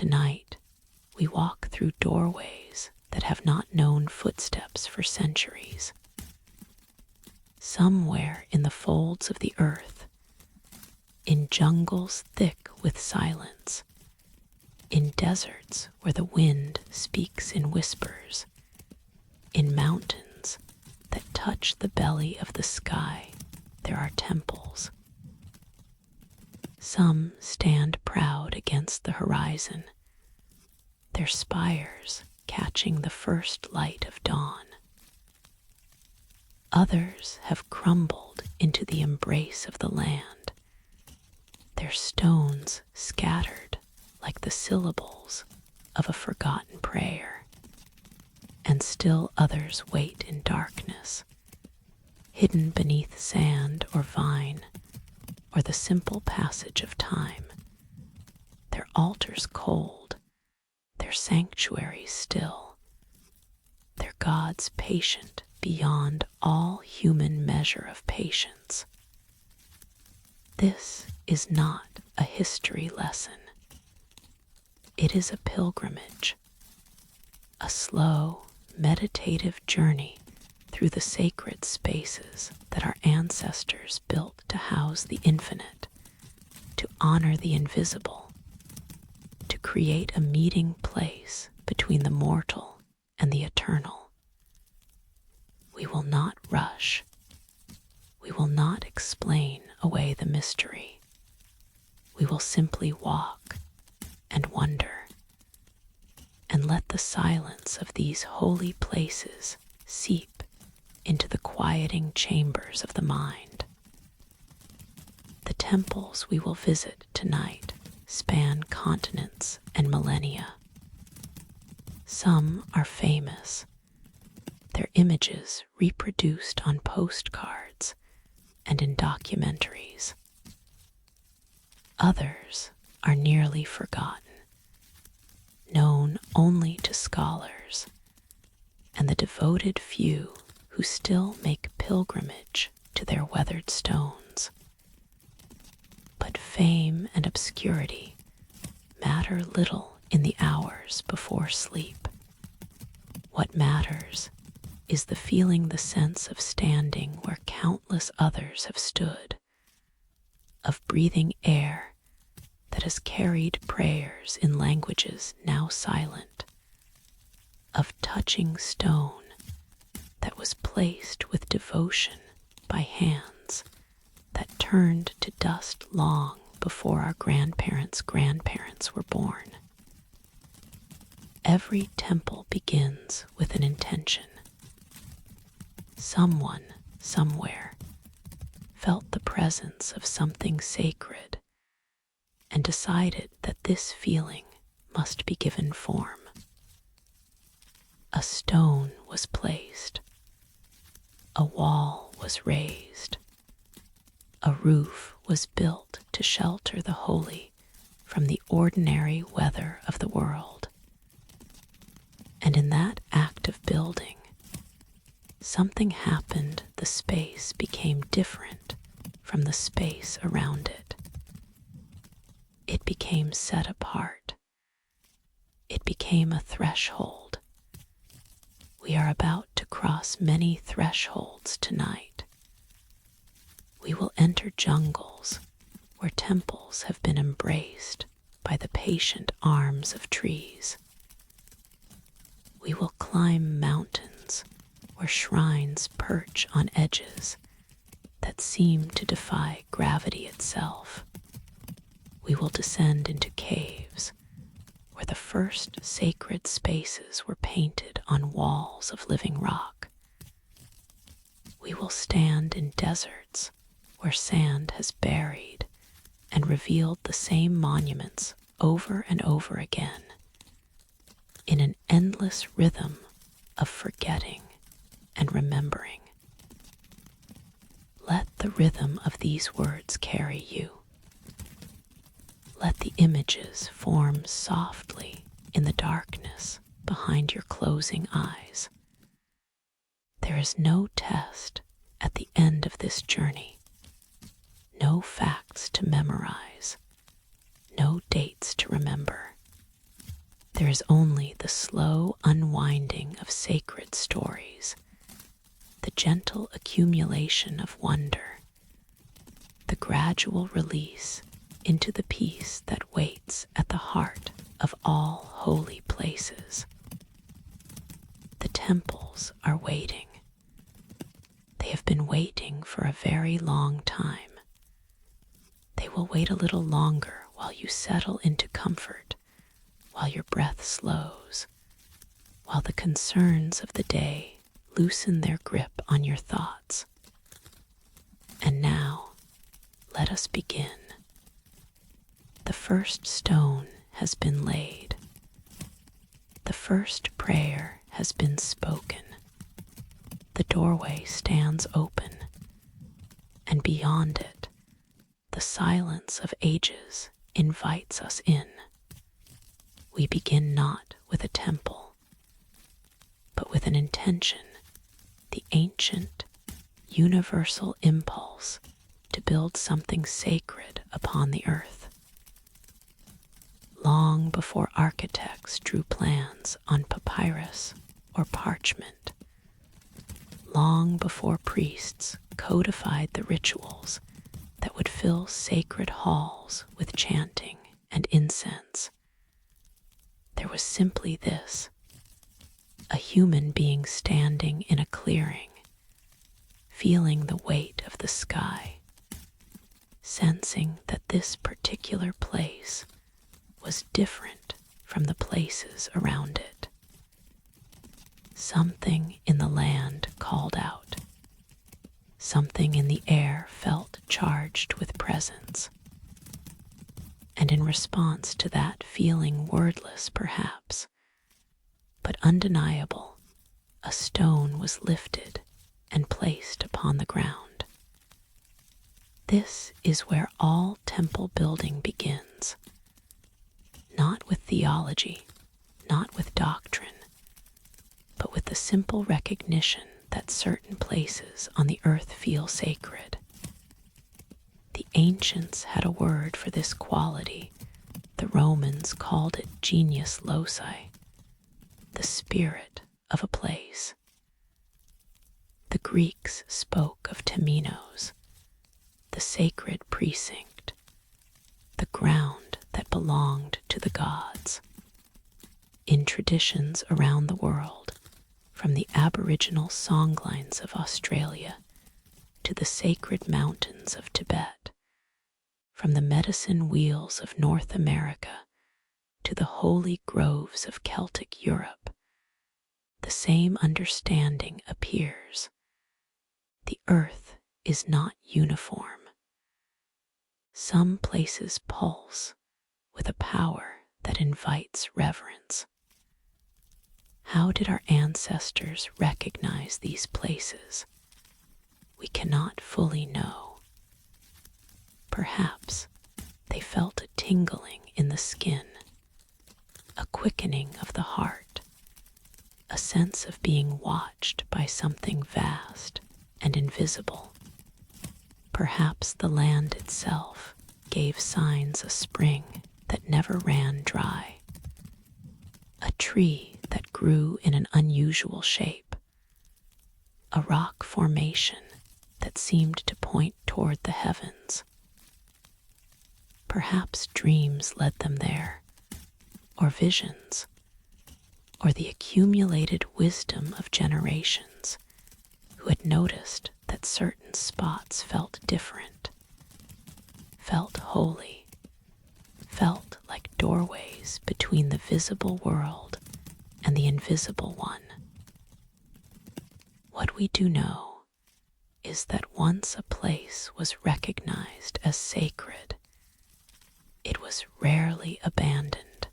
Tonight, we walk through doorways that have not known footsteps for centuries. Somewhere in the folds of the earth, in jungles thick with silence, in deserts where the wind speaks in whispers, in mountains that touch the belly of the sky, there are temples. Some stand proud against the horizon, their spires catching the first light of dawn. Others have crumbled into the embrace of the land, their stones scattered like the syllables of a forgotten prayer. And still others wait in darkness, hidden beneath sand or vine, or the simple passage of time. Their altars cold, their sanctuaries still, their gods patient beyond all human measure of patience. This is not a history lesson. It is a pilgrimage, a slow, meditative journey through the sacred spaces that our ancestors built to house the infinite, to honor the invisible, to create a meeting place between the mortal and the eternal. We will not rush. We will not explain away the mystery. We will simply walk and wonder, and let the silence of these holy places seep into the quieting chambers of the mind. The temples we will visit tonight span continents and millennia. Some are famous, their images reproduced on postcards and in documentaries. Others are nearly forgotten, known only to scholars and the devoted few who still make pilgrimage to their weathered stones. But fame and obscurity matter little in the hours before sleep. What matters is the feeling, the sense of standing where countless others have stood, of breathing air that has carried prayers in languages now silent, of touching stone that was placed with devotion by hands that turned to dust long before our grandparents' grandparents were born. Every temple begins with an intention. Someone, somewhere, felt the presence of something sacred and decided that this feeling must be given form. A stone was placed, a wall was raised, a roof was built to shelter the holy from the ordinary weather of the world. And in that act of building, something happened. The space became different from the space around it. It became set apart. It became a threshold. We are about to cross many thresholds tonight. We will enter jungles where temples have been embraced by the patient arms of trees. We will climb mountains where shrines perch on edges that seem to defy gravity itself. We will descend into caves where the first sacred spaces were painted on walls of living rock. We will stand in deserts where sand has buried and revealed the same monuments over and over again, in an endless rhythm of forgetting and remembering. Let the rhythm of these words carry you. Let the images form softly in the darkness behind your closing eyes. There is no test at the end of this journey, no facts to memorize, no dates to remember, There is only the slow unwinding of sacred stories, the gentle accumulation of wonder, the gradual release into the peace that waits at the heart of all holy places. The temples are waiting. They have been waiting for a very long time. They will wait a little longer while you settle into comfort, while your breath slows, while the concerns of the day loosen their grip on your thoughts. And now, let us begin. The first stone has been laid. The first prayer has been spoken. The doorway stands open, and beyond it, the silence of ages invites us in. We begin not with a temple, but with an intention, the ancient, universal impulse to build something sacred upon the earth. Long before architects drew plans on papyrus or parchment, long before priests codified the rituals that would fill sacred halls with chanting and incense, there was simply this: a human being standing in a clearing, feeling the weight of the sky, sensing that this particular place was different from the places around it. Something in the land called out. Something in the air felt charged with presence. And in response to that feeling, wordless perhaps, but undeniable, a stone was lifted and placed upon the ground. This is where all temple building begins. Not with theology, not with doctrine, but with the simple recognition that certain places on the earth feel sacred. The ancients had a word for this quality. The Romans called it genius loci, the spirit of a place. The Greeks spoke of temenos, the sacred precinct, the ground that belonged to the gods. In traditions around the world, from the Aboriginal songlines of Australia to the sacred mountains of Tibet, from the medicine wheels of North America to the holy groves of Celtic Europe, the same understanding appears. The earth is not uniform. Some places pulse with a power that invites reverence. How did our ancestors recognize these places? We cannot fully know. Perhaps they felt a tingling in the skin, a quickening of the heart, a sense of being watched by something vast and invisible. Perhaps the land itself gave signs of spring that never ran dry. A tree that grew in an unusual shape. A rock formation that seemed to point toward the heavens. Perhaps dreams led them there, or visions, or the accumulated wisdom of generations who had noticed that certain spots felt different, felt holy, felt like doorways between the visible world and the invisible one. What we do know is that once a place was recognized as sacred, it was rarely abandoned.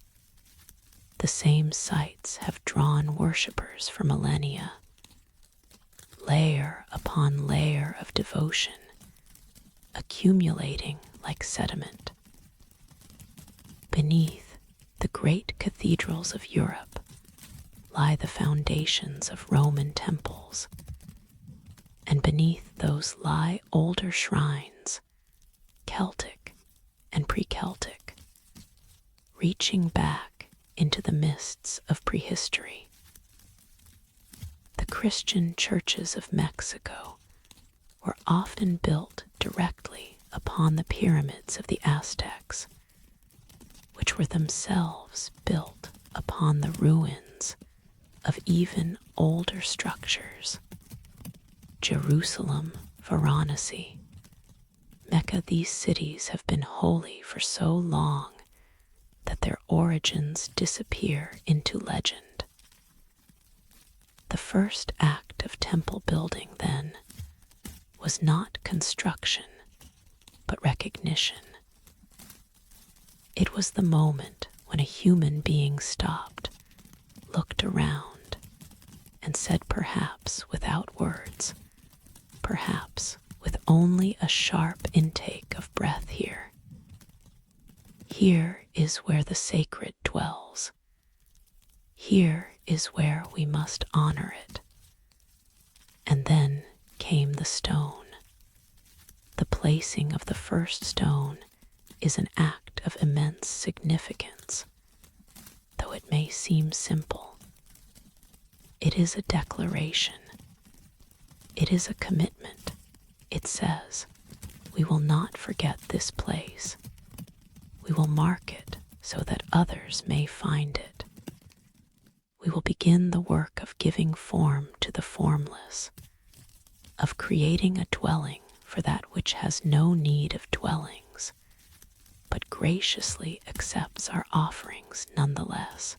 The same sites have drawn worshippers for millennia, layer upon layer of devotion, accumulating like sediment. Beneath the great cathedrals of Europe lie the foundations of Roman temples, and beneath those lie older shrines, Celtic and pre-Celtic, reaching back into the mists of prehistory. The Christian churches of Mexico were often built directly upon the pyramids of the Aztecs, which were themselves built upon the ruins of even older structures. Jerusalem, Varanasi, Mecca, these cities have been holy for so long that their origins disappear into legend. The first act of temple building, then, was not construction, but recognition. It was the moment when a human being stopped, looked around, and said, perhaps without words, perhaps with only a sharp intake of breath, here. Here is where the sacred dwells. Here is where we must honor it. And then came the stone. The placing of the first stone is an act of immense significance. Though it may seem simple, it is a declaration. It is a commitment. It says, we will not forget this place. We will mark it so that others may find it. We will begin the work of giving form to the formless, of creating a dwelling for that which has no need of dwellings, but graciously accepts our offerings nonetheless.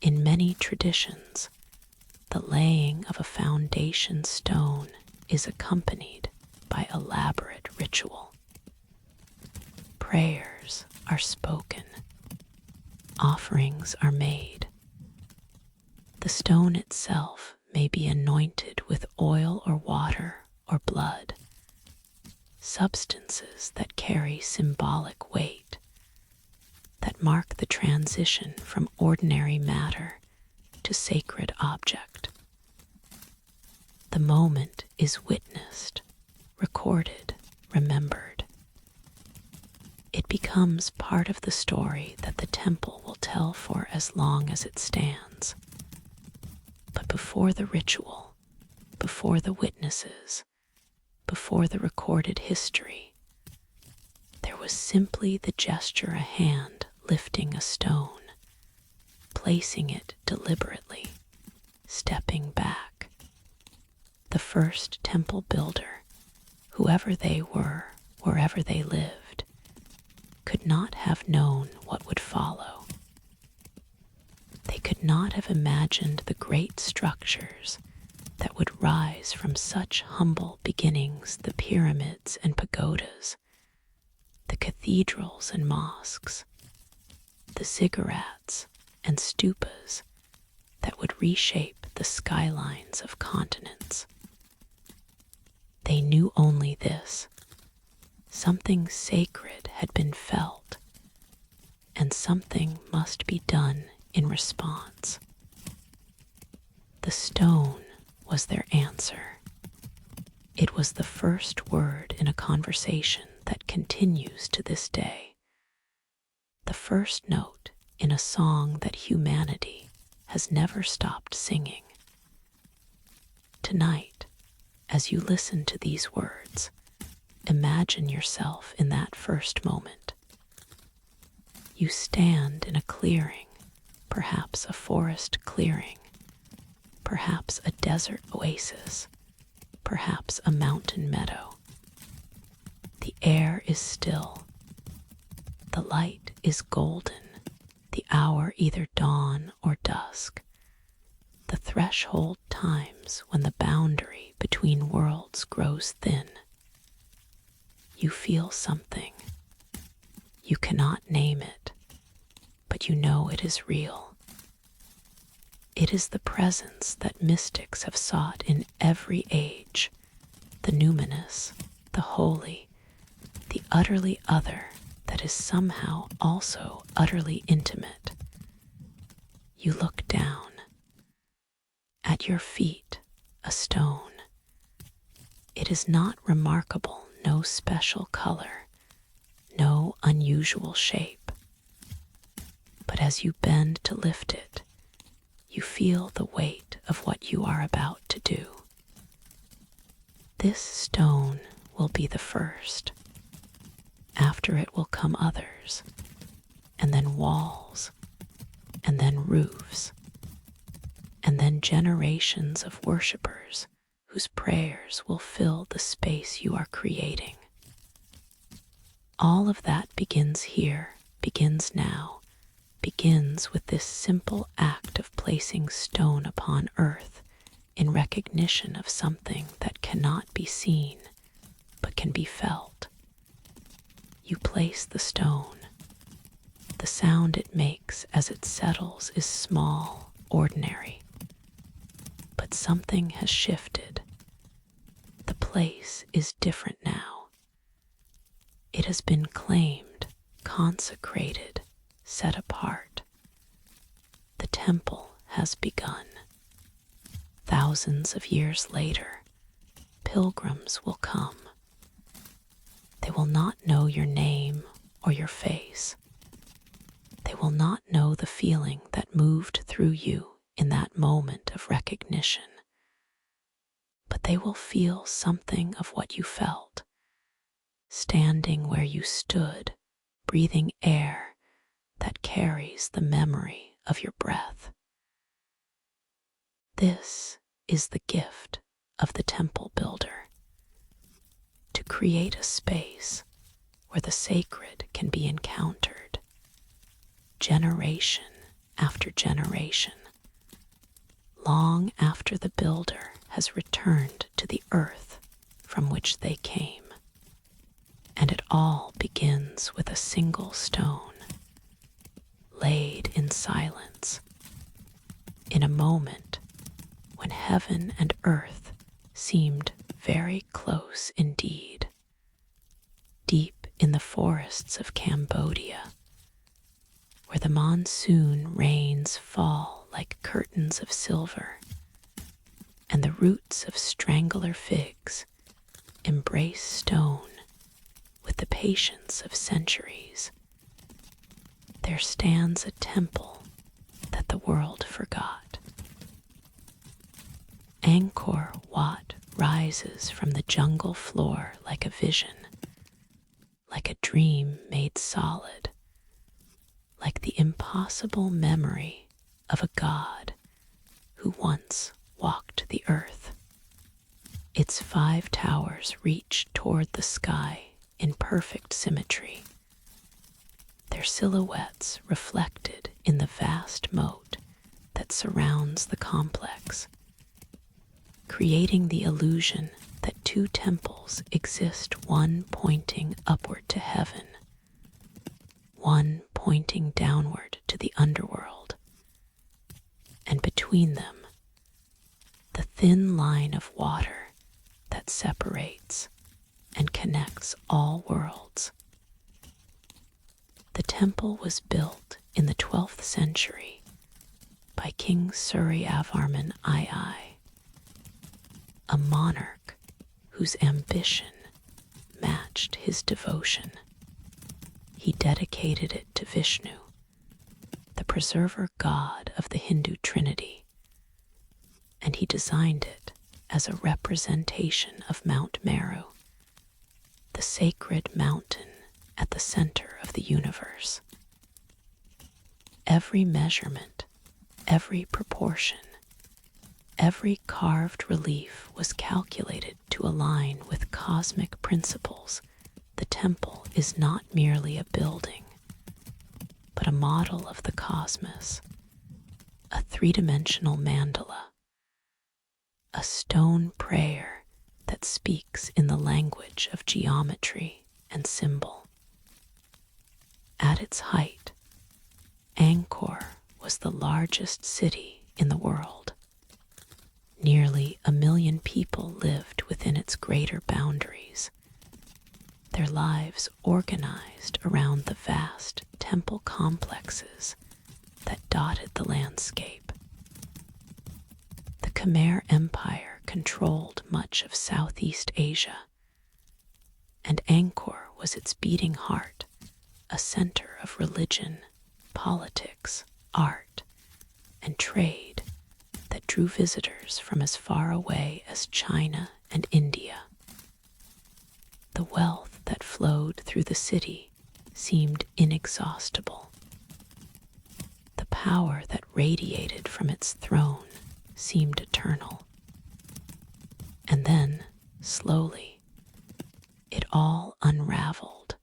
In many traditions, the laying of a foundation stone is accompanied by elaborate ritual. Prayers are spoken. Offerings are made. The stone itself may be anointed with oil or water or blood, substances that carry symbolic weight, that mark the transition from ordinary matter to sacred object. The moment is witnessed, recorded, remembered. It becomes part of the story that the temple will tell for as long as it stands. But before the ritual, before the witnesses, before the recorded history, there was simply the gesture, a hand lifting a stone, placing it deliberately, stepping back. The first temple builder, whoever they were, wherever they lived, could not have known what would follow. They could not have imagined the great structures that would rise from such humble beginnings, the pyramids and pagodas, the cathedrals and mosques, the ziggurats and stupas that would reshape the skylines of continents. They knew only this: something sacred had been felt, and something must be done in response. The stone was their answer. It was the first word in a conversation that continues to this day, the first note in a song that humanity has never stopped singing. Tonight, as you listen to these words, imagine yourself in that first moment. You stand in a clearing, perhaps a forest clearing, perhaps a desert oasis, perhaps a mountain meadow. The air is still. The light is golden, the hour either dawn or dusk. The threshold times when the boundary between worlds grows thin. You feel something. You cannot name it, but you know it is real. It is the presence that mystics have sought in every age, the numinous, the holy, the utterly other that is somehow also utterly intimate. You look down. At your feet, a stone. It is not remarkable, no special color, no unusual shape. But as you bend to lift it, you feel the weight of what you are about to do. This stone will be the first. After it will come others, and then walls, and then roofs, and then generations of worshippers whose prayers will fill the space you are creating. All of that begins here, begins now, begins with this simple act of placing stone upon earth in recognition of something that cannot be seen but can be felt. You place the stone. The sound it makes as it settles is small, ordinary. But something has shifted. The place is different now. It has been claimed, consecrated, set apart. The temple has begun. Thousands of years later, pilgrims will come. They will not know your name or your face. They will not know the feeling that moved through you in that moment of recognition. But they will feel something of what you felt, standing where you stood, breathing air that carries the memory of your breath. This is the gift of the temple builder, to create a space where the sacred can be encountered, generation after generation, long after the builder has returned to the earth from which they came. And it all begins with a single stone, laid in silence, in a moment when heaven and earth seemed very close indeed. Deep in the forests of Cambodia, where the monsoon rains fall like curtains of silver, and the roots of strangler figs embrace stone with the patience of centuries, there stands a temple that the world forgot. Angkor Wat rises from the jungle floor like a vision, like a dream made solid, like the impossible memory of a god who once walked the earth. Its 5 towers reach toward the sky in perfect symmetry, their silhouettes reflected in the vast moat that surrounds the complex, creating the illusion that 2 temples exist, one pointing upward to heaven, one pointing downward to the underworld, and between them, the thin line of water that separates and connects all worlds. The temple was built in the 12th century by King Suryavarman II, a monarch whose ambition matched his devotion. He dedicated it to Vishnu, the preserver god of the Hindu Trinity, and he designed it as a representation of Mount Meru, the sacred mountain at the center of the universe. Every measurement, every proportion, every carved relief was calculated to align with cosmic principles. The temple is not merely a building, but a model of the cosmos, a 3-dimensional mandala, a stone prayer that speaks in the language of geometry and symbol. At its height, Angkor was the largest city in the world. Nearly 1 million people lived within its greater boundaries, their lives organized around the vast temple complexes that dotted the landscape. The Khmer Empire controlled much of Southeast Asia, and Angkor was its beating heart, a center of religion, politics, art, and trade that drew visitors from as far away as China and India. The wealth that flowed through the city seemed inexhaustible. The power that radiated from its throne seemed eternal. And then, slowly, it all unraveled.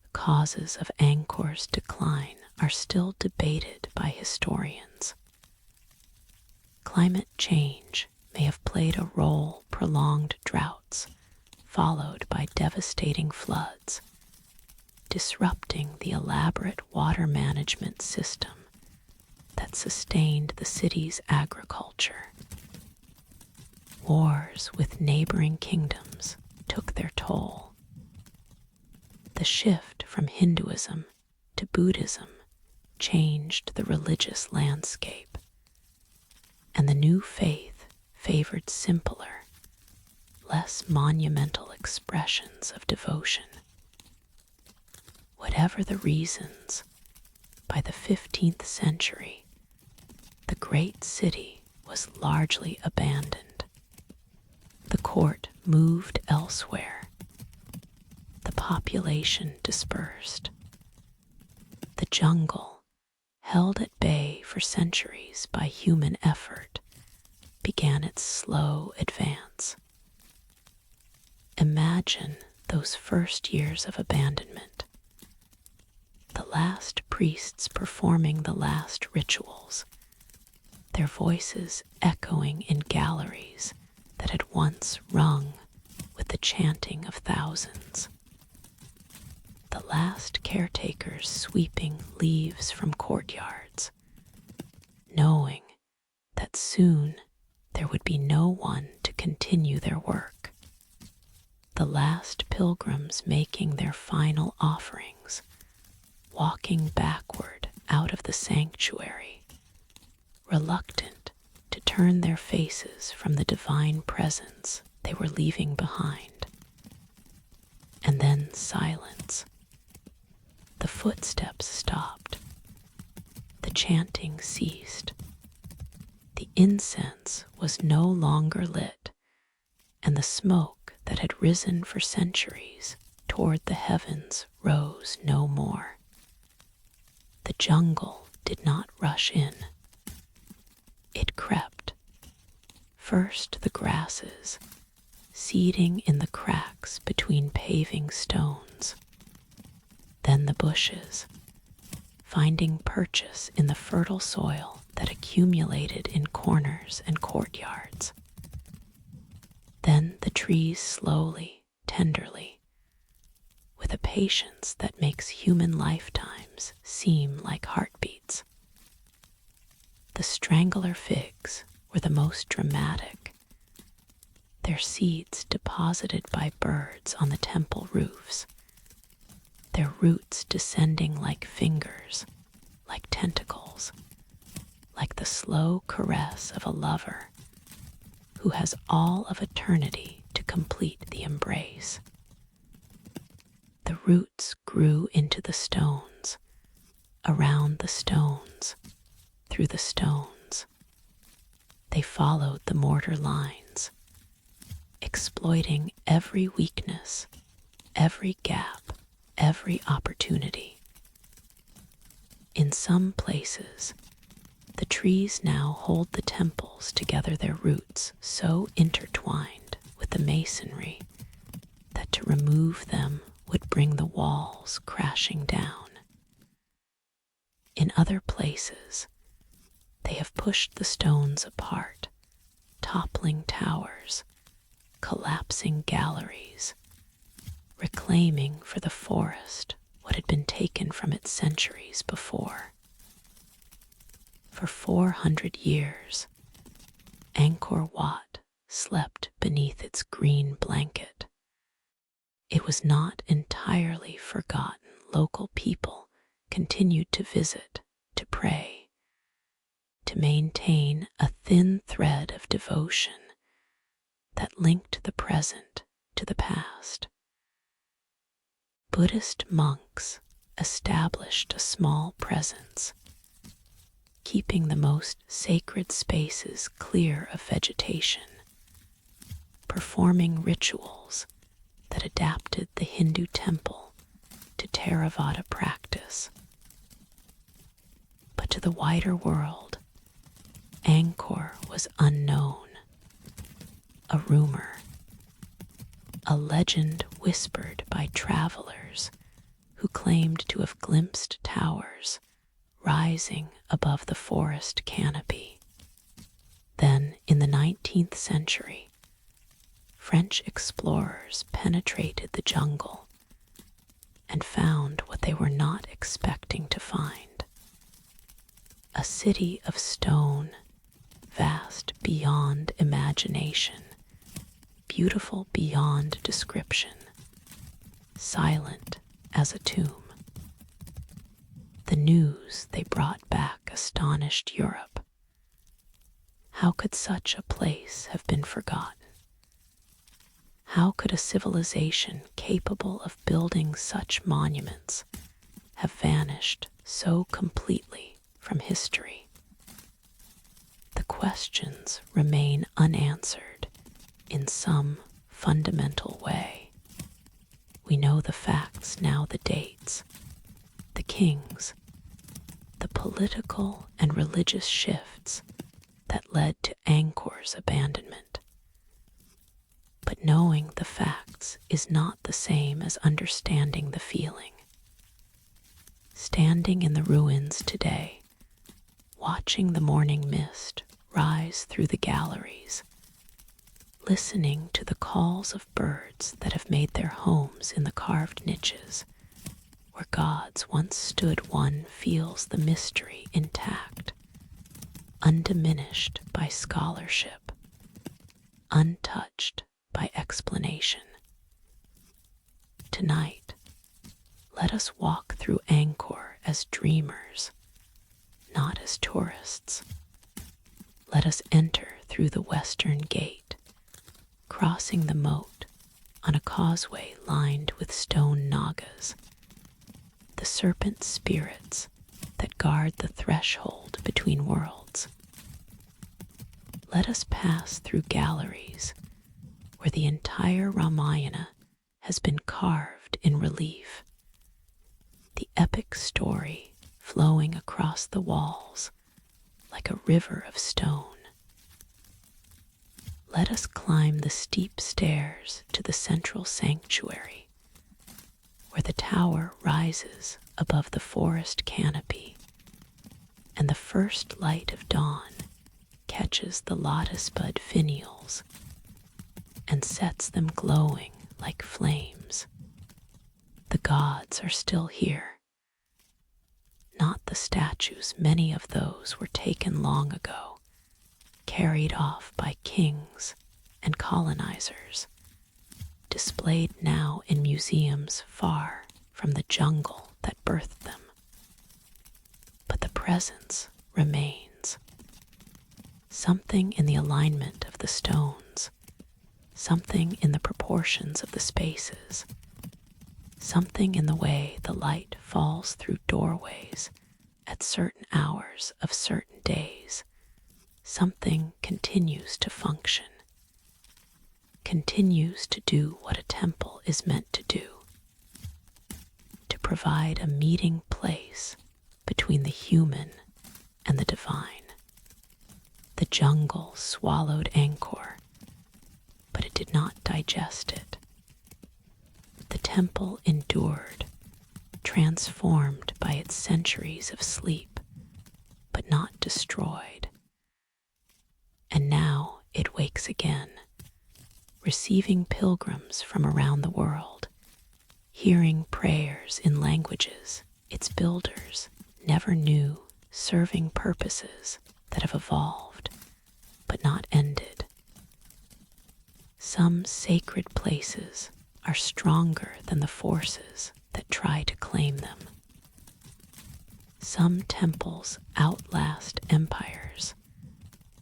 The causes of Angkor's decline are still debated by historians. Climate change may have played a role. Prolonged droughts, followed by devastating floods, disrupting the elaborate water management system that sustained the city's agriculture. Wars with neighboring kingdoms took their toll. The shift from Hinduism to Buddhism changed the religious landscape, and the new faith favored simpler, less monumental expressions of devotion. Whatever the reasons, by the 15th century, the great city was largely abandoned. The court moved elsewhere. The population dispersed. The jungle, held at bay for centuries by human effort, began its slow advance. Imagine those first years of abandonment. The last priests performing the last rituals, their voices echoing in galleries that had once rung with the chanting of thousands. The last caretakers sweeping leaves from courtyards, knowing that soon there would be no one to continue their work. The last pilgrims making their final offerings, walking backward out of the sanctuary, reluctant to turn their faces from the divine presence they were leaving behind. And then silence. The footsteps stopped. The chanting ceased. The incense was no longer lit, and the smoke that had risen for centuries toward the heavens rose no more. The jungle did not rush in. It crept. First the grasses, seeding in the cracks between paving stones. Then the bushes, finding purchase in the fertile soil that accumulated in corners and courtyards. Then the trees slowly, tenderly, with a patience that makes human lifetimes seem like heartbeats. The strangler figs were the most dramatic, their seeds deposited by birds on the temple roofs, their roots descending like fingers, like tentacles, like the slow caress of a lover who has all of eternity to complete the embrace. The roots grew into the stones, around the stones, through the stones. They followed the mortar lines, exploiting every weakness, every gap, every opportunity. In some places, the trees now hold the temples together, their roots so intertwined with the masonry that to remove them would bring the walls crashing down. In other places, they have pushed the stones apart, toppling towers, collapsing galleries, reclaiming for the forest what had been taken from it centuries before. For 400 years, Angkor Wat slept beneath its green blanket. It was not entirely forgotten. Local people continued to visit, to pray, to maintain a thin thread of devotion that linked the present to the past. Buddhist monks established a small presence, keeping the most sacred spaces clear of vegetation, performing rituals that adapted the Hindu temple to Theravada practice. But to the wider world, Angkor was unknown. A rumor, a legend whispered by travelers who claimed to have glimpsed towers rising above the forest canopy. Then, in the 19th century, French explorers penetrated the jungle and found what they were not expecting to find: a city of stone, vast beyond imagination, beautiful beyond description, silent as a tomb. The news they brought back astonished Europe. How could such a place have been forgotten? How could a civilization capable of building such monuments have vanished so completely from history? The questions remain unanswered in some fundamental way. We know the facts, now the dates, the kings, the political and religious shifts that led to Angkor's abandonment. But knowing the facts is not the same as understanding the feeling. Standing in the ruins today, watching the morning mist rise through the galleries, listening to the calls of birds that have made their homes in the carved niches, where gods once stood, one feels the mystery intact, undiminished by scholarship, untouched by explanation. Tonight, let us walk through Angkor as dreamers, not as tourists. Let us enter through the western gate, crossing the moat on a causeway lined with stone nagas, the serpent spirits that guard the threshold between worlds. Let us pass through galleries where the entire Ramayana has been carved in relief, the epic story flowing across the walls like a river of stone. Let us climb the steep stairs to the central sanctuary, where the tower rises above the forest canopy, and the first light of dawn catches the lotus bud finials and sets them glowing like flames. The gods are still here. Not the statues, many of those were taken long ago, carried off by kings and colonizers, displayed now in museums far from the jungle that birthed them. But the presence remains. Something in the alignment of the stones, something in the proportions of the spaces, something in the way the light falls through doorways at certain hours of certain days. Something continues to function, continues to do what a temple is meant to do, to provide a meeting place between the human and the divine. The jungle swallowed Angkor, but it did not digest it. The temple endured, transformed by its centuries of sleep, but not destroyed. And now it wakes again, receiving pilgrims from around the world, hearing prayers in languages its builders never knew, serving purposes that have evolved, but not ended. Some sacred places are stronger than the forces that try to claim them. Some temples outlast empires,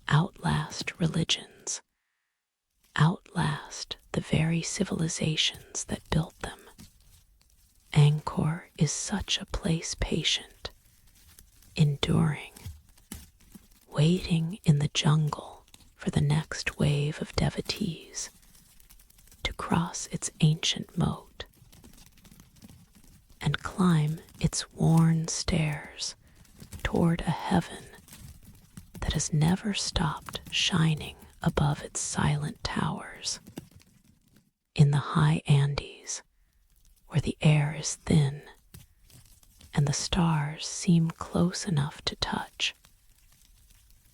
outlast religions, outlast the very civilizations that built them. Angkor is such a place patient, enduring, waiting in the jungle for the next wave of devotees to cross its ancient moat and climb its worn stairs toward a heaven that has never stopped shining above its silent towers. In the high Andes, where the air is thin and the stars seem close enough to touch,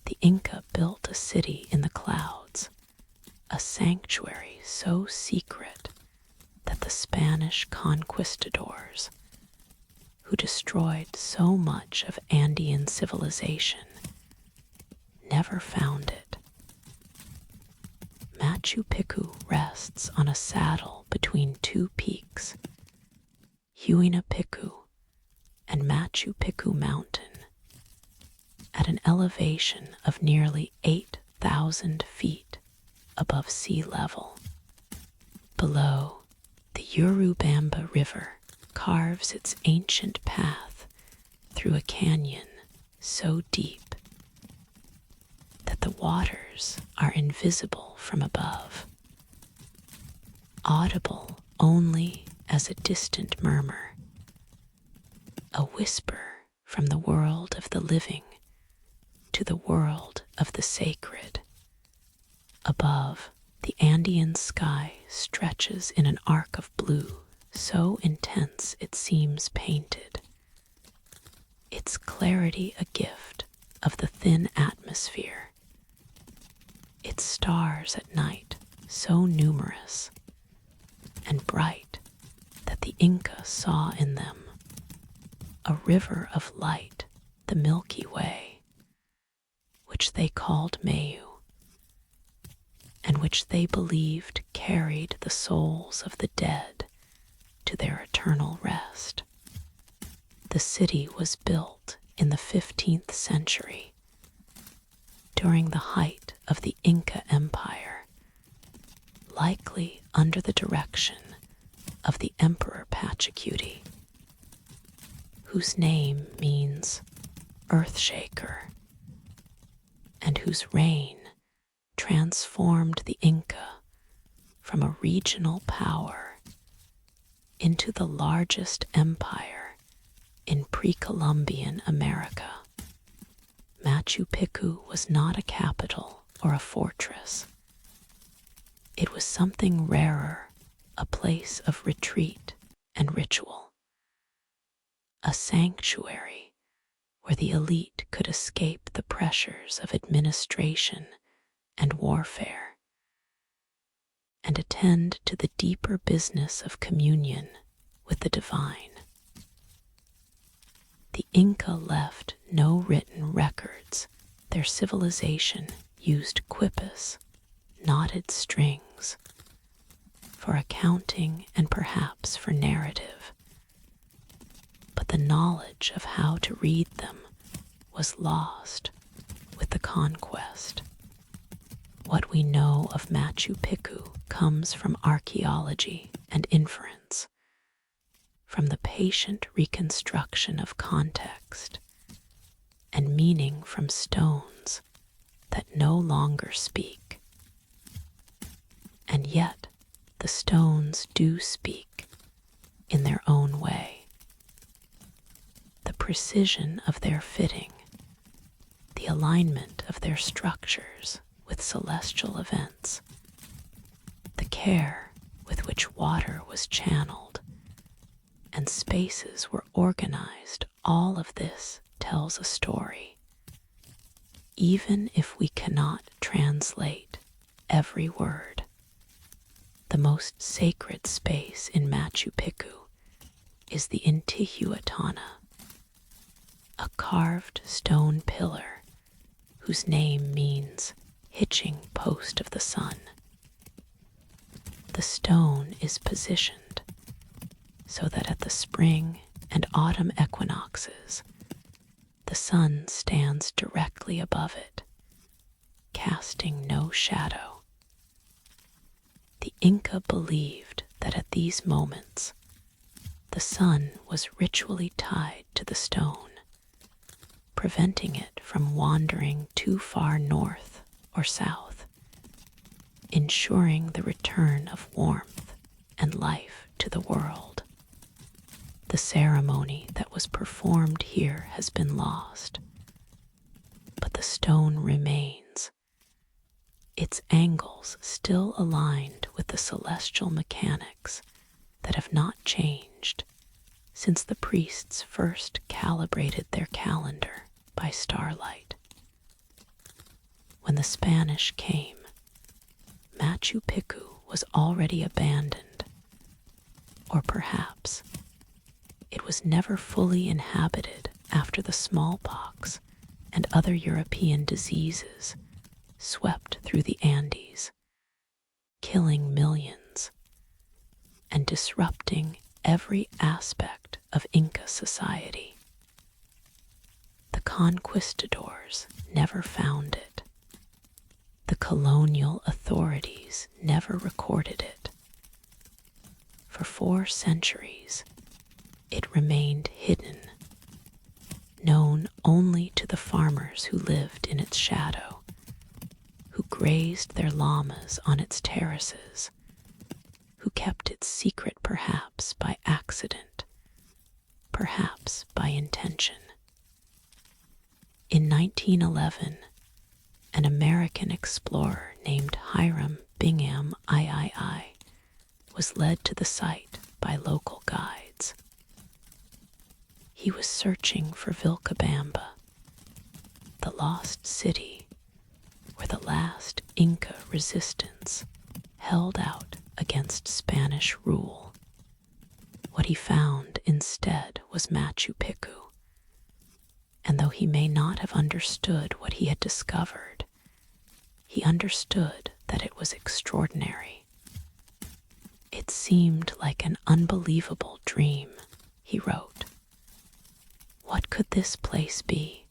the Inca built a city in the clouds, a sanctuary so secret that the Spanish conquistadors, who destroyed so much of Andean civilization, never found it. Machu Picchu rests on a saddle between two peaks, Huayna Picchu and Machu Picchu Mountain, at an elevation of nearly 8,000 feet above sea level. Below, the Urubamba River carves its ancient path through a canyon so deep that the waters are invisible from above, audible only as a distant murmur, a whisper from the world of the living to the world of the sacred. Above, the Andean sky stretches in an arc of blue so intense it seems painted, its clarity a gift of the thin atmosphere, its stars at night so numerous and bright that the Inca saw in them a river of light, the Milky Way, which they called Mayu, and which they believed carried the souls of the dead to their eternal rest. The city was built in the 15th century, during the height of the Inca Empire, likely under the direction of the Emperor Pachacuti, whose name means earthshaker, and whose reign transformed the Inca from a regional power into the largest empire in pre-Columbian America. Machu Picchu was not a capital or a fortress. It was something rarer, a place of retreat and ritual, a sanctuary where the elite could escape the pressures of administration and warfare and attend to the deeper business of communion with the divine. The Inca left no written records. Their civilization used quipus, knotted strings, for accounting and perhaps for narrative. But the knowledge of how to read them was lost with the conquest. What we know of Machu Picchu comes from archaeology and inference, from the patient reconstruction of context and meaning from stones that no longer speak. And yet the stones do speak in their own way. The precision of their fitting, the alignment of their structures with celestial events, the care with which water was channeled and spaces were organized, all of this tells a story. Even if we cannot translate every word, the most sacred space in Machu Picchu is the Intihuatana, a carved stone pillar whose name means hitching post of the sun. The stone is positioned so that at the spring and autumn equinoxes, the sun stands directly above it, casting no shadow. The Inca believed that at these moments, the sun was ritually tied to the stone, preventing it from wandering too far north or south, ensuring the return of warmth and life to the world. The ceremony that was performed here has been lost, but the stone remains, its angles still aligned with the celestial mechanics that have not changed since the priests first calibrated their calendar by starlight. When the Spanish came, Machu Picchu was already abandoned, or perhaps it was never fully inhabited after the smallpox and other European diseases swept through the Andes, killing millions and disrupting every aspect of Inca society. The conquistadors never found it. The colonial authorities never recorded it. For 4 centuries, it remained hidden, known only to the farmers who lived in its shadow, who grazed their llamas on its terraces, who kept it secret perhaps by accident, perhaps by intention. In 1911, an American explorer named Hiram Bingham III was led to the site by local guides. He was searching for Vilcabamba, the lost city where the last Inca resistance held out against Spanish rule. What he found instead was Machu Picchu, and though he may not have understood what he had discovered, he understood that it was extraordinary. It seemed like an unbelievable dream, he wrote. What could this place be?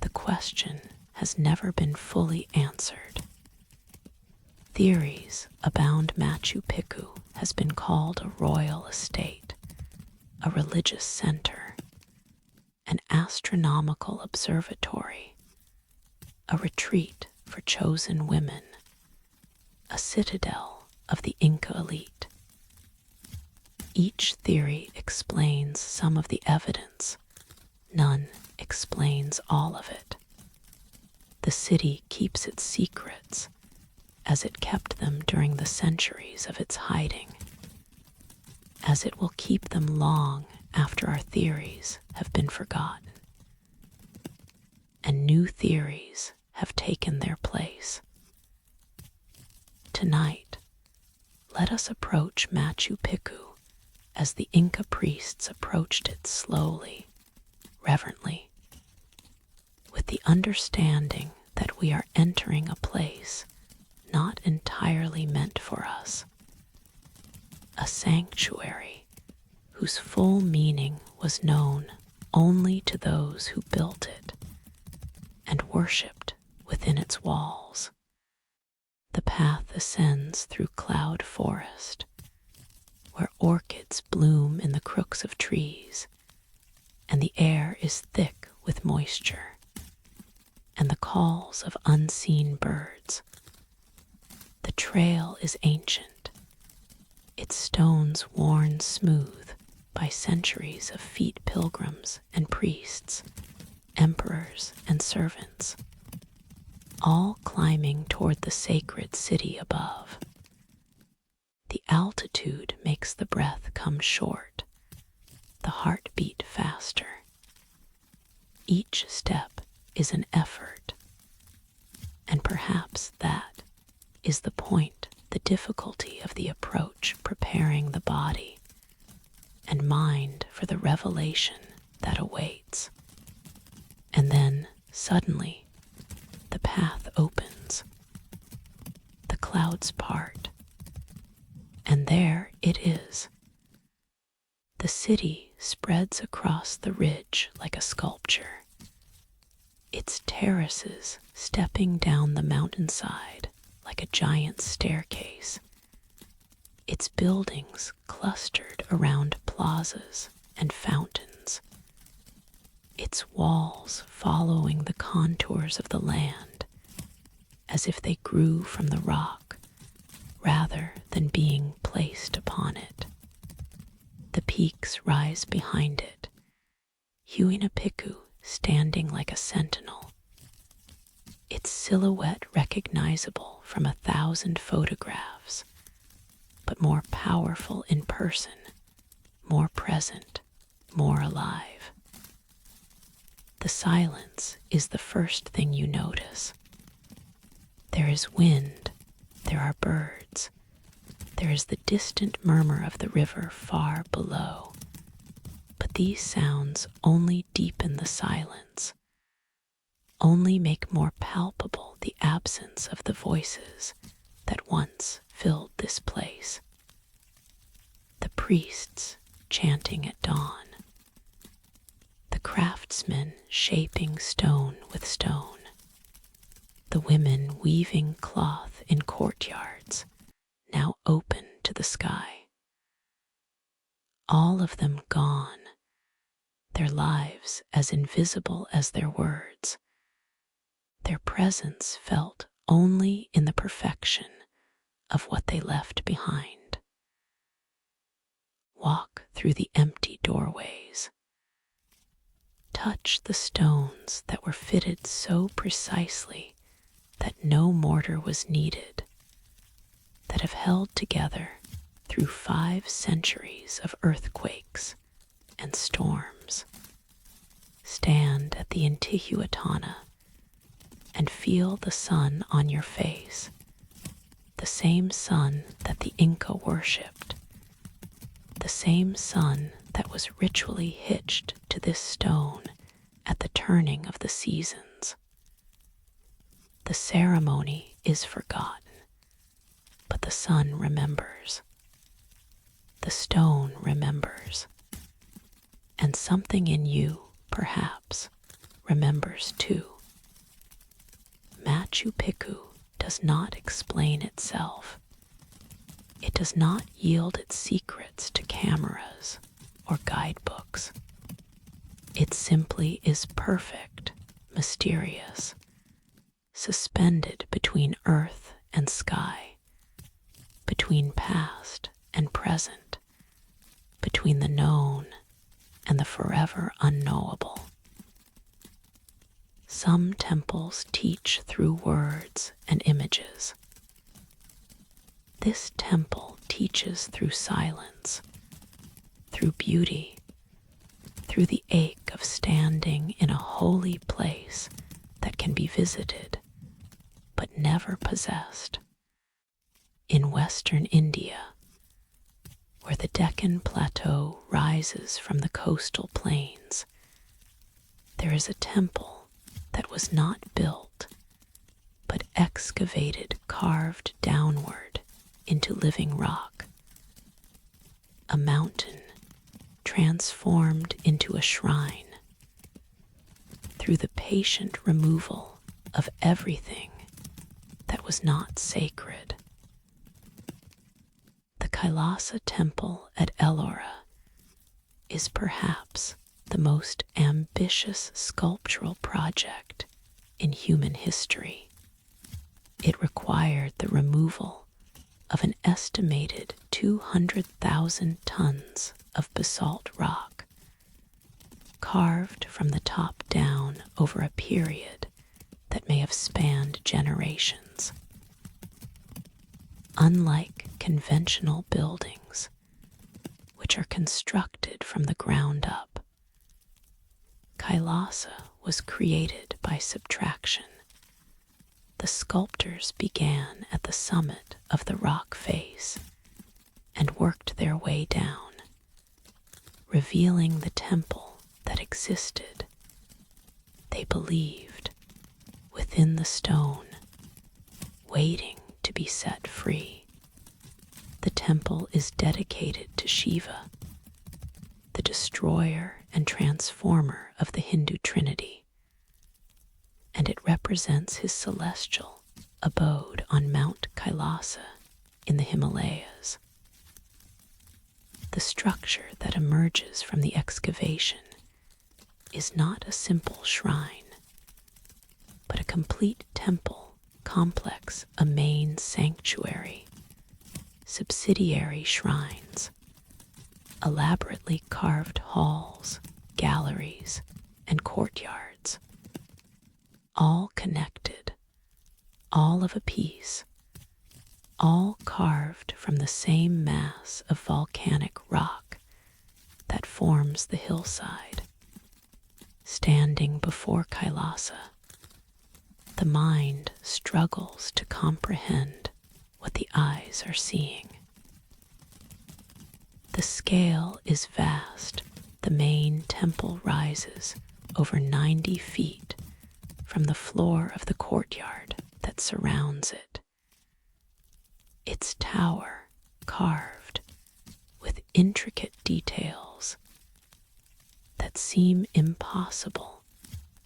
The question has never been fully answered. Theories abound. Machu Picchu has been called a royal estate, a religious center, an astronomical observatory, a retreat for chosen women, a citadel of the Inca elite. Each theory explains some of the evidence. None explains all of it. The city keeps its secrets, as it kept them during the centuries of its hiding, as it will keep them long after our theories have been forgotten, and new theories have taken their place. Tonight, let us approach Machu Picchu as the Inca priests approached it slowly, reverently, with the understanding that we are entering a place not entirely meant for us, a sanctuary whose full meaning was known only to those who built it and worshipped within its walls. The path ascends through cloud forest, where orchids bloom in the crooks of trees, and the air is thick with moisture, and the calls of unseen birds. The trail is ancient, its stones worn smooth by centuries of feet pilgrims and priests, emperors and servants, all climbing toward the sacred city above. The altitude makes the breath come short, the heart beat faster. Each step is an effort, and perhaps that is the point, the difficulty of the approach, preparing the body and mind for the revelation that awaits. And then, suddenly, the path opens, the clouds part, and there it is. The city spreads across the ridge like a sculpture, its terraces stepping down the mountainside like a giant staircase, its buildings clustered around plazas and fountains, its walls following the contours of the land as if they grew from the rock rather than being placed upon it. The peaks rise behind it, Picchu standing like a sentinel, its silhouette recognizable from 1,000 photographs, but more powerful in person, more present, more alive. The silence is the first thing you notice. There is wind, there are birds, there is the distant murmur of the river far below, but these sounds only deepen the silence, only make more palpable the absence of the voices that once filled this place. The priests chanting at dawn, the craftsmen shaping stone with stone, the women weaving cloth in courtyards now open to the sky. All of them gone, their lives as invisible as their words, their presence felt only in the perfection of what they left behind. Walk through the empty doorways. Touch the stones that were fitted so precisely that no mortar was needed, that have held together through 5 centuries of earthquakes and storms. Stand at the Intihuatana and feel the sun on your face, the same sun that the Inca worshipped, the same sun that was ritually hitched to this stone at the turning of the seasons. The ceremony is forgotten, but the sun remembers. The stone remembers. And something in you, perhaps, remembers too. Machu Picchu does not explain itself. It does not yield its secrets to cameras or guidebooks. It simply is perfect, mysterious, suspended between earth and sky, between past and present, between the known and the forever unknowable. Some temples teach through words and images. This temple teaches through silence, through beauty, through the ache of standing in a holy place that can be visited but never possessed. In western India, where the Deccan Plateau rises from the coastal plains, there is a temple that was not built, but excavated, carved downward into living rock. A mountain transformed into a shrine through the patient removal of everything that was not sacred. The Kailasa temple at Ellora is perhaps the most ambitious sculptural project in human history. It required the removal of an estimated 200,000 tons of basalt rock, carved from the top down over a period that may have spanned generations. Unlike conventional buildings, which are constructed from the ground up, Kailasa was created by subtraction. The sculptors began at the summit of the rock face and worked their way down, revealing the temple that existed, they believed, within the stone, waiting to be set free. The temple is dedicated to Shiva, the destroyer and transformer of the Hindu Trinity, and it represents his celestial abode on Mount Kailasa in the Himalayas. the structure that emerges from the excavation is not a simple shrine, but a complete temple complex, a main sanctuary, subsidiary shrines, elaborately carved halls, galleries, and courtyards, all connected, all of a piece, all carved from the same mass of volcanic rock that forms the hillside. Standing before Kailasa, the mind struggles to comprehend what the eyes are seeing. The scale is vast. The main temple rises over 90 feet from the floor of the courtyard that surrounds it. Its tower carved with intricate details that seem impossible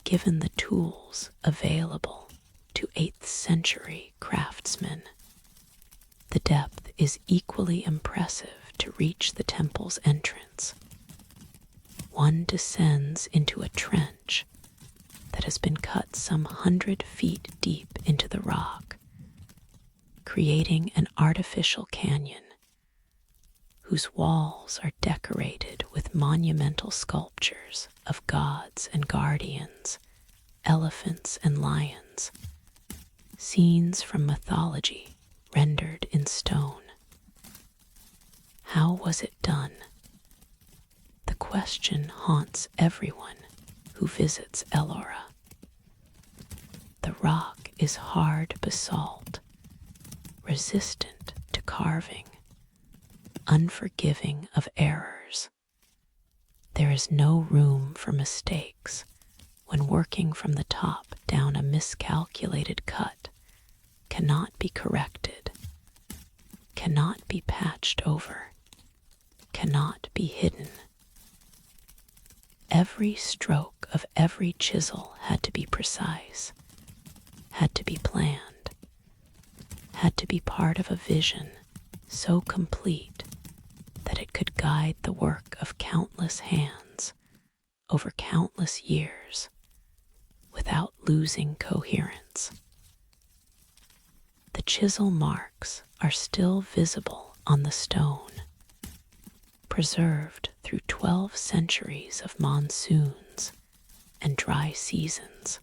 given the tools available to 8th century craftsmen. The depth is equally impressive to reach the temple's entrance. One descends into a trench that has been cut some 100 feet deep into the rock, creating an artificial canyon whose walls are decorated with monumental sculptures of gods and guardians, elephants and lions, scenes from mythology rendered in stone. How was it done? The question haunts everyone who visits Ellora. The rock is hard basalt, resistant to carving, unforgiving of errors. There is no room for mistakes when working from the top down. A miscalculated cut cannot be corrected, cannot be patched over, cannot be hidden. Every stroke of every chisel had to be precise, had to be planned, had to be part of a vision so complete that it could guide the work of countless hands over countless years without losing coherence. The chisel marks are still visible on the stone, preserved through 12 centuries of monsoons and dry seasons.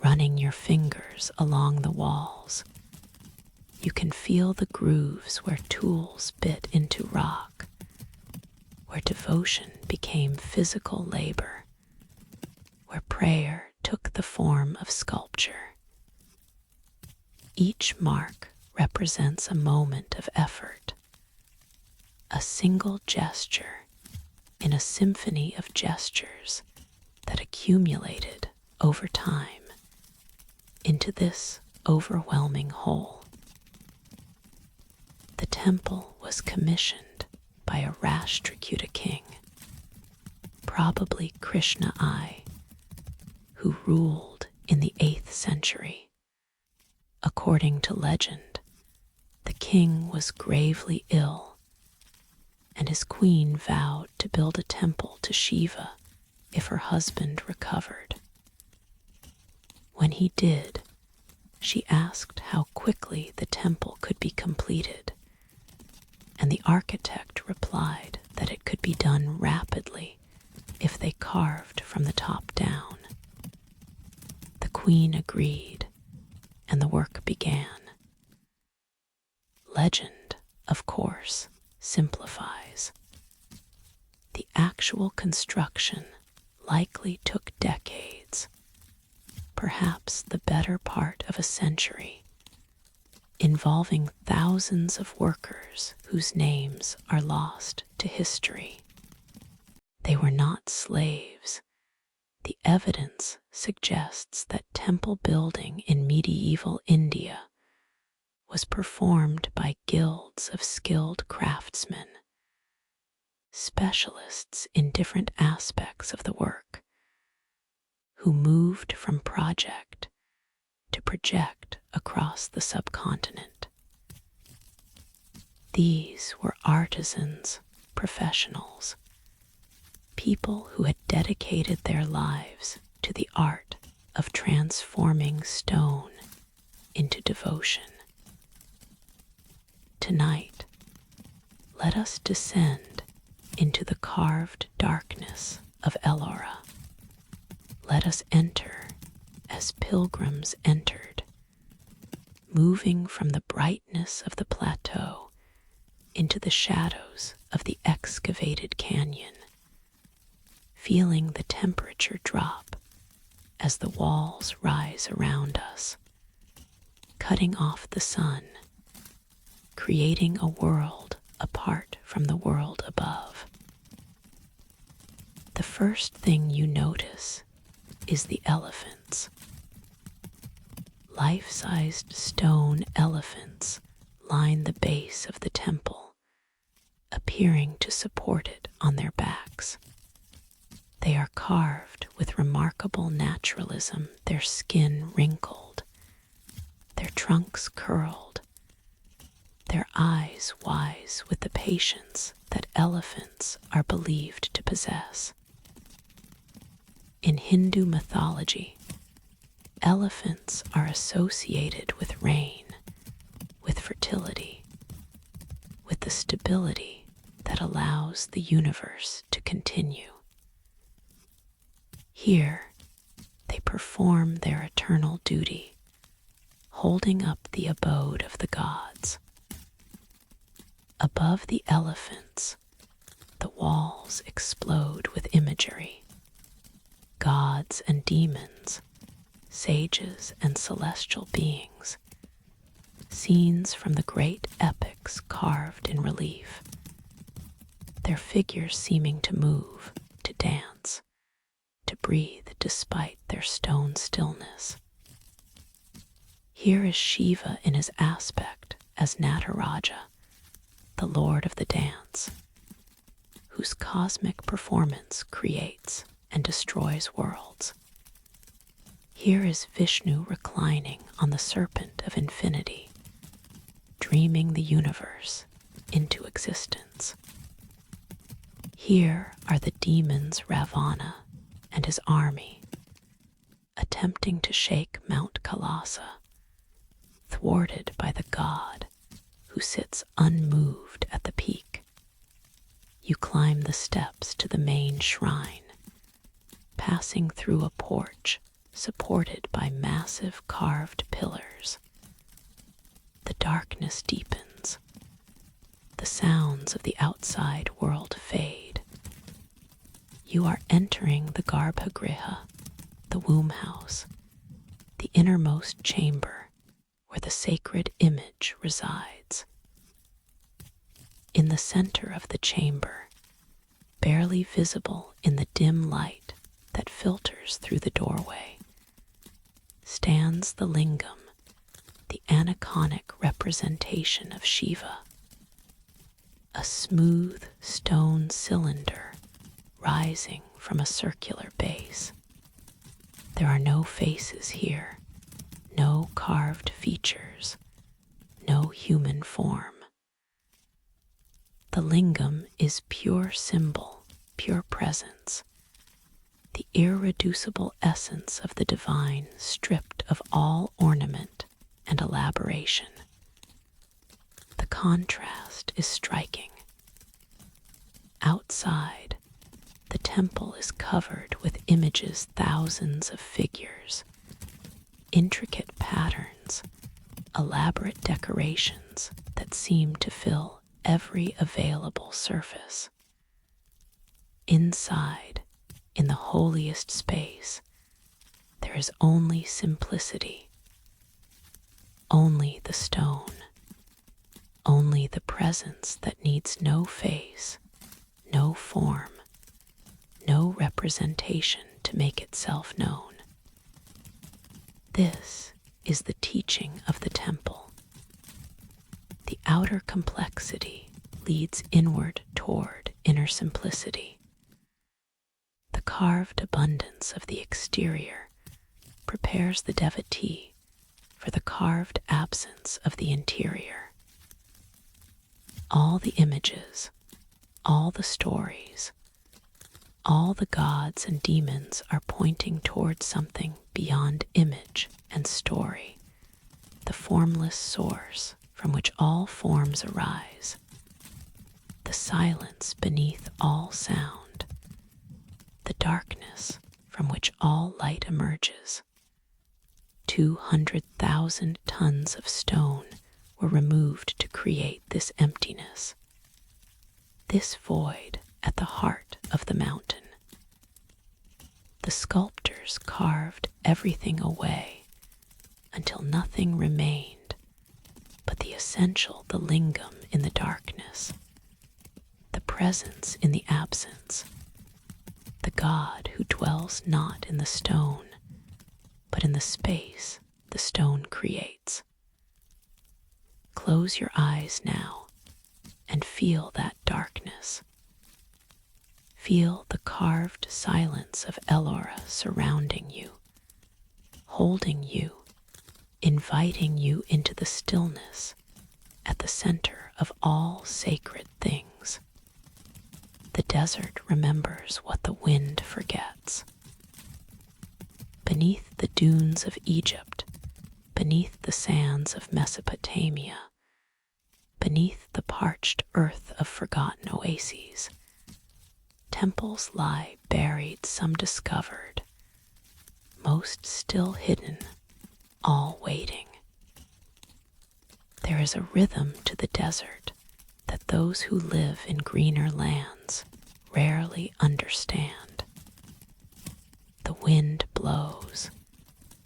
Running your fingers along the walls, you can feel the grooves where tools bit into rock, where devotion became physical labor, where prayer took the form of sculpture. Each mark represents a moment of effort, a single gesture in a symphony of gestures that accumulated over time into this overwhelming whole. The temple was commissioned by a Rashtrakuta king, probably Krishna I, who ruled in the 8th century. According to legend, the king was gravely ill, and his queen vowed to build a temple to Shiva if her husband recovered. When he did, she asked how quickly the temple could be completed, and the architect replied that it could be done rapidly if they carved from the top down. The queen agreed, and the work began. Legend, of course, simplifies. The actual construction likely took decades, perhaps the better part of a century, involving thousands of workers whose names are lost to history. They were not slaves. The evidence suggests that temple building in medieval India was performed by guilds of skilled craftsmen, specialists in different aspects of the work, who moved from project to project across the subcontinent. These were artisans professionals, people who had dedicated their lives to the art of transforming stone into devotion. Tonight, let us descend into the carved darkness of Ellora. Let us enter as pilgrims entered, moving from the brightness of the plateau into the shadows of the excavated canyon, feeling the temperature drop as the walls rise around us, cutting off the sun, creating a world apart from the world above. The first thing you notice is the elephants. Life-sized stone elephants line the base of the temple, appearing to support it on their backs. They are carved with remarkable naturalism, their skin wrinkled, their trunks curled, their eyes wise with the patience that elephants are believed to possess. In Hindu mythology, elephants are associated with rain, with fertility, with the stability that allows the universe to continue. Here, they perform their eternal duty, holding up the abode of the gods. Above the elephants, the walls explode with imagery. Gods and demons, sages and celestial beings, scenes from the great epics carved in relief, their figures seeming to move, to dance, to breathe despite their stone stillness. Here is Shiva in his aspect as Nataraja, the lord of the dance, whose cosmic performance creates and destroys worlds. Here is Vishnu reclining on the serpent of infinity, dreaming the universe into existence. Here are the demons Ravana and his army, attempting to shake Mount Kailasa, thwarted by the god who sits unmoved at the peak. You climb the steps to the main shrine, passing through a porch supported by massive carved pillars. The darkness deepens. The sounds of the outside world fade. You are entering the Garbhagriha, the womb house, the innermost chamber where the sacred image resides. In the center of the chamber, barely visible in the dim light that filters through the doorway, stands the lingam, the aniconic representation of Shiva. A smooth stone cylinder rising from a circular base. There are no faces here, no carved features, no human form. The lingam is pure symbol, pure presence, the irreducible essence of the divine stripped of all ornament and elaboration. The contrast is striking. Outside, the temple is covered with images, thousands of figures, intricate patterns, elaborate decorations that seem to fill every available surface. Inside, in the holiest space, there is only simplicity, only the stone, only the presence that needs no face, no form, no representation to make itself known. This is the teaching of the temple. The outer complexity leads inward toward inner simplicity. The carved abundance of the exterior prepares the devotee for the carved absence of the interior. All the images, all the stories, all the gods and demons are pointing towards something beyond image and story, the formless source from which all forms arise, the silence beneath all sound, the darkness from which all light emerges. 200,000 tons of stone were removed to create this emptiness, this void at the heart of the mountain. The sculptors carved everything away until nothing remained but the essential, the lingam in the darkness, the presence in the absence, the God who dwells not in the stone, but in the space the stone creates. Close your eyes now and feel that darkness. Feel the carved silence of Ellora surrounding you, holding you, inviting you into the stillness at the center of all sacred things. The desert remembers what the wind forgets. Beneath the dunes of Egypt, beneath the sands of Mesopotamia, beneath the parched earth of forgotten oases, temples lie buried, some discovered, most still hidden, all waiting. There is a rhythm to the desert that those who live in greener lands rarely understand. The wind blows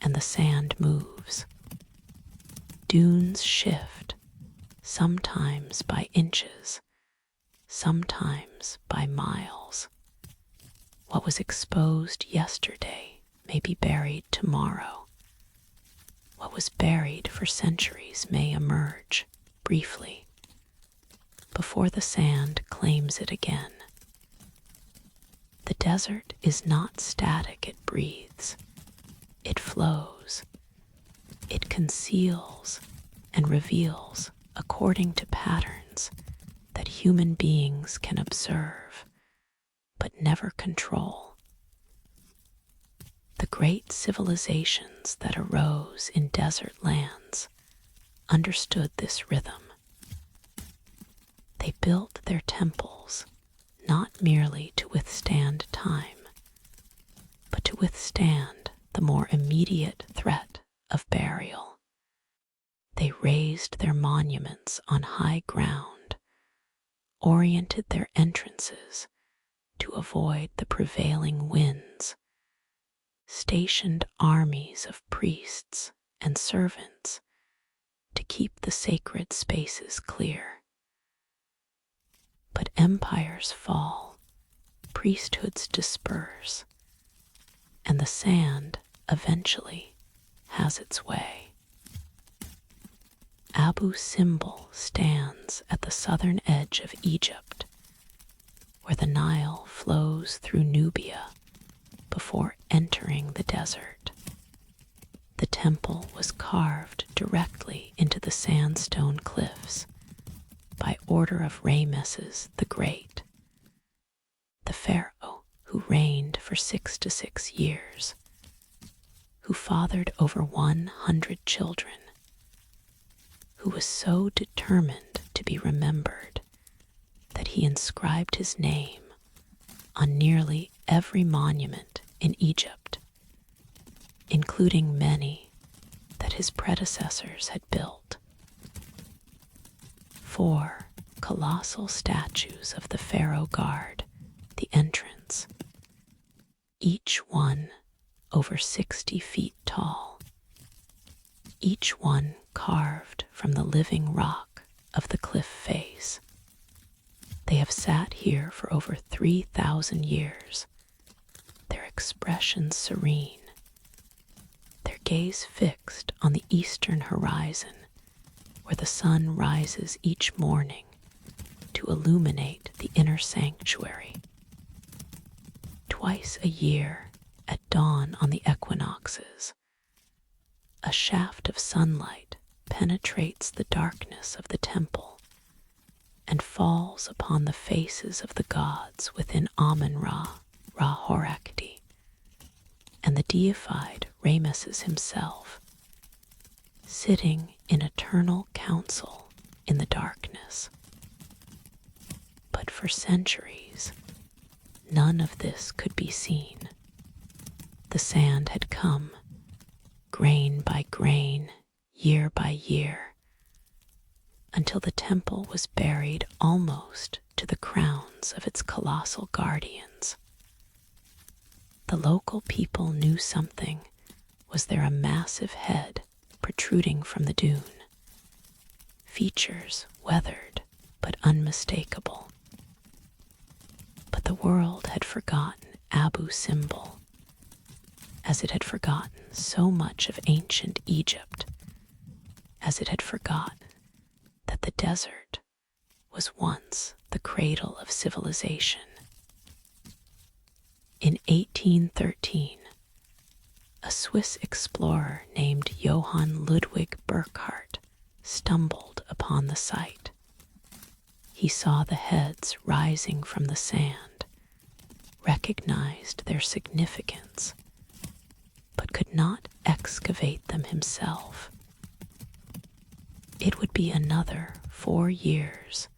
and the sand moves. Dunes shift, sometimes by inches, sometimes by miles. What was exposed yesterday may be buried tomorrow. What was buried for centuries may emerge briefly before the sand claims it again. The desert is not static, it breathes, it flows, it conceals and reveals according to patterns that human beings can observe but never control. The great civilizations that arose in desert lands understood this rhythm. They built their temples not merely to withstand time, but to withstand the more immediate threat of burial. They raised their monuments on high ground, oriented their entrances to avoid the prevailing winds, stationed armies of priests and servants to keep the sacred spaces clear. But empires fall, priesthoods disperse, and the sand eventually has its way. Abu Simbel stands at the southern edge of Egypt, where the Nile flows through Nubia before entering the desert. The temple was carved directly into the sandstone cliffs by order of Rameses the Great, the pharaoh who reigned for 66 years, who fathered over 100 children, who was so determined to be remembered that he inscribed his name on nearly every monument in Egypt, including many that his predecessors had built. 4 colossal statues of the pharaoh guard the entrance, each one over 60 feet tall, each one carved from the living rock of the cliff face. They have sat here for over 3,000 years, their expression serene, their gaze fixed on the eastern horizon, where the sun rises each morning to illuminate the inner sanctuary. Twice a year, at dawn on the equinoxes, a shaft of sunlight penetrates the darkness of the temple and falls upon the faces of the gods within Amun-Ra, Ra-Horakhti, and the deified Rameses himself, sitting in eternal council in the darkness. But for centuries, none of this could be seen. The sand had come, grain by grain, year by year, until the temple was buried almost to the crowns of its colossal guardians. The local people knew something was there, a massive head protruding from the dune, features weathered but unmistakable. But the world had forgotten Abu Simbel, as it had forgotten so much of ancient Egypt, as it had forgotten that the desert was once the cradle of civilization. In 1813, a Swiss explorer named Johann Ludwig Burckhardt stumbled upon the site. He saw the heads rising from the sand, recognized their significance, but could not excavate them himself. It would be another 4 years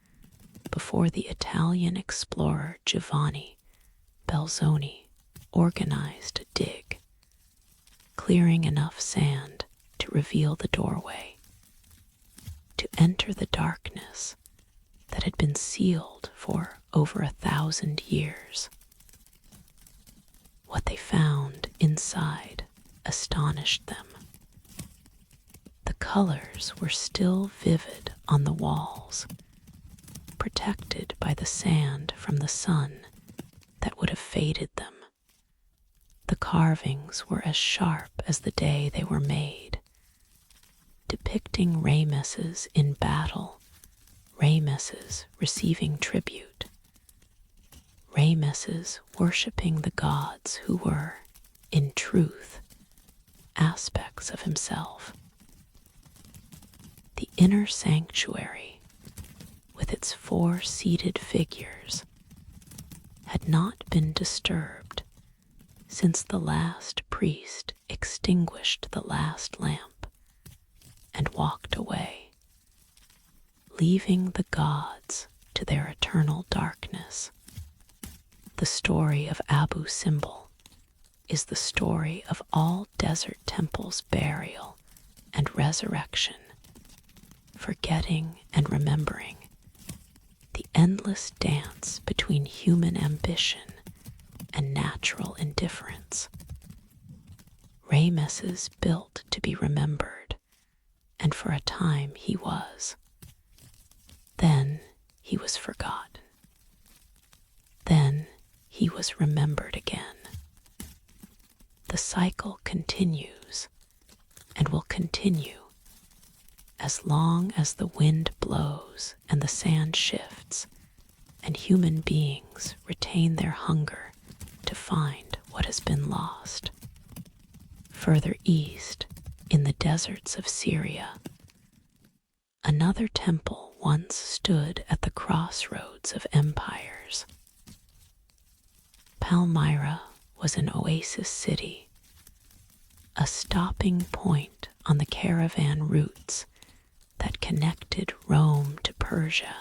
before the Italian explorer Giovanni Belzoni organized a dig, clearing enough sand to reveal the doorway, to enter the darkness that had been sealed for over 1,000 years. What they found inside astonished them. The colors were still vivid on the walls, protected by the sand from the sun that would have faded them. The carvings were as sharp as the day they were made, depicting Rameses in battle, Rameses receiving tribute, Rameses worshipping the gods who were, in truth, aspects of himself. The inner sanctuary, with its 4 seated figures, had not been disturbed since the last priest extinguished the last lamp and walked away, leaving the gods to their eternal darkness. The story of Abu Simbel is the story of all desert temples' burial and resurrection, forgetting and remembering, the endless dance between human ambition and natural indifference. Rameses built to be remembered, and for a time he was. Then he was forgotten. Then he was remembered again. The cycle continues and will continue as long as the wind blows and the sand shifts and human beings retain their hunger to find what has been lost. Further east, in the deserts of Syria, another temple once stood at the crossroads of empires. Palmyra was an oasis city, a stopping point on the caravan routes that connected Rome to Persia,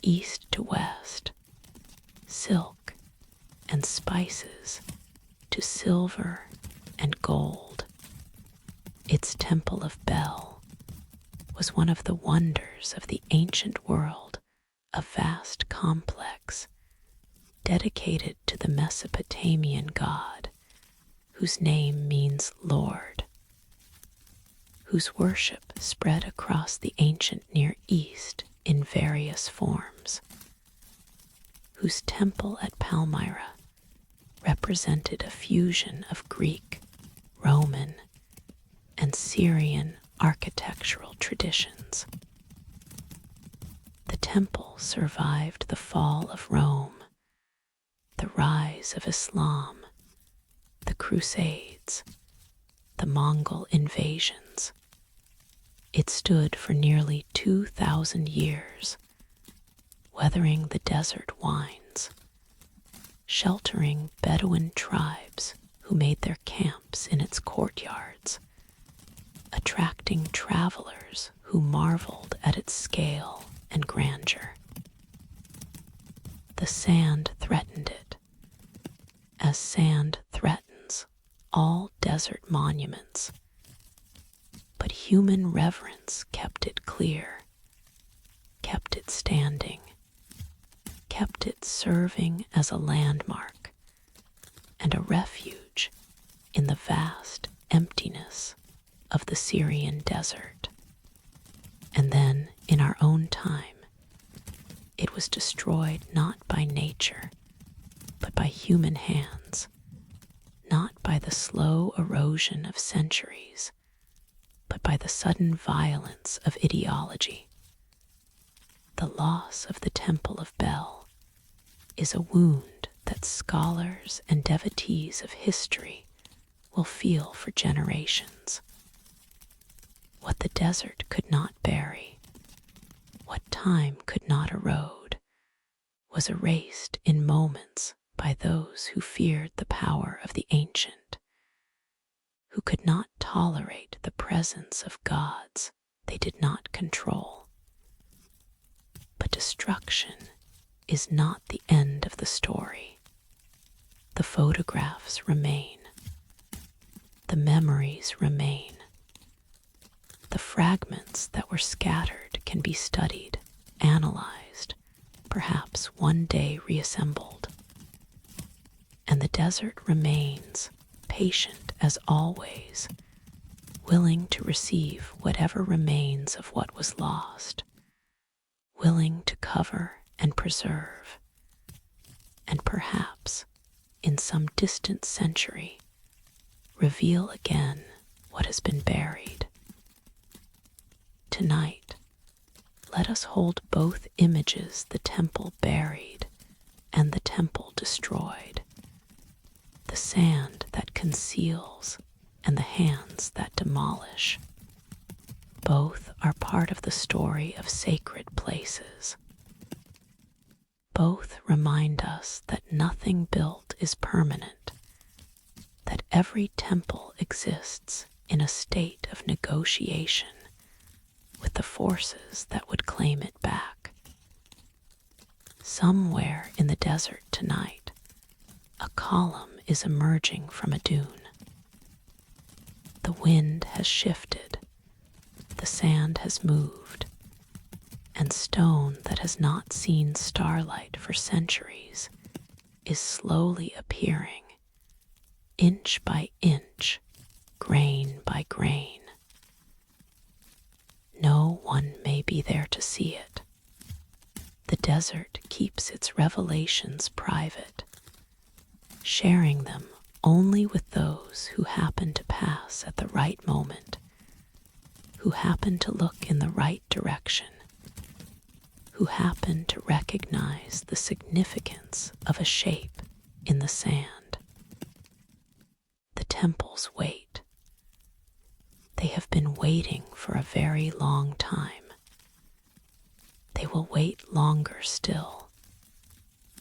east to west, silk and spices to silver and gold. Its Temple of Bel was one of the wonders of the ancient world, a vast complex dedicated to the Mesopotamian god, whose name means Lord, whose worship spread across the ancient Near East in various forms, whose temple at Palmyra represented a fusion of Greek, Roman, and Syrian architectural traditions. The temple survived the fall of Rome, the rise of Islam, the Crusades, the Mongol invasions. It stood for nearly 2,000 years, weathering the desert winds, sheltering Bedouin tribes who made their camps in its courtyards, attracting travelers who marveled at its scale and grandeur. The sand threatened it, as sand threatens all desert monuments, but human reverence kept it clear, kept it standing, kept it serving as a landmark and a refuge in the vast emptiness of the Syrian desert. And then, in our own time, it was destroyed not by nature, but by human hands, not by the slow erosion of centuries, but by the sudden violence of ideology. The loss of the Temple of Bel is a wound that scholars and devotees of history will feel for generations. What the desert could not bury, what time could not erode, was erased in moments by those who feared the power of the ancient, who could not tolerate the presence of gods they did not control. But destruction is not the end of the story. The photographs remain. The memories remain. The fragments that were scattered can be studied, analyzed, perhaps one day reassembled. And the desert remains, patient as always, willing to receive whatever remains of what was lost, willing to cover and preserve, and perhaps, in some distant century, reveal again what has been buried. Tonight, let us hold both images, the temple buried and the temple destroyed, the sand that conceals and the hands that demolish. Both are part of the story of sacred places. Both remind us that nothing built is permanent, that every temple exists in a state of negotiation with the forces that would claim it back. Somewhere in the desert tonight, a column is emerging from a dune. The wind has shifted, the sand has moved, and stone that has not seen starlight for centuries is slowly appearing, inch by inch, grain by grain. No one may be there to see it. The desert keeps its revelations private, sharing them only with those who happen to pass at the right moment, who happen to look in the right direction, who happen to recognize the significance of a shape in the sand. The temples wait. They have been waiting for a very long time. They will wait longer still,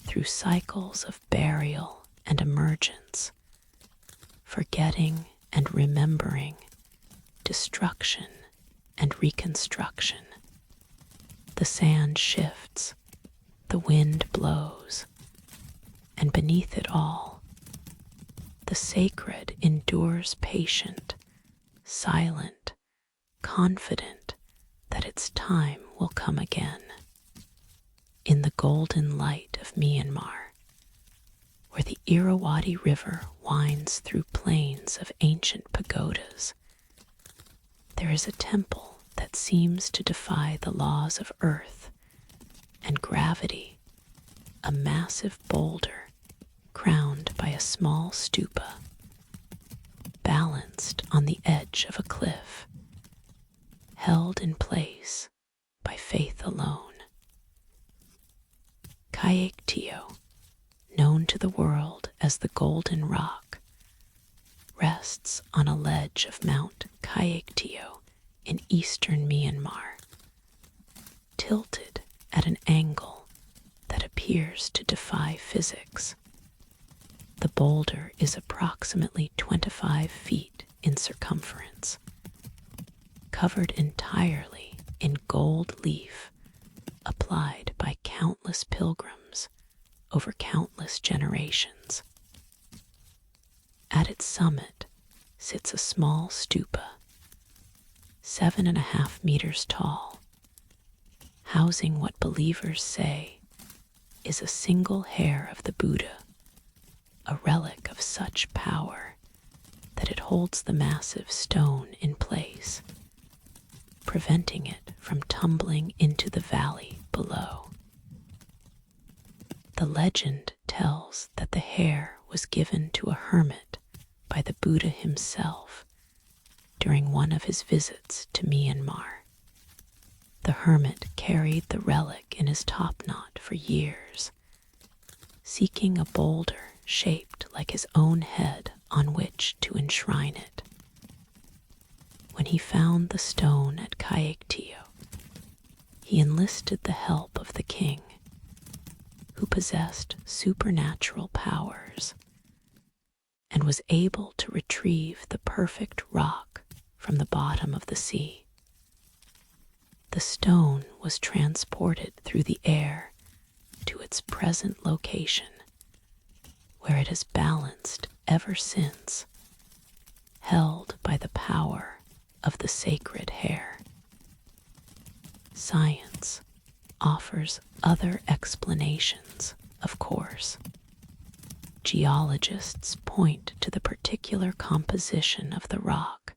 through cycles of burial and emergence, forgetting and remembering, destruction and reconstruction. The sand shifts, the wind blows, and beneath it all, the sacred endures patient, silent, confident that its time will come again. In the golden light of Myanmar, where the Irrawaddy River winds through plains of ancient pagodas, there is a temple that seems to defy the laws of earth and gravity, a massive boulder crowned by a small stupa, balanced on the edge of a cliff, held in place by faith alone. Kayaktiyo, known to the world as the Golden Rock, rests on a ledge of Mount Kayaktiyo in eastern Myanmar, tilted at an angle that appears to defy physics. The boulder is approximately 25 feet in circumference, covered entirely in gold leaf applied by countless pilgrims over countless generations. At its summit sits a small stupa, 7.5 meters tall, housing what believers say is a single hair of the Buddha, a relic of such power that it holds the massive stone in place, preventing it from tumbling into the valley below. The legend tells that the hair was given to a hermit by the Buddha himself during one of his visits to Myanmar. The hermit carried the relic in his topknot for years, seeking a boulder shaped like his own head on which to enshrine it. When he found the stone at Göbekli, he enlisted the help of the king, who possessed supernatural powers and was able to retrieve the perfect rock from the bottom of the sea. The stone was transported through the air to its present location, where it has balanced ever since, held by the power of the sacred hair. Science offers other explanations, of course. Geologists point to the particular composition of the rock,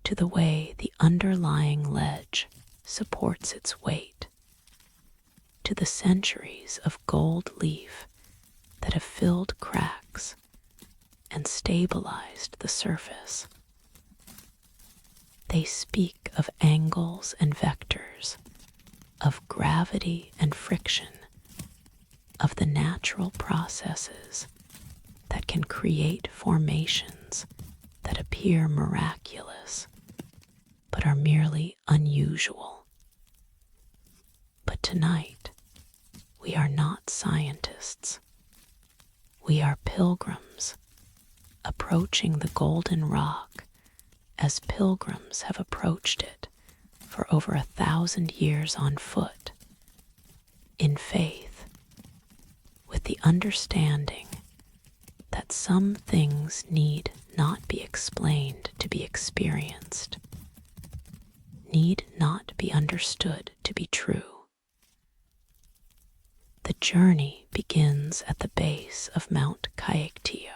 to the way the underlying ledge supports its weight, to the centuries of gold leaf that have filled cracks and stabilized the surface. They speak of angles and vectors, of gravity and friction, of the natural processes that can create formations that appear miraculous, but are merely unusual. But tonight, we are not scientists. We are pilgrims, approaching the golden rock as pilgrims have approached it for over 1,000 years on foot, in faith, with the understanding that some things need not be explained to be experienced, need not be understood to be true. The journey begins at the base of Mount Göbekli,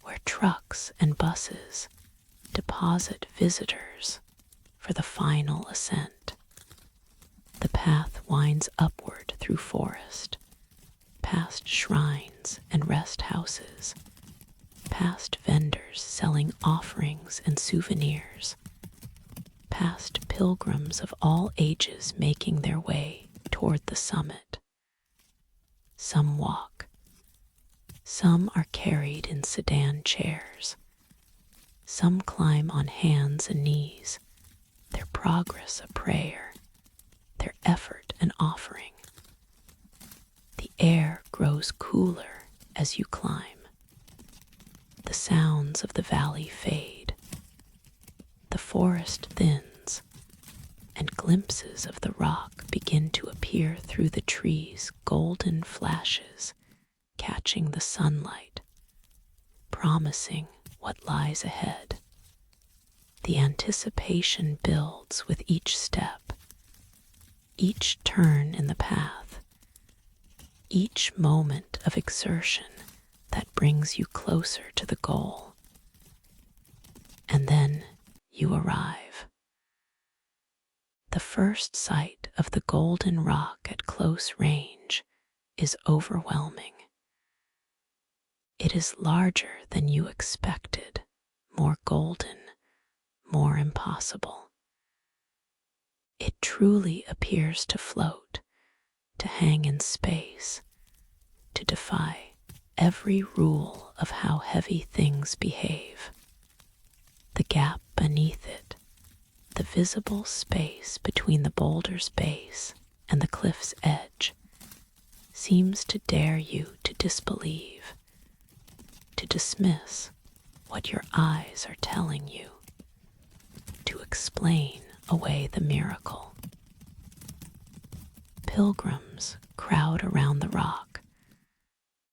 where trucks and buses deposit visitors for the final ascent. The path winds upward through forest, past shrines and rest houses, past vendors selling offerings and souvenirs, past pilgrims of all ages making their way toward the summit. Some walk, some are carried in sedan chairs, some climb on hands and knees, their progress a prayer, their effort an offering. The air grows cooler as you climb. The sounds of the valley fade. The forest thins, and glimpses of the rock begin to appear through the trees' golden flashes, catching the sunlight, promising what lies ahead. The anticipation builds with each step, each turn in the path, each moment of exertion that brings you closer to the goal. And then you arrive. The first sight of the golden rock at close range is overwhelming. It is larger than you expected, more golden, more impossible. It truly appears to float, to hang in space, to defy every rule of how heavy things behave. The gap beneath it, the visible space between the boulder's base and the cliff's edge seems to dare you to disbelieve, to dismiss what your eyes are telling you, to explain away the miracle. Pilgrims crowd around the rock,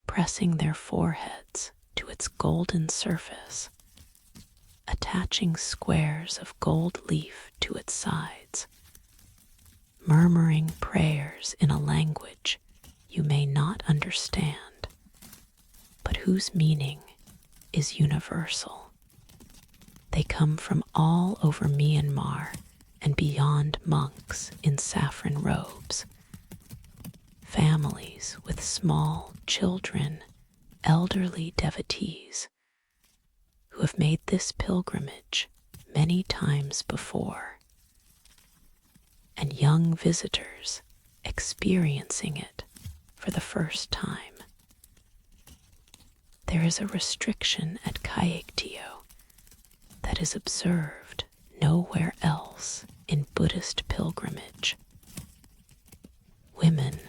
pressing their foreheads to its golden surface, attaching squares of gold leaf to its sides, murmuring prayers in a language you may not understand, but whose meaning is universal. They come from all over Myanmar and beyond, monks in saffron robes, families with small children, elderly devotees who have made this pilgrimage many times before, and young visitors experiencing it for the first time. There is a restriction at Kyaiktiyo that is observed nowhere else in Buddhist pilgrimage. Women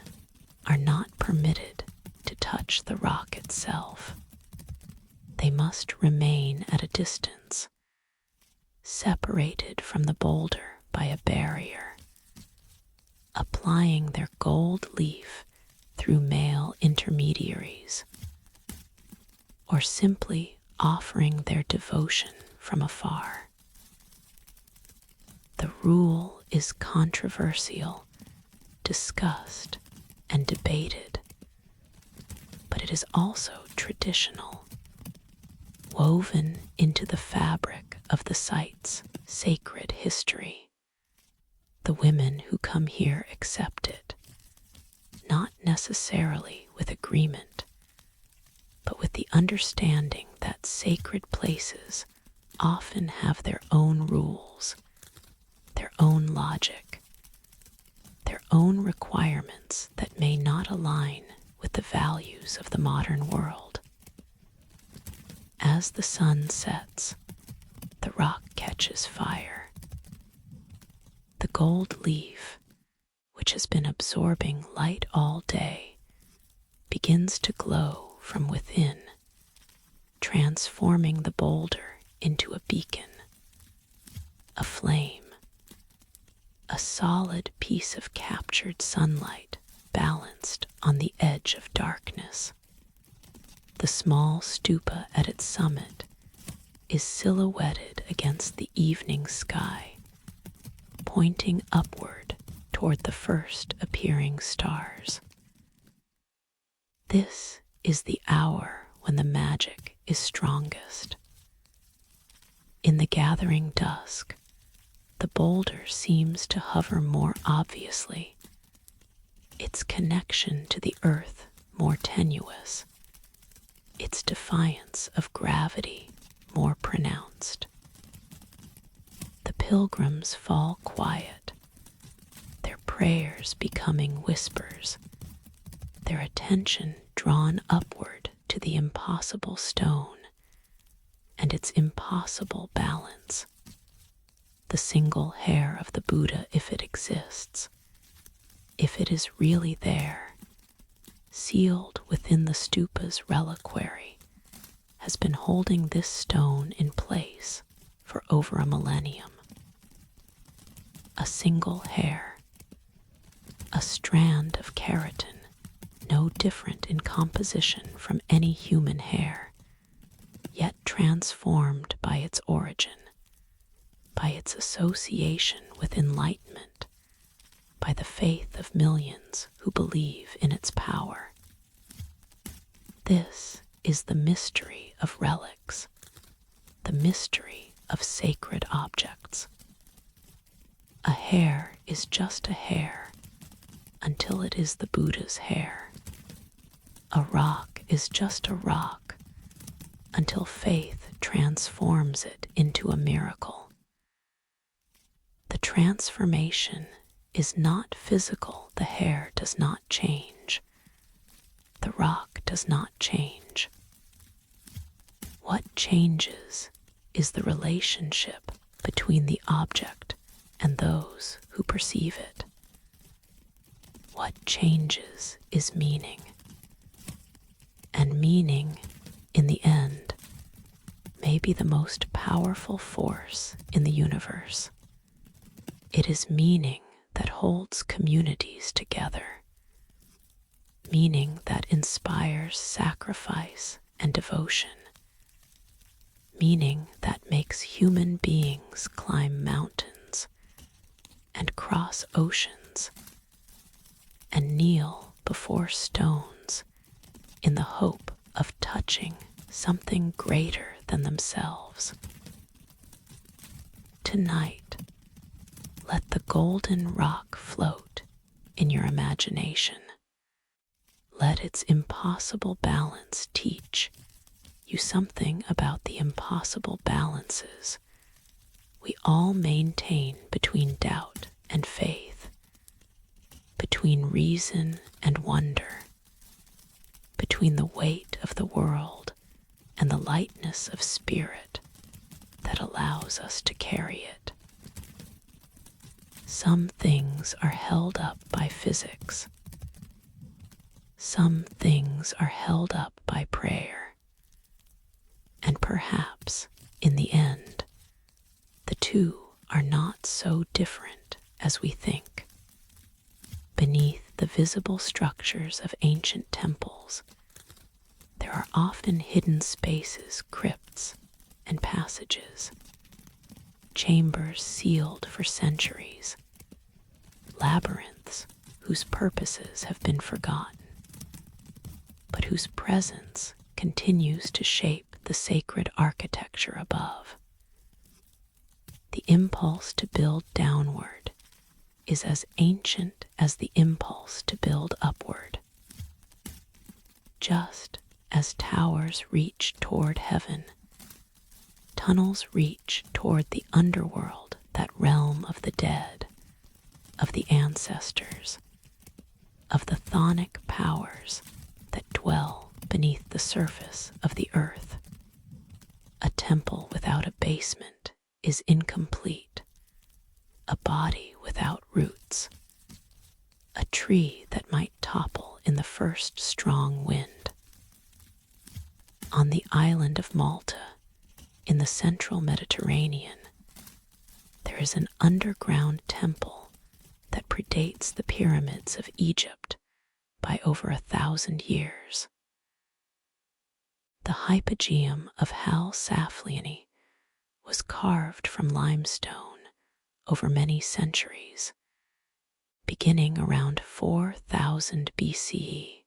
are not permitted to touch the rock itself. They must remain at a distance, separated from the boulder by a barrier, applying their gold leaf through male intermediaries, or simply offering their devotion from afar. The rule is controversial, discussed, and debated, but it is also traditional, woven into the fabric of the site's sacred history. The women who come here accept it, not necessarily with agreement, but with the understanding that sacred places often have their own rules, their own logic, their own requirements that may not align with the values of the modern world. As the sun sets, the rock catches fire. The gold leaf, which has been absorbing light all day, begins to glow from within, transforming the boulder into a beacon, a flame, a solid piece of captured sunlight balanced on the edge of darkness. The small stupa at its summit is silhouetted against the evening sky, pointing upward toward the first appearing stars. This is the hour when the magic is strongest. In the gathering dusk, the boulder seems to hover more obviously, its connection to the earth more tenuous, its defiance of gravity more pronounced. The pilgrims fall quiet, their prayers becoming whispers, their attention drawn upward to the impossible stone and its impossible balance. The single hair of the Buddha, if it exists, if it is really there, sealed within the stupa's reliquary, has been holding this stone in place for over a millennium. A single hair, a strand of keratin, no different in composition from any human hair, yet transformed by its origin, by its association with enlightenment, by the faith of millions who believe in its power. This is the mystery of relics, the mystery of sacred objects. A hair is just a hair until it is the Buddha's hair. A rock is just a rock until faith transforms it into a miracle. The transformation is not physical. The hair does not change. The rock does not change. What changes is the relationship between the object and those who perceive it. What changes is meaning. And meaning, in the end, may be the most powerful force in the universe. It is meaning that holds communities together, meaning that inspires sacrifice and devotion, meaning that makes human beings climb mountains and cross oceans and kneel before stones in the hope of touching something greater than themselves. Tonight, let the golden rock float in your imagination. Let its impossible balance teach you something about the impossible balances we all maintain between doubt and faith, between reason and wonder, between the weight of the world and the lightness of spirit that allows us to carry it. Some things are held up by physics. Some things are held up by prayer. And perhaps, in the end, the two are not so different as we think. Beneath the visible structures of ancient temples, there are often hidden spaces, crypts, and passages, chambers sealed for centuries, labyrinths whose purposes have been forgotten, but whose presence continues to shape the sacred architecture above. The impulse to build downward is as ancient as the impulse to build upward. Just as towers reach toward heaven, tunnels reach toward the underworld, that realm of the dead, of the ancestors, of the chthonic powers that dwell beneath the surface of the earth. A temple without a basement is incomplete, a body without roots, a tree that might topple in the first strong wind. On the island of Malta, in the central Mediterranean, there is an underground temple that predates the pyramids of Egypt by over 1,000 years. The hypogeum of Hal Saflieni was carved from limestone over many centuries, beginning around 4,000 BCE,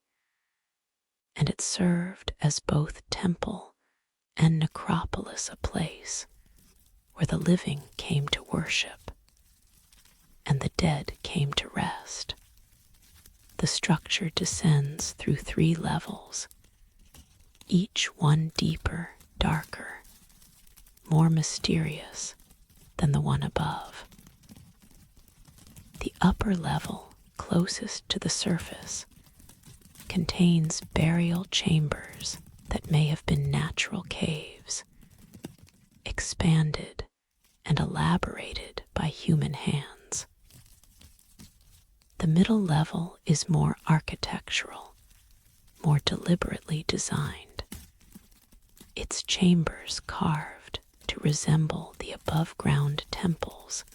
and it served as both temple and necropolis, a place where the living came to worship and the dead came to rest. The structure descends through 3 levels, each one deeper, darker, more mysterious than the one above. The upper level, closest to the surface, contains burial chambers that may have been natural caves, expanded and elaborated by human hands. The middle level is more architectural, more deliberately designed, its chambers carved to resemble the above-ground temples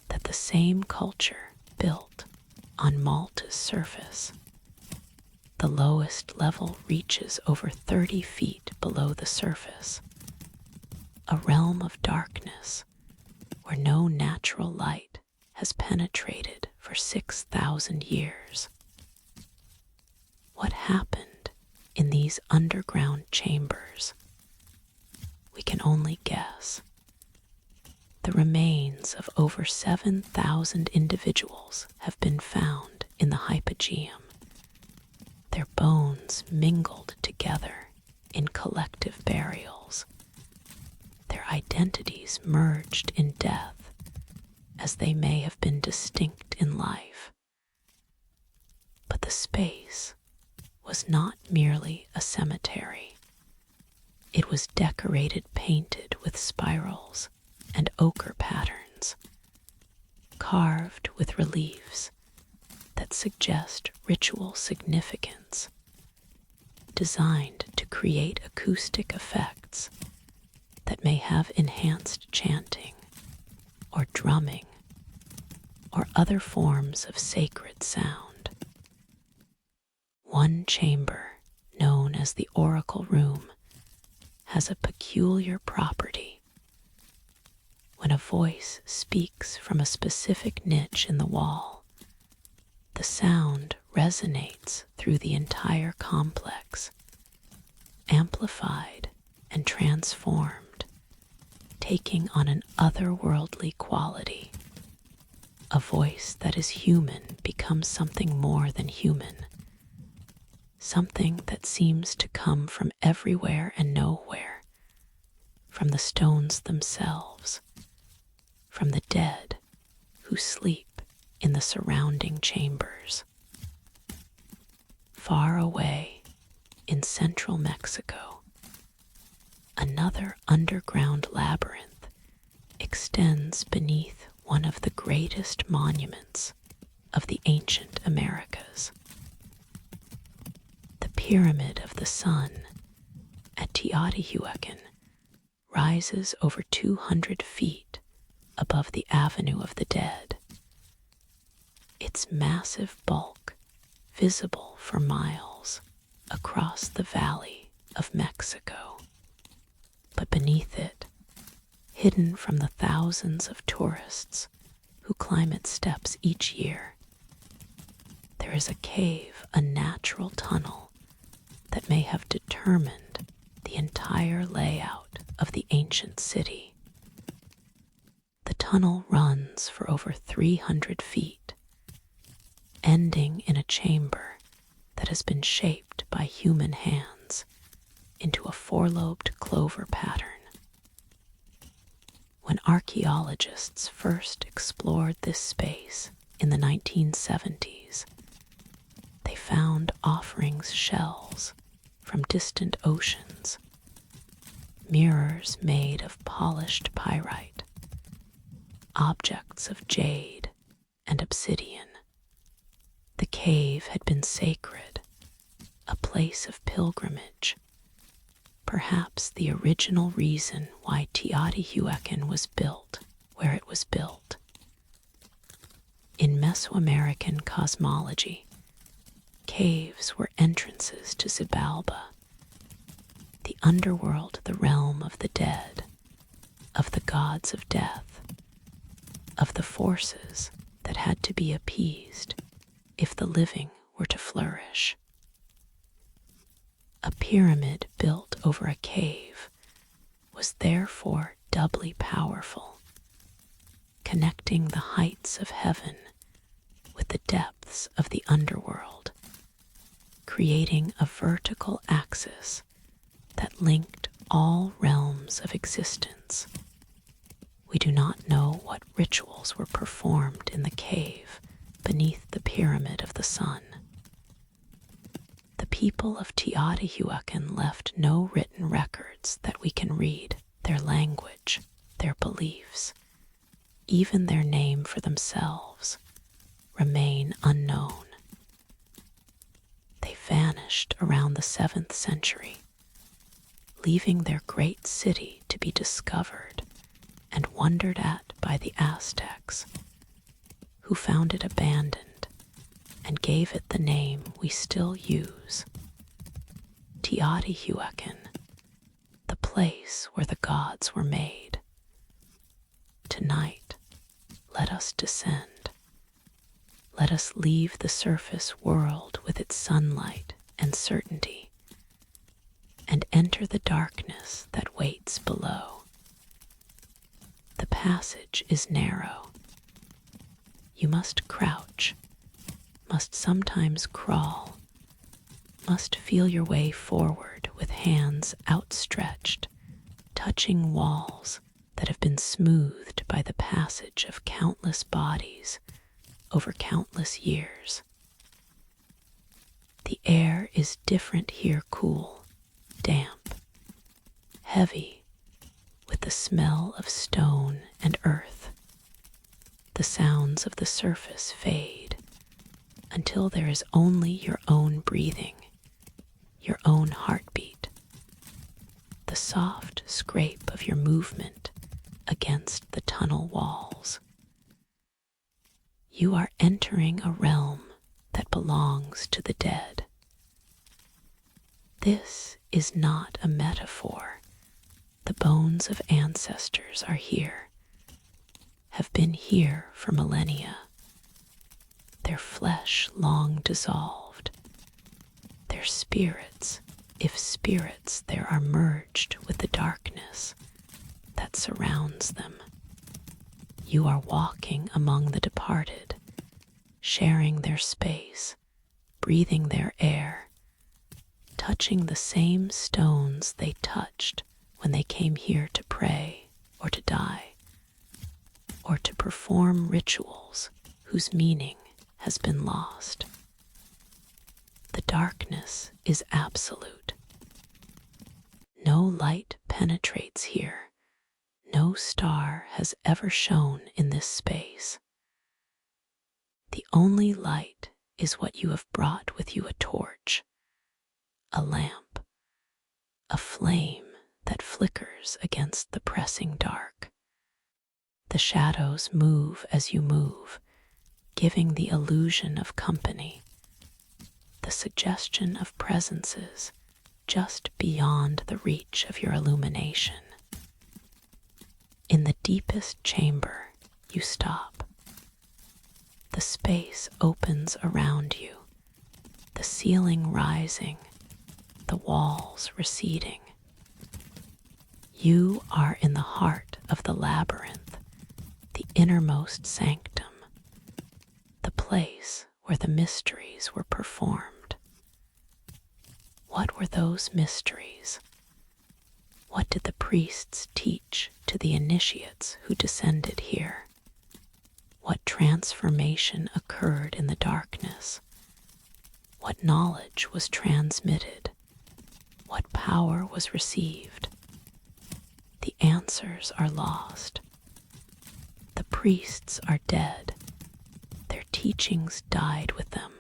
that the same culture built on Malta's surface. The lowest level reaches over 30 feet below the surface, a realm of darkness where no natural light has penetrated for 6,000 years. What happened in these underground chambers? We can only guess. The remains of over 7,000 individuals have been found in the hypogeum, their bones mingled together in collective burials, their identities merged in death as they may have been distinct in life. But the space was not merely a cemetery. It was decorated, painted with spirals and ochre patterns, carved with reliefs that suggest ritual significance, designed to create acoustic effects that may have enhanced chanting or drumming or other forms of sacred sound. One chamber, known as the oracle room, has a peculiar property. When a voice speaks from a specific niche in the wall, the sound resonates through the entire complex, amplified and transformed, taking on an otherworldly quality. A voice that is human becomes something more than human, something that seems to come from everywhere and nowhere, from the stones themselves, from the dead who sleep in the surrounding chambers. Far away in central Mexico, another underground labyrinth extends beneath one of the greatest monuments of the ancient Americas. The Pyramid of the Sun at Teotihuacan rises over 200 feet above the Avenue of the Dead, its massive bulk visible for miles across the Valley of Mexico. But beneath it, hidden from the thousands of tourists who climb its steps each year, there is a cave, a natural tunnel that may have determined the entire layout of the ancient city. The tunnel runs for over 300 feet, ending in a chamber that has been shaped by human hands into a four-lobed clover pattern. When archaeologists first explored this space in the 1970s, they found offerings shells from distant oceans, mirrors made of polished pyrite, objects of jade and obsidian. The cave had been sacred, a place of pilgrimage, perhaps the original reason why Teotihuacan was built where it was built. In Mesoamerican cosmology, caves were entrances to Xibalba, the underworld, the realm of the dead, of the gods of death, of the forces that had to be appeased if the living were to flourish. A pyramid built over a cave was therefore doubly powerful, connecting the heights of heaven with the depths of the underworld, creating a vertical axis that linked all realms of existence. We do not know what rituals were performed in the cave beneath the Pyramid of the Sun. The people of Teotihuacan left no written records that we can read. Their language, their beliefs, even their name for themselves, remain unknown. They vanished around the 7th century, leaving their great city to be discovered and wondered at by the Aztecs, who found it abandoned and gave it the name we still use, Teotihuacan, the place where the gods were made. Tonight, let us descend. Let us leave the surface world with its sunlight and certainty, and enter the darkness that waits below. The passage is narrow. You must crouch, must sometimes crawl, must feel your way forward with hands outstretched, touching walls that have been smoothed by the passage of countless bodies over countless years. The air is different here, cool, damp, heavy, with the smell of stone and earth. The sounds of the surface fade until there is only your own breathing, your own heartbeat, the soft scrape of your movement against the tunnel walls. You are entering a realm that belongs to the dead. This is not a metaphor. The bones of ancestors are here, have been here for millennia, their flesh long dissolved, their spirits, if spirits there are, merged with the darkness that surrounds them. You are walking among the departed, sharing their space, breathing their air, touching the same stones they touched when they came here to pray or to die, or to perform rituals whose meaning has been lost. The darkness is absolute. No light penetrates here. No star has ever shone in this space. The only light is what you have brought with you: a torch, a lamp, a flame that flickers against the pressing dark. The shadows move as you move, giving the illusion of company, the suggestion of presences just beyond the reach of your illumination. In the deepest chamber, you stop. The space opens around you, the ceiling rising, the walls receding. You are in the heart of the labyrinth, the innermost sanctum, the place where the mysteries were performed. What were those mysteries? What did the priests teach to the initiates who descended here? What transformation occurred in the darkness? What knowledge was transmitted? What power was received? The answers are lost. The priests are dead. Their teachings died with them.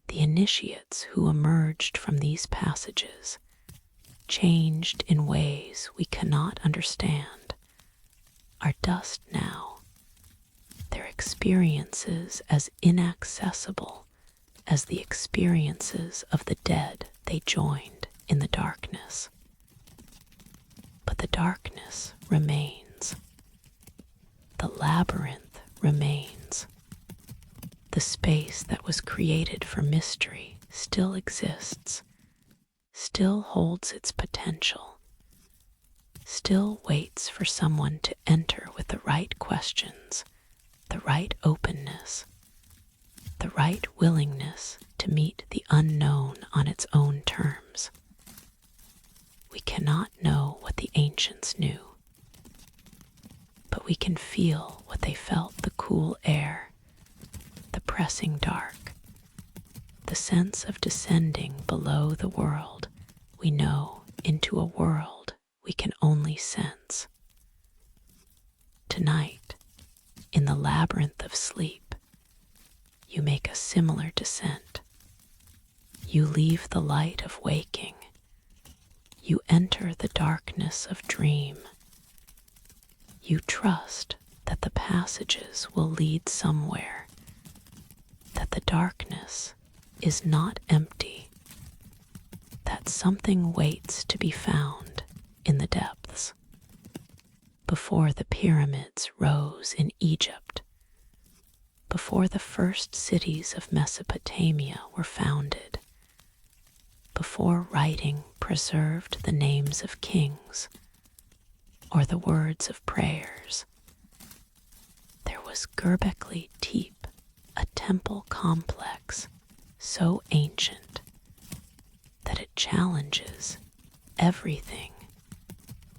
The initiates who emerged from these passages, changed in ways we cannot understand, are dust now, their experiences as inaccessible as the experiences of the dead they joined in the darkness. But the darkness remains. The labyrinth remains. The space that was created for mystery still exists, still holds its potential, still waits for someone to enter with the right questions, the right openness, the right willingness to meet the unknown on its own terms. We cannot know what the ancients knew, but we can feel what they felt: the cool air, the pressing dark, the sense of descending below the world we know into a world we can only sense. Tonight, in the labyrinth of sleep, you make a similar descent. You leave the light of waking. You enter the darkness of dream. You trust that the passages will lead somewhere, that the darkness is not empty, that something waits to be found in the depths. Before the pyramids rose in Egypt, before the first cities of Mesopotamia were founded, before writing preserved the names of kings or the words of prayers, there was Göbekli Tepe, a temple complex so ancient that it challenges everything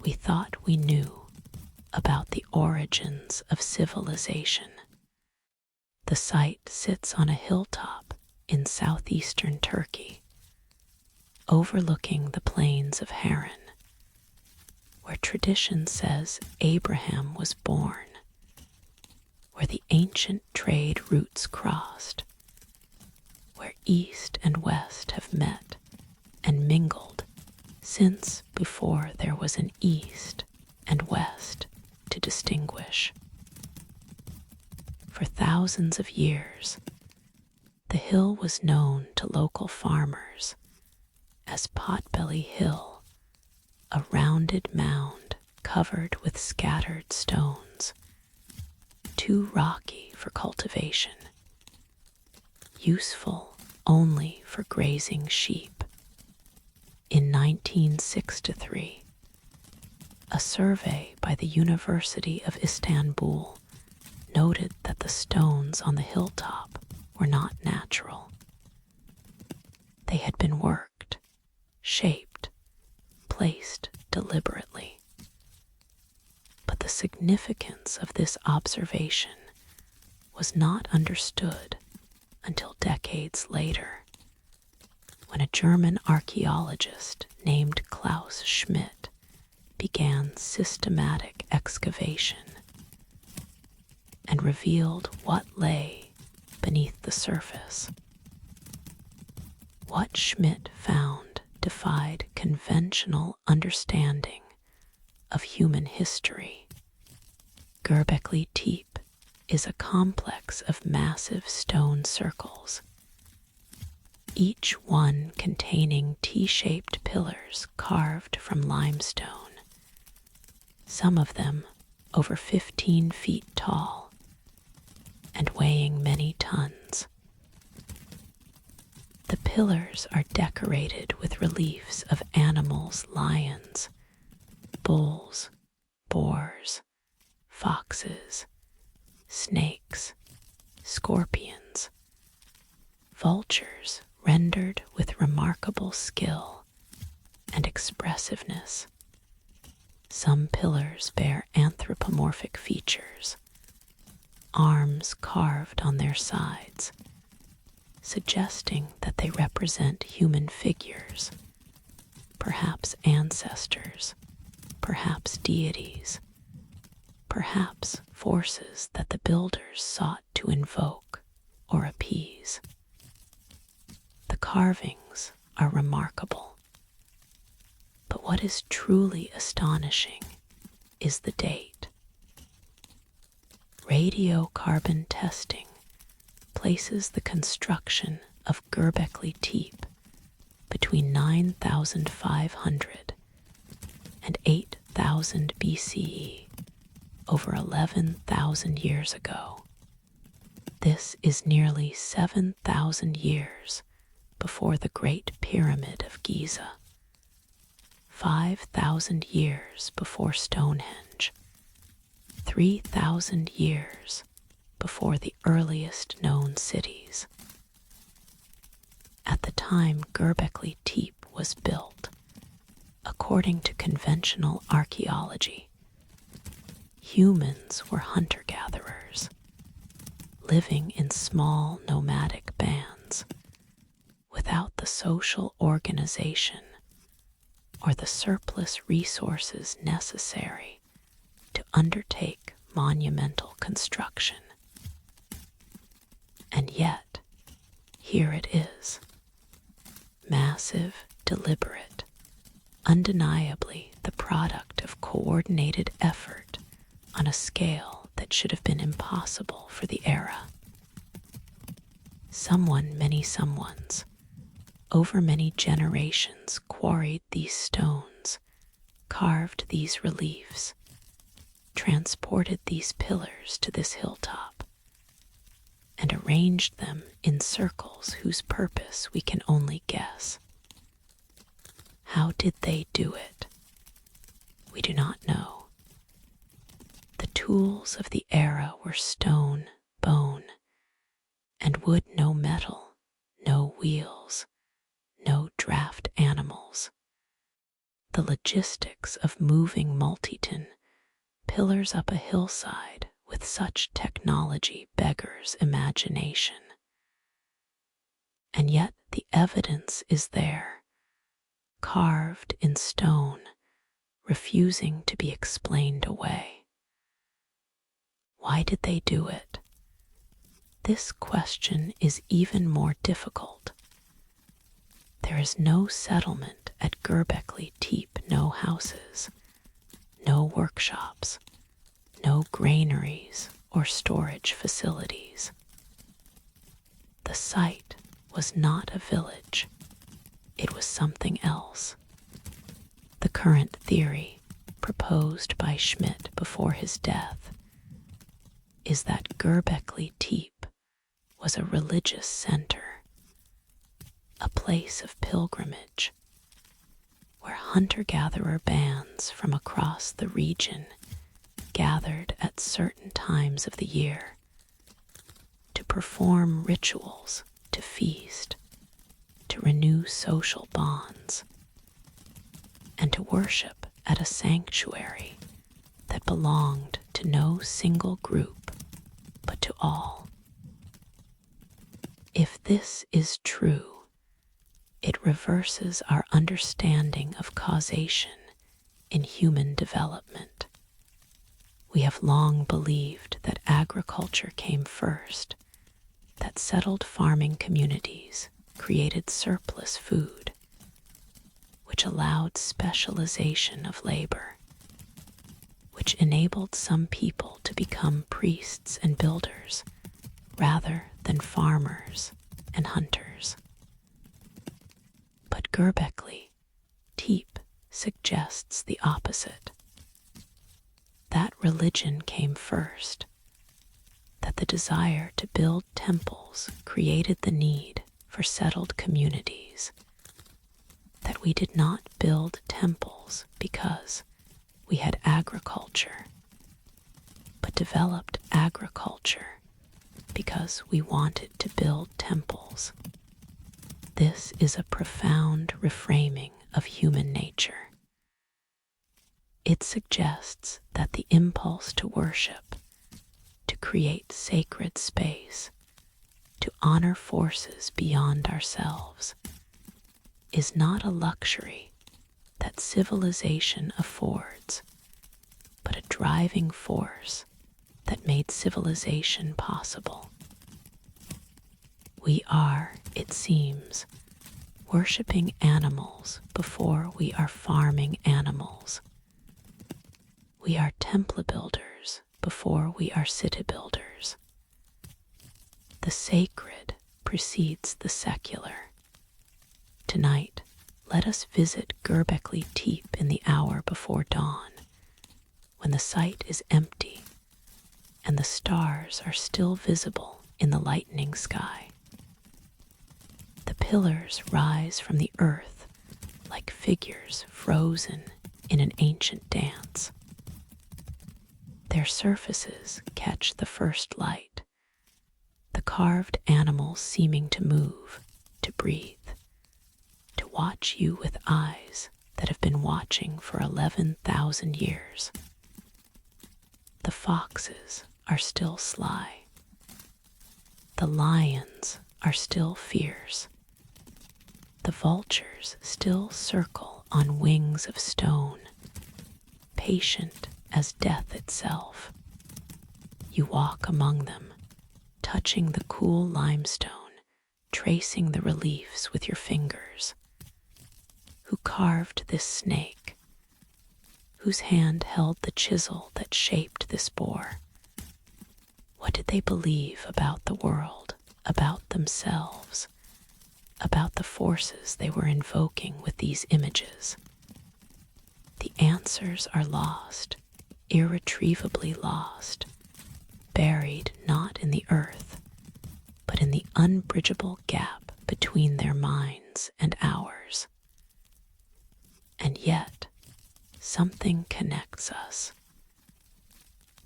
we thought we knew about the origins of civilization. The site sits on a hilltop in southeastern Turkey, overlooking the plains of Haran, where tradition says Abraham was born, where the ancient trade routes crossed, East and West have met and mingled since before there was an East and West to distinguish. For thousands of years, the hill was known to local farmers as Potbelly Hill, a rounded mound covered with scattered stones, too rocky for cultivation, useful only for grazing sheep. In 1963, a survey by the University of Istanbul noted that the stones on the hilltop were not natural. They had been worked, shaped, placed deliberately. But the significance of this observation was not understood until decades later, when a German archaeologist named Klaus Schmidt began systematic excavation and revealed what lay beneath the surface. What Schmidt found defied conventional understanding of human history. Göbekli Tepe is a complex of massive stone circles, each one containing T-shaped pillars carved from limestone, some of them over 15 feet tall and weighing many tons. The pillars are decorated with reliefs of animals, lions, bulls, boars, foxes, snakes, scorpions, vultures rendered with remarkable skill and expressiveness. Some pillars bear anthropomorphic features, arms carved on their sides, suggesting that they represent human figures, perhaps ancestors, perhaps deities, perhaps forces that the builders sought to invoke or appease. The carvings are remarkable, but what is truly astonishing is the date. Radiocarbon testing places the construction of Göbekli Tepe between 9,500 and 8,000 BCE, over 11,000 years ago. This is nearly 7,000 years before the Great Pyramid of Giza, 5,000 years before Stonehenge, 3,000 years before the earliest known cities. At the time Göbekli Tepe was built, according to conventional archaeology, humans were hunter-gatherers, living in small nomadic bands, without the social organization or the surplus resources necessary to undertake monumental construction. And yet, here it is, massive, deliberate, undeniably the product of coordinated effort on a scale that should have been impossible for the era. Someone, many someones, over many generations quarried these stones, carved these reliefs, transported these pillars to this hilltop, and arranged them in circles whose purpose we can only guess. How did they do it? We do not know. The tools of the era were stone, bone, and wood, no metal, no wheels, no draft animals. The logistics of moving multi-ton pillars up a hillside with such technology beggars imagination. And yet the evidence is there, carved in stone, refusing to be explained away. Why did they do it? this question is even more difficult. There is no settlement at Göbekli Tepe, no houses, no workshops, no granaries or storage facilities. The site was not a village, it was something else. The current theory, proposed by Schmidt before his death, is that Göbekli Tepe was a religious center, a place of pilgrimage, where hunter-gatherer bands from across the region gathered at certain times of the year to perform rituals, to feast, to renew social bonds, and to worship at a sanctuary that belonged to no single group, but to all. If this is true, it reverses our understanding of causation in human development. We have long believed that agriculture came first, that settled farming communities created surplus food, which allowed specialization of labor, which enabled some people to become priests and builders rather than farmers and hunters. But Göbekli Tepe suggests the opposite, that religion came first, that the desire to build temples created the need for settled communities, that we did not build temples because we had agriculture, but developed agriculture because we wanted to build temples. This is a profound reframing of human nature. It suggests that the impulse to worship, to create sacred space, to honor forces beyond ourselves, is not a luxury that civilization affords, but a driving force that made civilization possible. We are, it seems, worshiping animals before we are farming animals. We are temple builders before we are city builders. The sacred precedes the secular. Tonight, let us visit Göbekli Tepe in the hour before dawn, when the site is empty and the stars are still visible in the lightening sky. The pillars rise from the earth like figures frozen in an ancient dance. Their surfaces catch the first light, the carved animals seeming to move, to breathe, to watch you with eyes that have been watching for 11,000 years. The foxes are still sly. The lions are still fierce. The vultures still circle on wings of stone, patient as death itself. You walk among them, touching the cool limestone, tracing the reliefs with your fingers. Who carved this snake? Whose hand held the chisel that shaped this boar? What did they believe about the world, about themselves, about the forces they were invoking with these images? The answers are lost, irretrievably lost, buried not in the earth, but in the unbridgeable gap between their minds and ours. And yet, something connects us.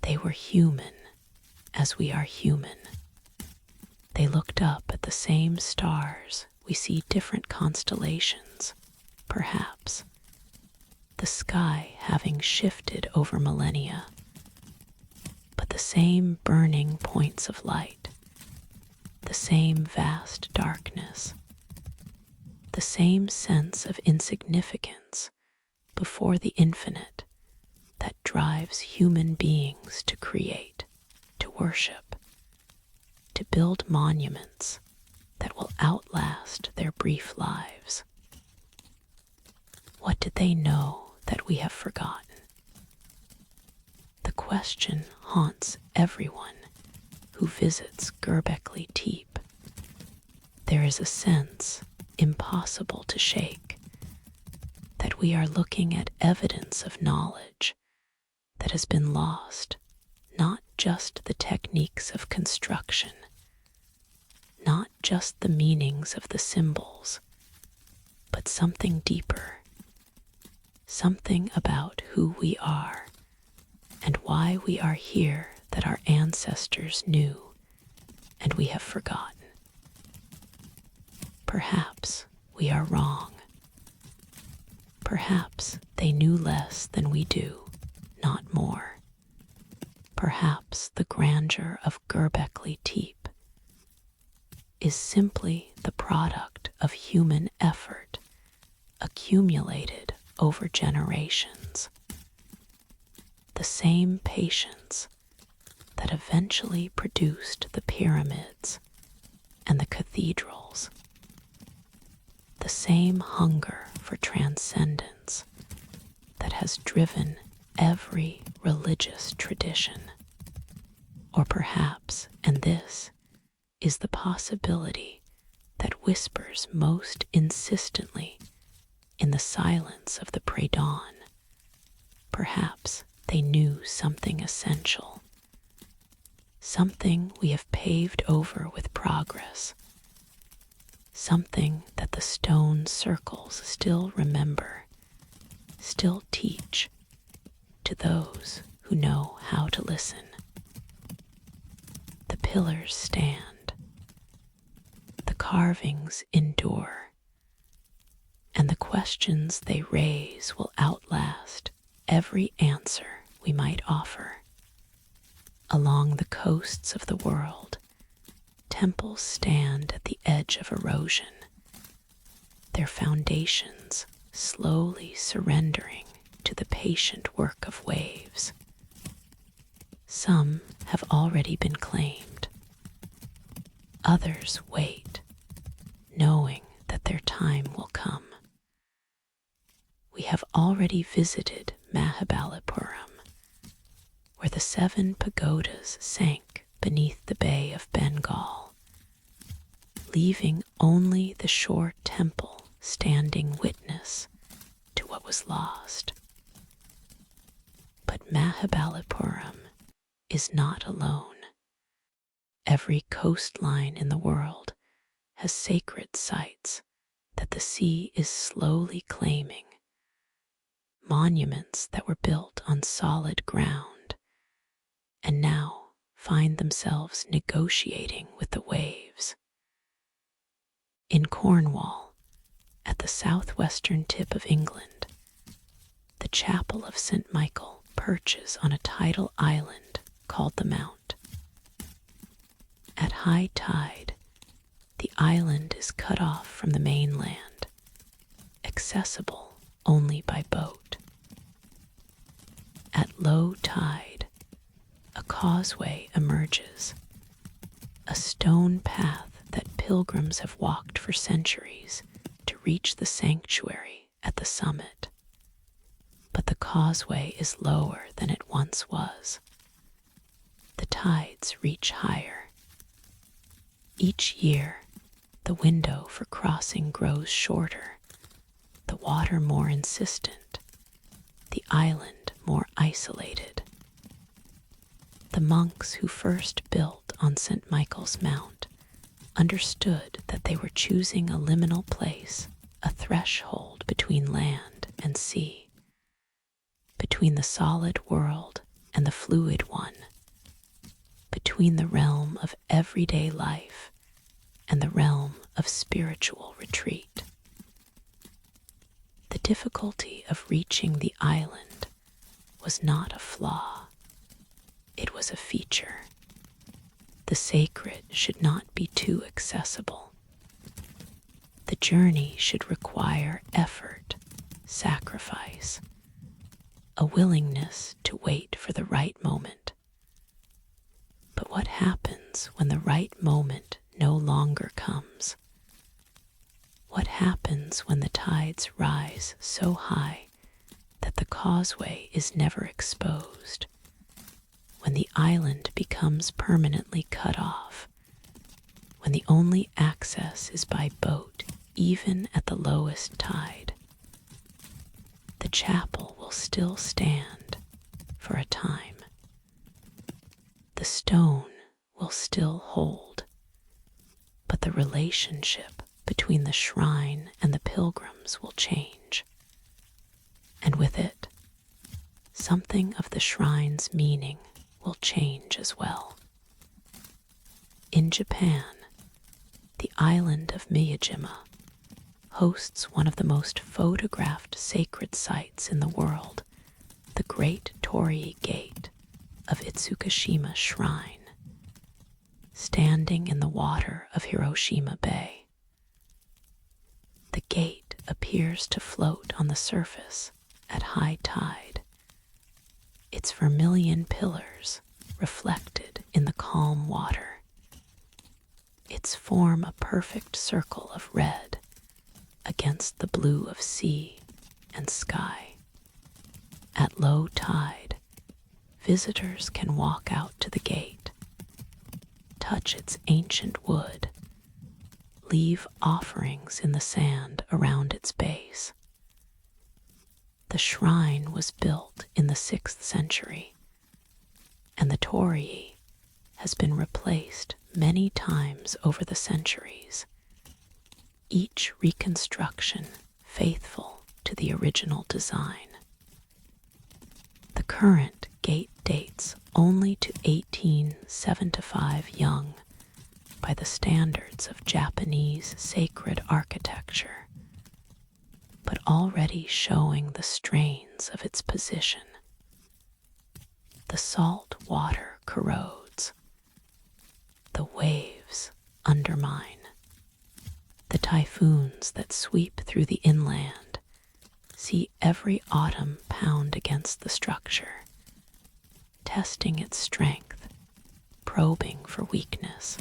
They were human as we are human. They looked up at the same stars. We see different constellations, perhaps. The sky having shifted over millennia, but the same burning points of light, the same vast darkness, the same sense of insignificance before the infinite that drives human beings to create, to worship, to build monuments that will outlast their brief lives. What did they know that we have forgotten? The question haunts everyone who visits Göbekli Tepe. There is a sense impossible to shake that we are looking at evidence of knowledge that has been lost, not just the techniques of construction, not just the meanings of the symbols, but something deeper, something about who we are and why we are here that our ancestors knew and we have forgotten. Perhaps we are wrong. Perhaps they knew less than we do, not more. Perhaps the grandeur of Göbekli Tepe is simply the product of human effort accumulated over generations. The same patience that eventually produced the pyramids and the cathedrals. The same hunger for transcendence that has driven every religious tradition. Or perhaps, and this is the possibility that whispers most insistently in the silence of the pre-dawn, perhaps they knew something essential, something we have paved over with progress, something that the stone circles still remember, still teach to those who know how to listen. The pillars stand, the carvings endure, and the questions they raise will outlast every answer we might offer. Along the coasts of the world, temples stand at the edge of erosion, their foundations slowly surrendering to the patient work of waves. Some have already been claimed. Others wait, knowing that their time will come. We have already visited Mahabalipuram, where the 7 pagodas sank beneath the Bay of Bengal, leaving only the shore temple standing witness to what was lost. But Mahabalipuram is not alone. Every coastline in the world has sacred sites that the sea is slowly claiming, monuments that were built on solid ground and now find themselves negotiating with the waves. In Cornwall, at the southwestern tip of England, the chapel of St. Michael perches on a tidal island called the Mount. At high tide, the island is cut off from the mainland, accessible only by boat. At low tide, a causeway emerges, a stone path that pilgrims have walked for centuries to reach the sanctuary at the summit. But the causeway is lower than it once was. The tides reach higher. Each year, the window for crossing grows shorter, the water more insistent, the island more isolated. The monks who first built on St. Michael's Mount understood that they were choosing a liminal place, a threshold between land and sea, between the solid world and the fluid one, between the realm of everyday life and the realm of spiritual retreat. The difficulty of reaching the island was not a flaw. It was a feature. The sacred should not be too accessible. The journey should require effort, sacrifice, a willingness to wait for the right moment. But what happens when the right moment no longer comes? What happens when the tides rise so high that the causeway is never exposed? When the island becomes permanently cut off? When the only access is by boat, even at the lowest tide? The chapel will still stand for a time. The stone will still hold, but the relationship between the shrine and the pilgrims will change. And with it, something of the shrine's meaning will change as well. In Japan, the island of Miyajima hosts one of the most photographed sacred sites in the world, the Great Torii Gate of Itsukushima Shrine, standing in the water of Hiroshima Bay. The gate appears to float on the surface at high tide, its vermilion pillars reflected in the calm water, its form a perfect circle of red against the blue of sea and sky. At low tide, visitors can walk out to the gate, touch its ancient wood, leave offerings in the sand around its base. The shrine was built in the 6th century, and the torii has been replaced many times over the centuries, each reconstruction faithful to the original design. The current gate dates only to 1875 young by the standards of Japanese sacred architecture, but already showing the strains of its position. The salt water corrodes, the waves undermine, the typhoons that sweep through the inland see every autumn pound against the structure, testing its strength, probing for weakness.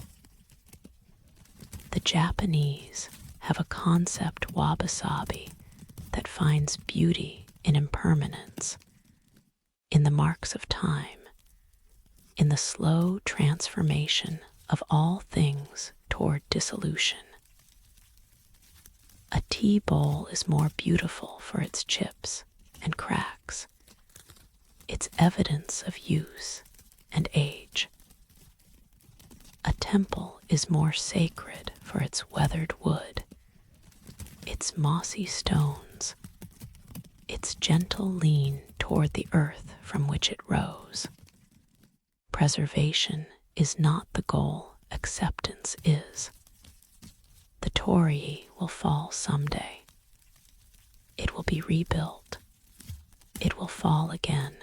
The Japanese have a concept wabi-sabi that finds beauty in impermanence, in the marks of time, in the slow transformation of all things toward dissolution. A tea bowl is more beautiful for its chips and cracks, its evidence of use and age. A temple is more sacred for its weathered wood, its mossy stones, its gentle lean toward the earth from which it rose. Preservation is not the goal, acceptance is. The torii will fall someday. It will be rebuilt. It will fall again.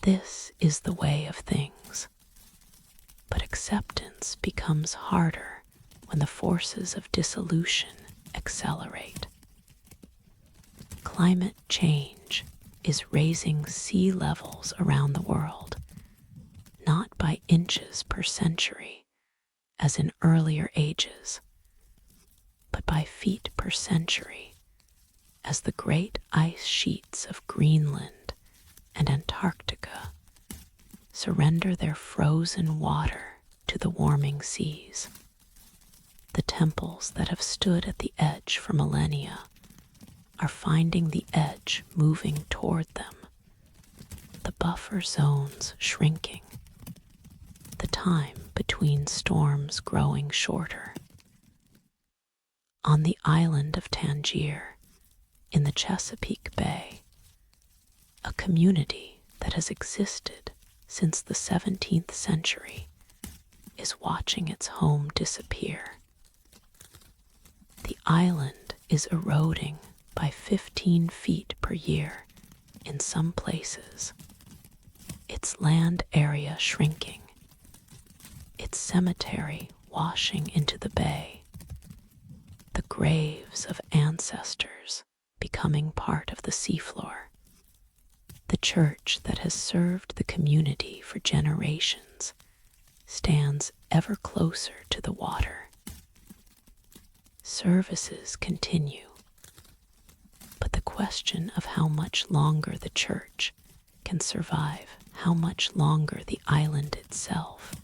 This is the way of things. But acceptance becomes harder when the forces of dissolution accelerate. Climate change is raising sea levels around the world, not by inches per century, as in earlier ages, but by feet per century, as the great ice sheets of Greenland and Antarctica surrender their frozen water to the warming seas. The temples that have stood at the edge for millennia are finding the edge moving toward them, the buffer zones shrinking, the time between storms growing shorter. On the island of Tangier, in the Chesapeake Bay, a community that has existed since the 17th century is watching its home disappear. The island is eroding by 15 feet per year in some places, its land area shrinking, its cemetery washing into the bay, the graves of ancestors becoming part of the seafloor. The church that has served the community for generations stands ever closer to the water. Services continue, but the question of how much longer the church can survive, how much longer the island itself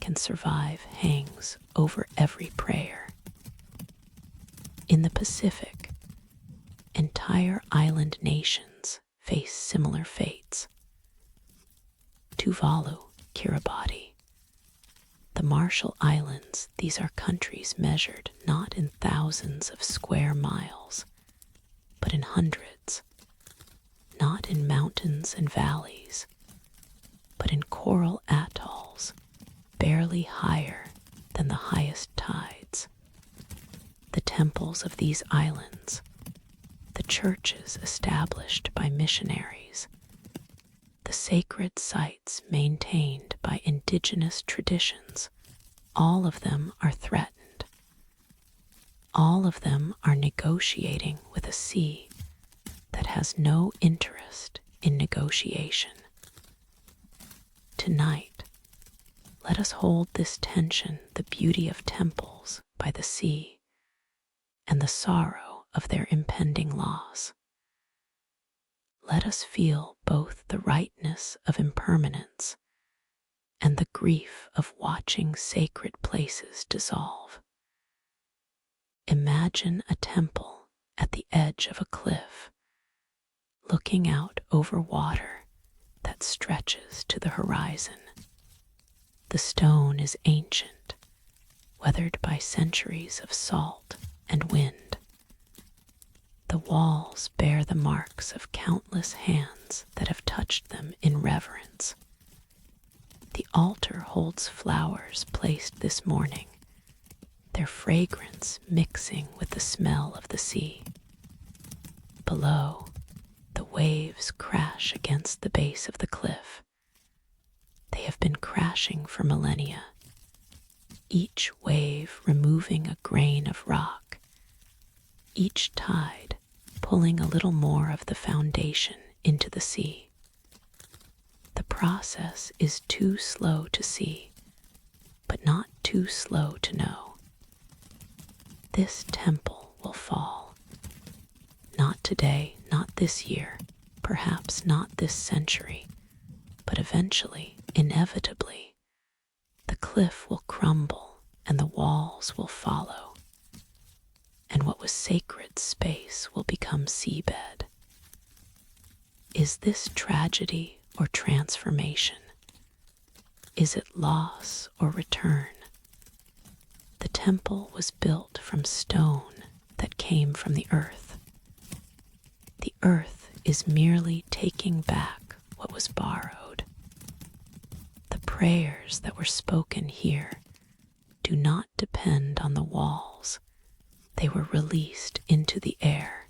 can survive, hangs over every prayer. In the Pacific, entire island nations face similar fates. Tuvalu, Kiribati, the Marshall Islands, these are countries measured not in thousands of square miles, but in hundreds, not in mountains and valleys, but in coral atolls, barely higher than the highest tides. The temples of these islands, the churches established by missionaries, the sacred sites maintained by indigenous traditions, all of them are threatened. All of them are negotiating with a sea that has no interest in negotiation. Tonight, let us hold this tension, the beauty of temples by the sea and the sorrow of their impending loss. Let us feel both the rightness of impermanence and the grief of watching sacred places dissolve. Imagine a temple at the edge of a cliff, looking out over water that stretches to the horizon. The stone is ancient, weathered by centuries of salt and wind. The walls bear the marks of countless hands that have touched them in reverence. The altar holds flowers placed this morning, their fragrance mixing with the smell of the sea. Below, the waves crash against the base of the cliff. They have been crashing for millennia, each wave removing a grain of rock, each tide pulling a little more of the foundation into the sea. The process is too slow to see, but not too slow to know. This temple will fall. Not today, not this year, perhaps not this century, but eventually, inevitably, the cliff will crumble and the walls will follow, and what was sacred space will become seabed. Is this tragedy or transformation? Is it loss or return? The temple was built from stone that came from the earth. The earth is merely taking back what was borrowed. The prayers that were spoken here do not depend on the walls. They were released into the air,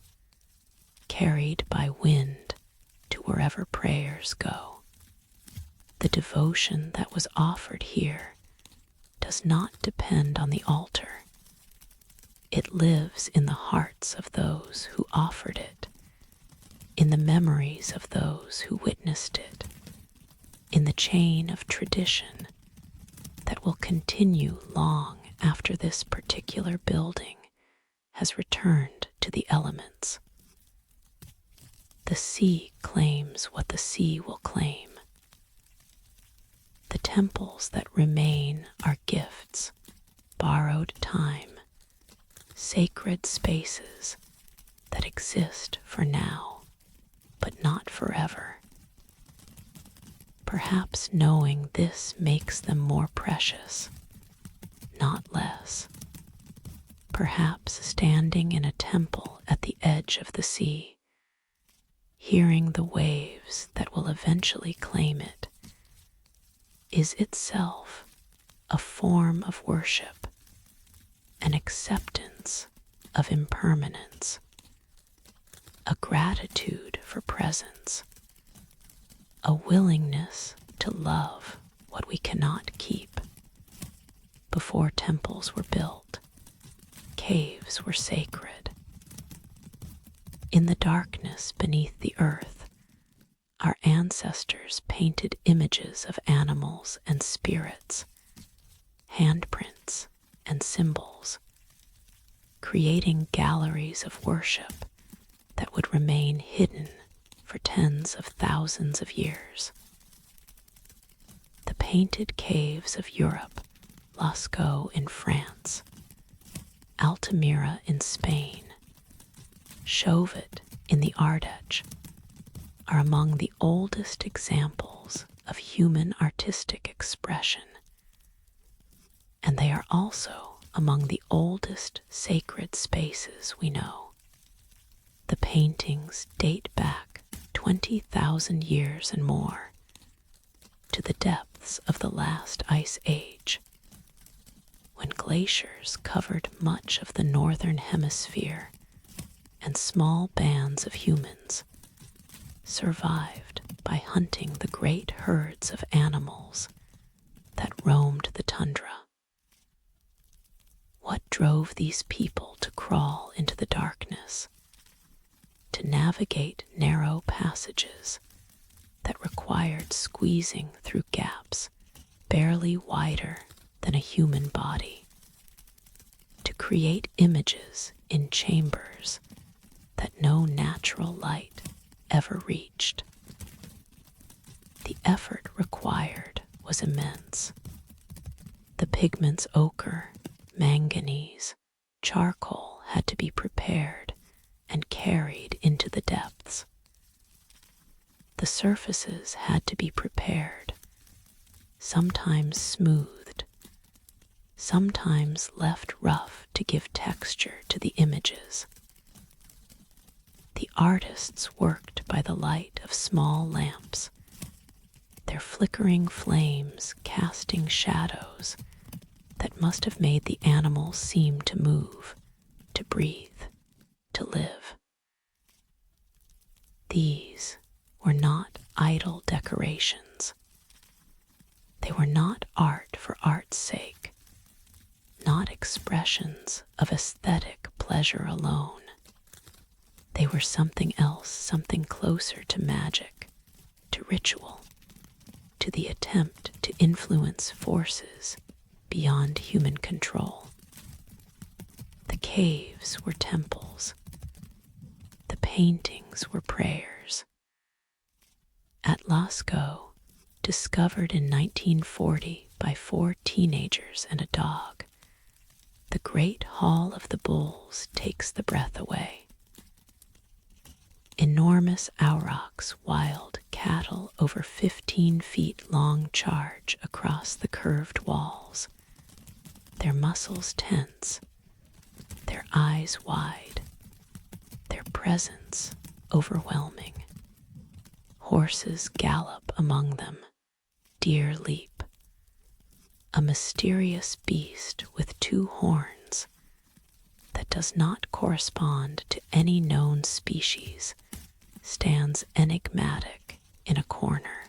carried by wind to wherever prayers go. The devotion that was offered here does not depend on the altar. It lives in the hearts of those who offered it, in the memories of those who witnessed it, in the chain of tradition that will continue long after this particular building has returned to the elements. The sea claims what the sea will claim. The temples that remain are gifts, borrowed time, sacred spaces that exist for now, but not forever. Perhaps knowing this makes them more precious, not less. Perhaps standing in a temple at the edge of the sea, hearing the waves that will eventually claim it, is itself a form of worship, an acceptance of impermanence, a gratitude for presence, a willingness to love what we cannot keep. Before temples were built, caves were sacred. In the darkness beneath the earth, our ancestors painted images of animals and spirits handprints, and symbols, creating galleries of worship that would remain hidden for tens of thousands of years. The painted caves of Europe, Lascaux in France, Altamira in Spain, Chauvet in the Ardèche, are among the oldest examples of human artistic expression, and they are also among the oldest sacred spaces we know. The paintings date back 20,000 years and more, to the depths of the last ice age, when glaciers covered much of the northern hemisphere and small bands of humans survived by hunting the great herds of animals that roamed the tundra. What drove these people to crawl into the darkness, to navigate narrow passages that required squeezing through gaps barely wider than a human body, to create images in chambers that no natural light ever reached? The effort required was immense. The pigments ochre, manganese, charcoal had to be prepared and carried into the depths. The surfaces had to be prepared, sometimes smoothed, sometimes left rough to give texture to the images. The artists worked by the light of small lamps, their flickering flames casting shadows that must have made the animals seem to move, to breathe, to live. These were not idle decorations. They were not art for art's sake, not expressions of aesthetic pleasure alone. They were something else, something closer to magic, to ritual, to the attempt to influence forces beyond human control. The caves were temples. The paintings were prayers. At Lascaux, discovered in 1940 by 4 teenagers and a dog, the Great Hall of the Bulls takes the breath away. Enormous aurochs, wild cattle over 15 feet long, charge across the curved walls, their muscles tense, their eyes wide, their presence overwhelming. Horses gallop among them, deer leap. A mysterious beast with 2 horns that does not correspond to any known species stands enigmatic in a corner.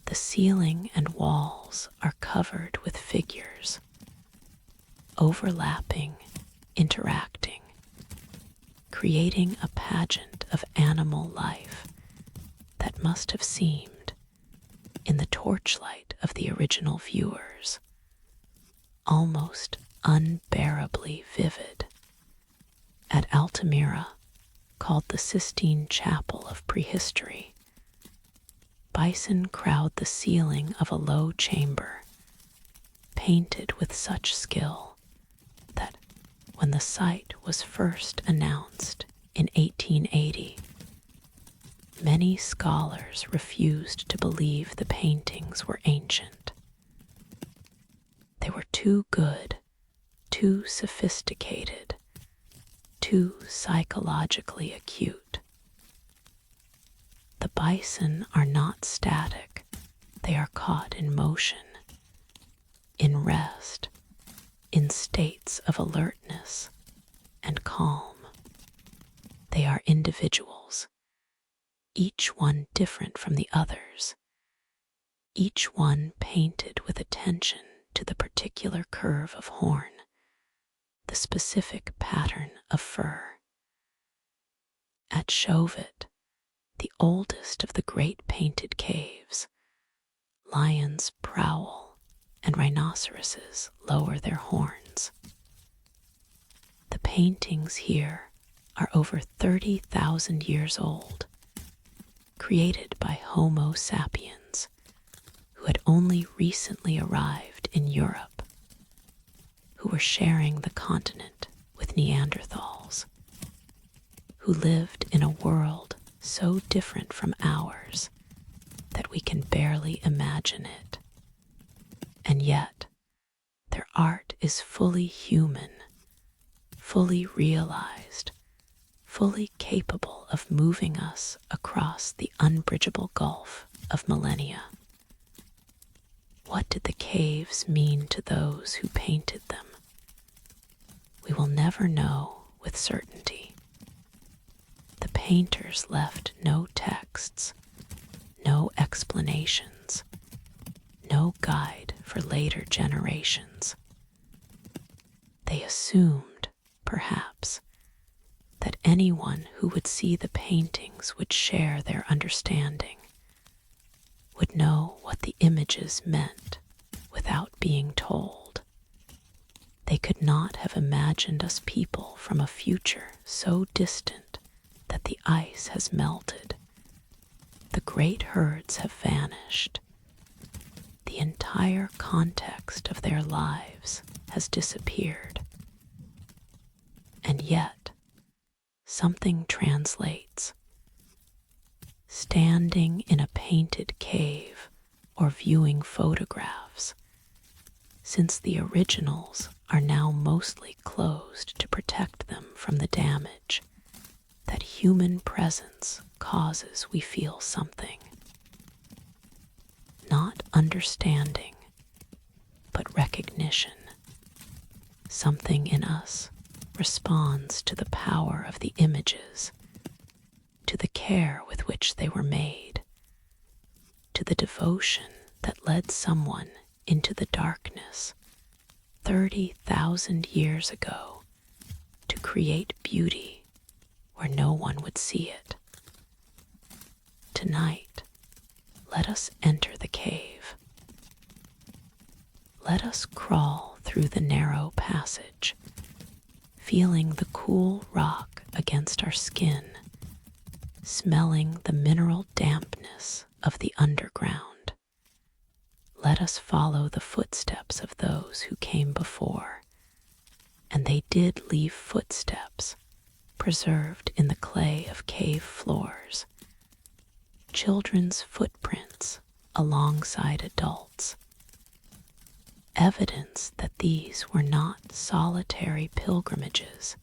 The ceiling and walls are covered with figures, overlapping, interacting, creating a pageant of animal life that must have seemed, in the torchlight of the original viewers, almost unbearably vivid. At Altamira, called the Sistine Chapel of Prehistory, bison crowd the ceiling of a low chamber, painted with such skill that when the site was first announced in 1880, many scholars refused to believe the paintings were ancient. They were too good, too sophisticated, too psychologically acute. The bison are not static. They are caught in motion, in rest, in states of alertness and calm. They are individuals, each one different from the others, each one painted with attention to the particular curve of horn, the specific pattern of fur. At Chauvet, the oldest of the great painted caves, lions prowl and rhinoceroses lower their horns. The paintings here are over 30,000 years old, created by Homo sapiens, who had only recently arrived in Europe, who were sharing the continent with Neanderthals, who lived in a world so different from ours that we can barely imagine it. And yet, their art is fully human, fully realized, fully capable of moving us across the unbridgeable gulf of millennia. What did the caves mean to those who painted them? We will never know with certainty. The painters left no texts, no explanations, no guide for later generations. They assumed, perhaps, that anyone who would see the paintings would share their understanding, would know what the images meant without being told. They could not have imagined us people from a future so distant that the ice has melted. The great herds have vanished. The entire context of their lives has disappeared. And yet, something translates. Standing in a painted cave or viewing photographs, since the originals are now mostly closed to protect them from the damage, that human presence causes we feel something. Not understanding, but recognition. Something in us responds to the power of the images, to the care with which they were made, to the devotion that led someone into the darkness 30,000 years ago to create beauty where no one would see it. Tonight, let us enter the cave. Let us crawl through the narrow passage, feeling the cool rock against our skin, smelling the mineral dampness of the underground. Let us follow the footsteps of those who came before, and they did leave footsteps preserved in the clay of cave floors, children's footprints alongside adults, evidence that these were not solitary pilgrimages,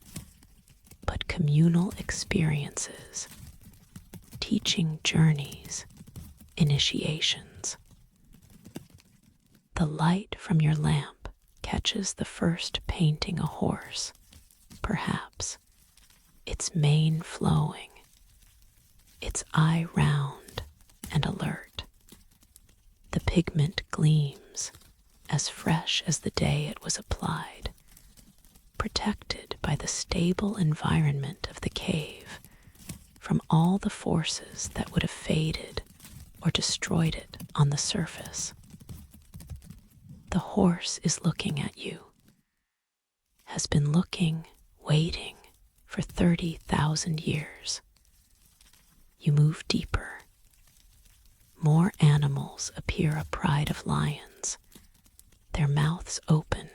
but communal experiences, teaching journeys, initiations. The light from your lamp catches the first painting a horse, perhaps, its mane flowing, its eye round and alert. The pigment gleams, as fresh as the day it was applied, protected by the stable environment of the cave from all the forces that would have faded or destroyed it on the surface. The horse is looking at you, has been looking, waiting for 30,000 years. You move deeper. More animals appear a pride of lions, their mouths open,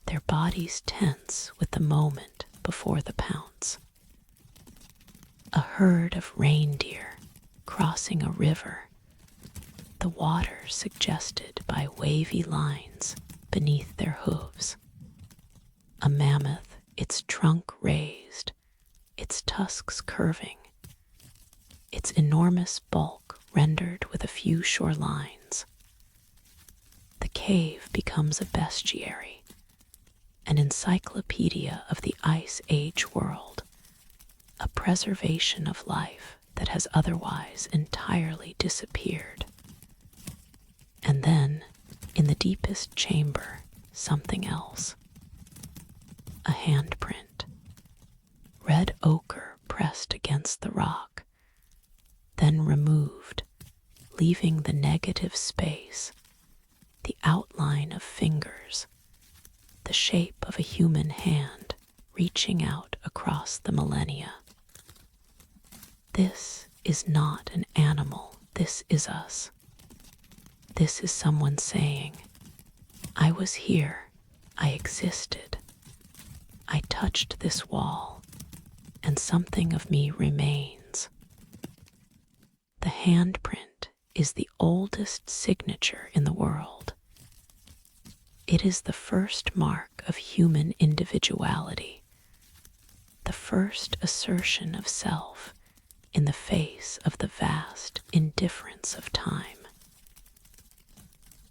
their bodies tense with the moment before the pounce. A herd of reindeer crossing a river, the water suggested by wavy lines beneath their hooves. A mammoth, its trunk raised, its tusks curving, its enormous bulk rendered with a few sure lines. The cave becomes a bestiary, an encyclopedia of the Ice Age world, a preservation of life that has otherwise entirely disappeared. And then, in the deepest chamber, something else. A handprint, red ochre pressed against the rock, then removed, leaving the negative space, the outline of fingers, the shape of a human hand reaching out across the millennia. This is not an animal, this is us. This is someone saying, I was here, I existed, I touched this wall, and something of me remains. The handprint is the oldest signature in the world. It is the first mark of human individuality, the first assertion of self in the face of the vast indifference of time.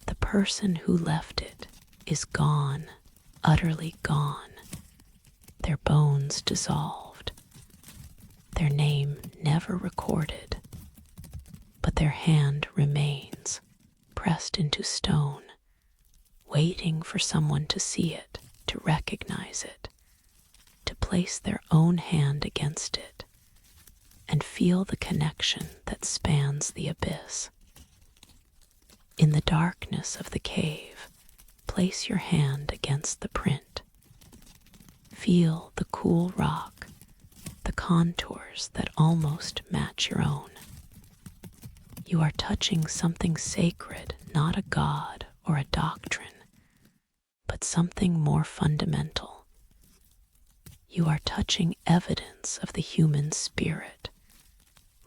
The person who left it is gone, utterly gone, their bones dissolved, their name never recorded, but their hand remains pressed into stone, waiting for someone to see it, to recognize it, to place their own hand against it, and feel the connection that spans the abyss. In the darkness of the cave, place your hand against the print. Feel the cool rock, the contours that almost match your own. You are touching something sacred, not a god or a doctrine, but something more fundamental. You are touching evidence of the human spirit,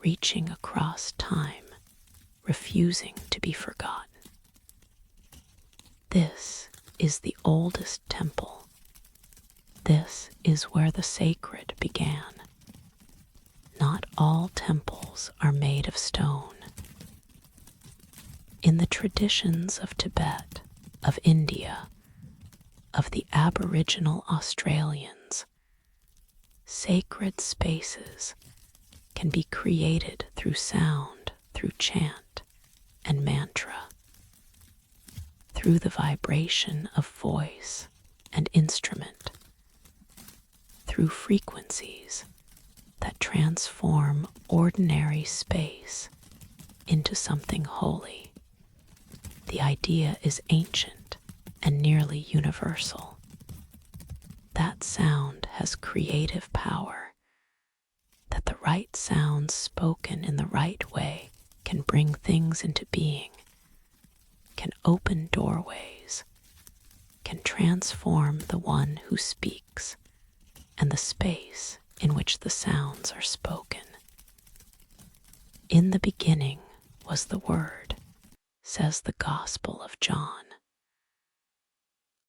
reaching across time, refusing to be forgotten. This is the oldest temple. This is where the sacred began. Not all temples are made of stone. In the traditions of Tibet, of India, of the Aboriginal Australians, sacred spaces can be created through sound, through chant and mantra, through the vibration of voice and instrument, through frequencies that transform ordinary space into something holy. The idea is ancient and nearly universal. That sound has creative power, that the right sounds spoken in the right way can bring things into being, can open doorways, can transform the one who speaks and the space in which the sounds are spoken. In the beginning was the Word, says the Gospel of John.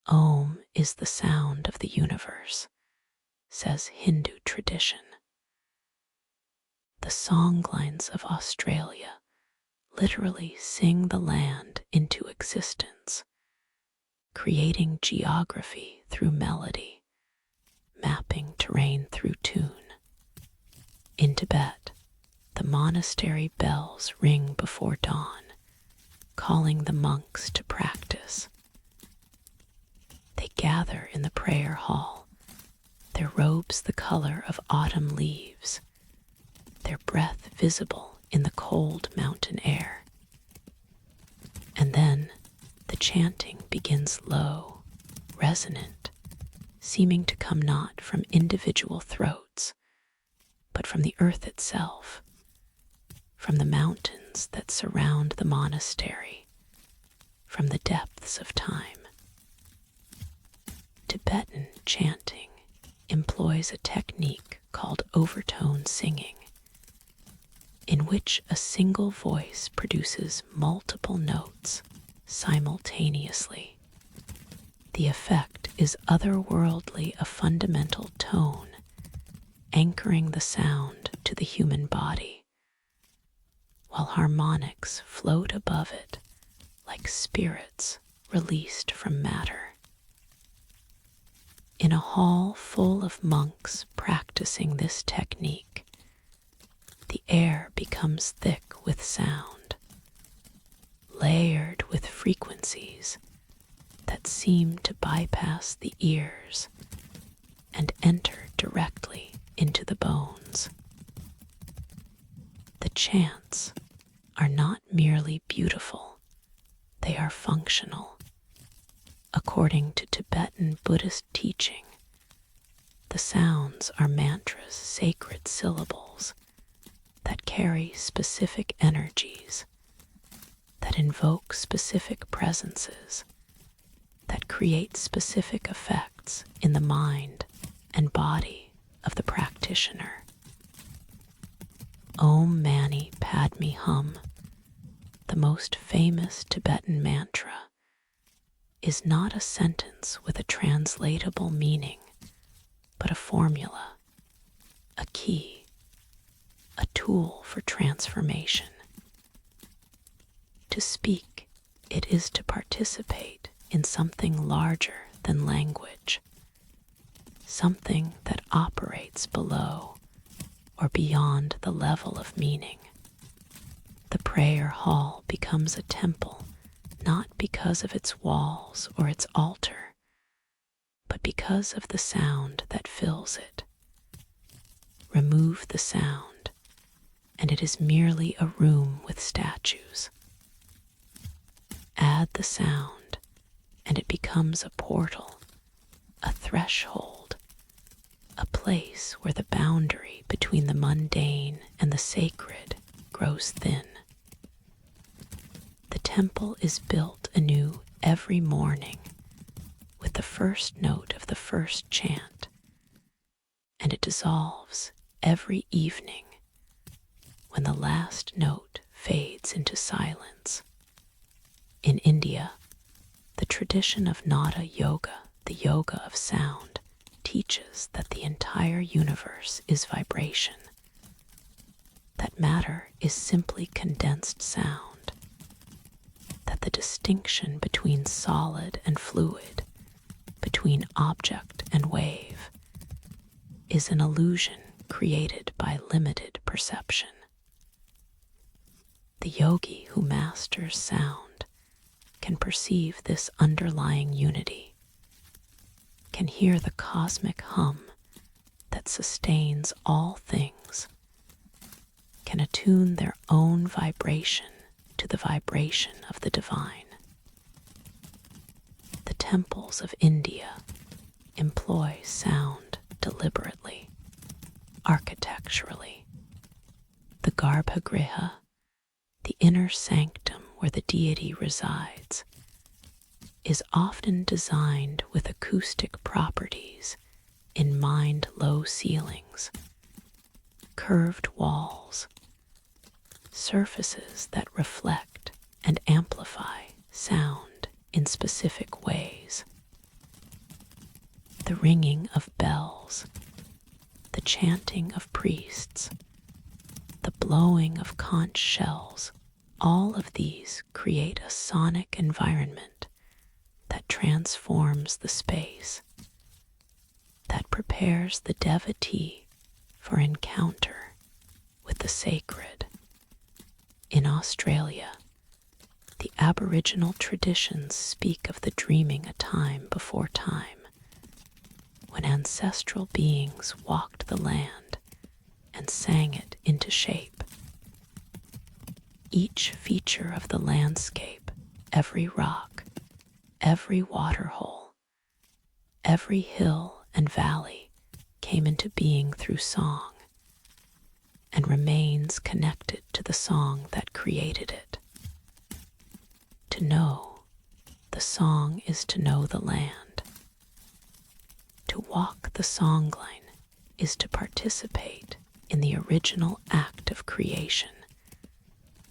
Om is the sound of the universe, says Hindu tradition. The songlines of Australia literally sing the land into existence, creating geography through melody, mapping terrain through tune. In Tibet, the monastery bells ring before dawn, calling the monks to practice. They gather in the prayer hall, their robes the color of autumn leaves, their breath visible in the cold mountain air. And then the chanting begins low, resonant, seeming to come not from individual throats, but from the earth itself, from the mountains that surround the monastery, from the depths of time. Tibetan chanting employs a technique called overtone singing, in which a single voice produces multiple notes simultaneously. The effect is otherworldly, a fundamental tone, anchoring the sound to the human body, while harmonics float above it like spirits released from matter. In a hall full of monks practicing this technique, the air becomes thick with sound, layered with frequencies that seem to bypass the ears and enter directly into the bones. The chants are not merely beautiful, they they are functional. According to Tibetan Buddhist teaching, the sounds are mantras, sacred syllables that carry specific energies, that invoke specific presences, that create specific effects in the mind and body of the practitioner. Om Mani Padme Hum, the most famous Tibetan mantra, is not a sentence with a translatable meaning, but a formula, a key, a tool for transformation. To speak, it is to participate in something larger than language, something that operates below or beyond the level of meaning. The prayer hall becomes a temple not because of its walls or its altar, but because of the sound that fills it. Remove the sound, and it is merely a room with statues. Add the sound, and it becomes a portal, a threshold, a place where the boundary between the mundane and the sacred grows thin. The temple is built anew every morning with the first note of the first chant, and it dissolves every evening when the last note fades into silence. In India, the tradition of Nada Yoga, the yoga of sound, teaches that the entire universe is vibration, that matter is simply condensed sound, that the distinction between solid and fluid, between object and wave, is an illusion created by limited perception. The yogi who masters sound can perceive this underlying unity, can hear the cosmic hum that sustains all things, can attune their own vibration to the vibration of the divine. The temples of India employ sound deliberately, architecturally. The Garbhagriha, the inner sanctum where the deity resides, is often designed with acoustic properties in mind low ceilings, curved walls, surfaces that reflect and amplify sound in specific ways. The ringing of bells, the chanting of priests, the blowing of conch shells, all of these create a sonic environment that transforms the space, that prepares the devotee for encounter with the sacred. In Australia, the Aboriginal traditions speak of the dreaming a time before time, when ancestral beings walked the land and sang it into shape. Each feature of the landscape, every rock, every waterhole, every hill and valley came into being through song and remains connected to the song that created it. To know the song is to know the land. To walk the songline is to participate in the original act of creation,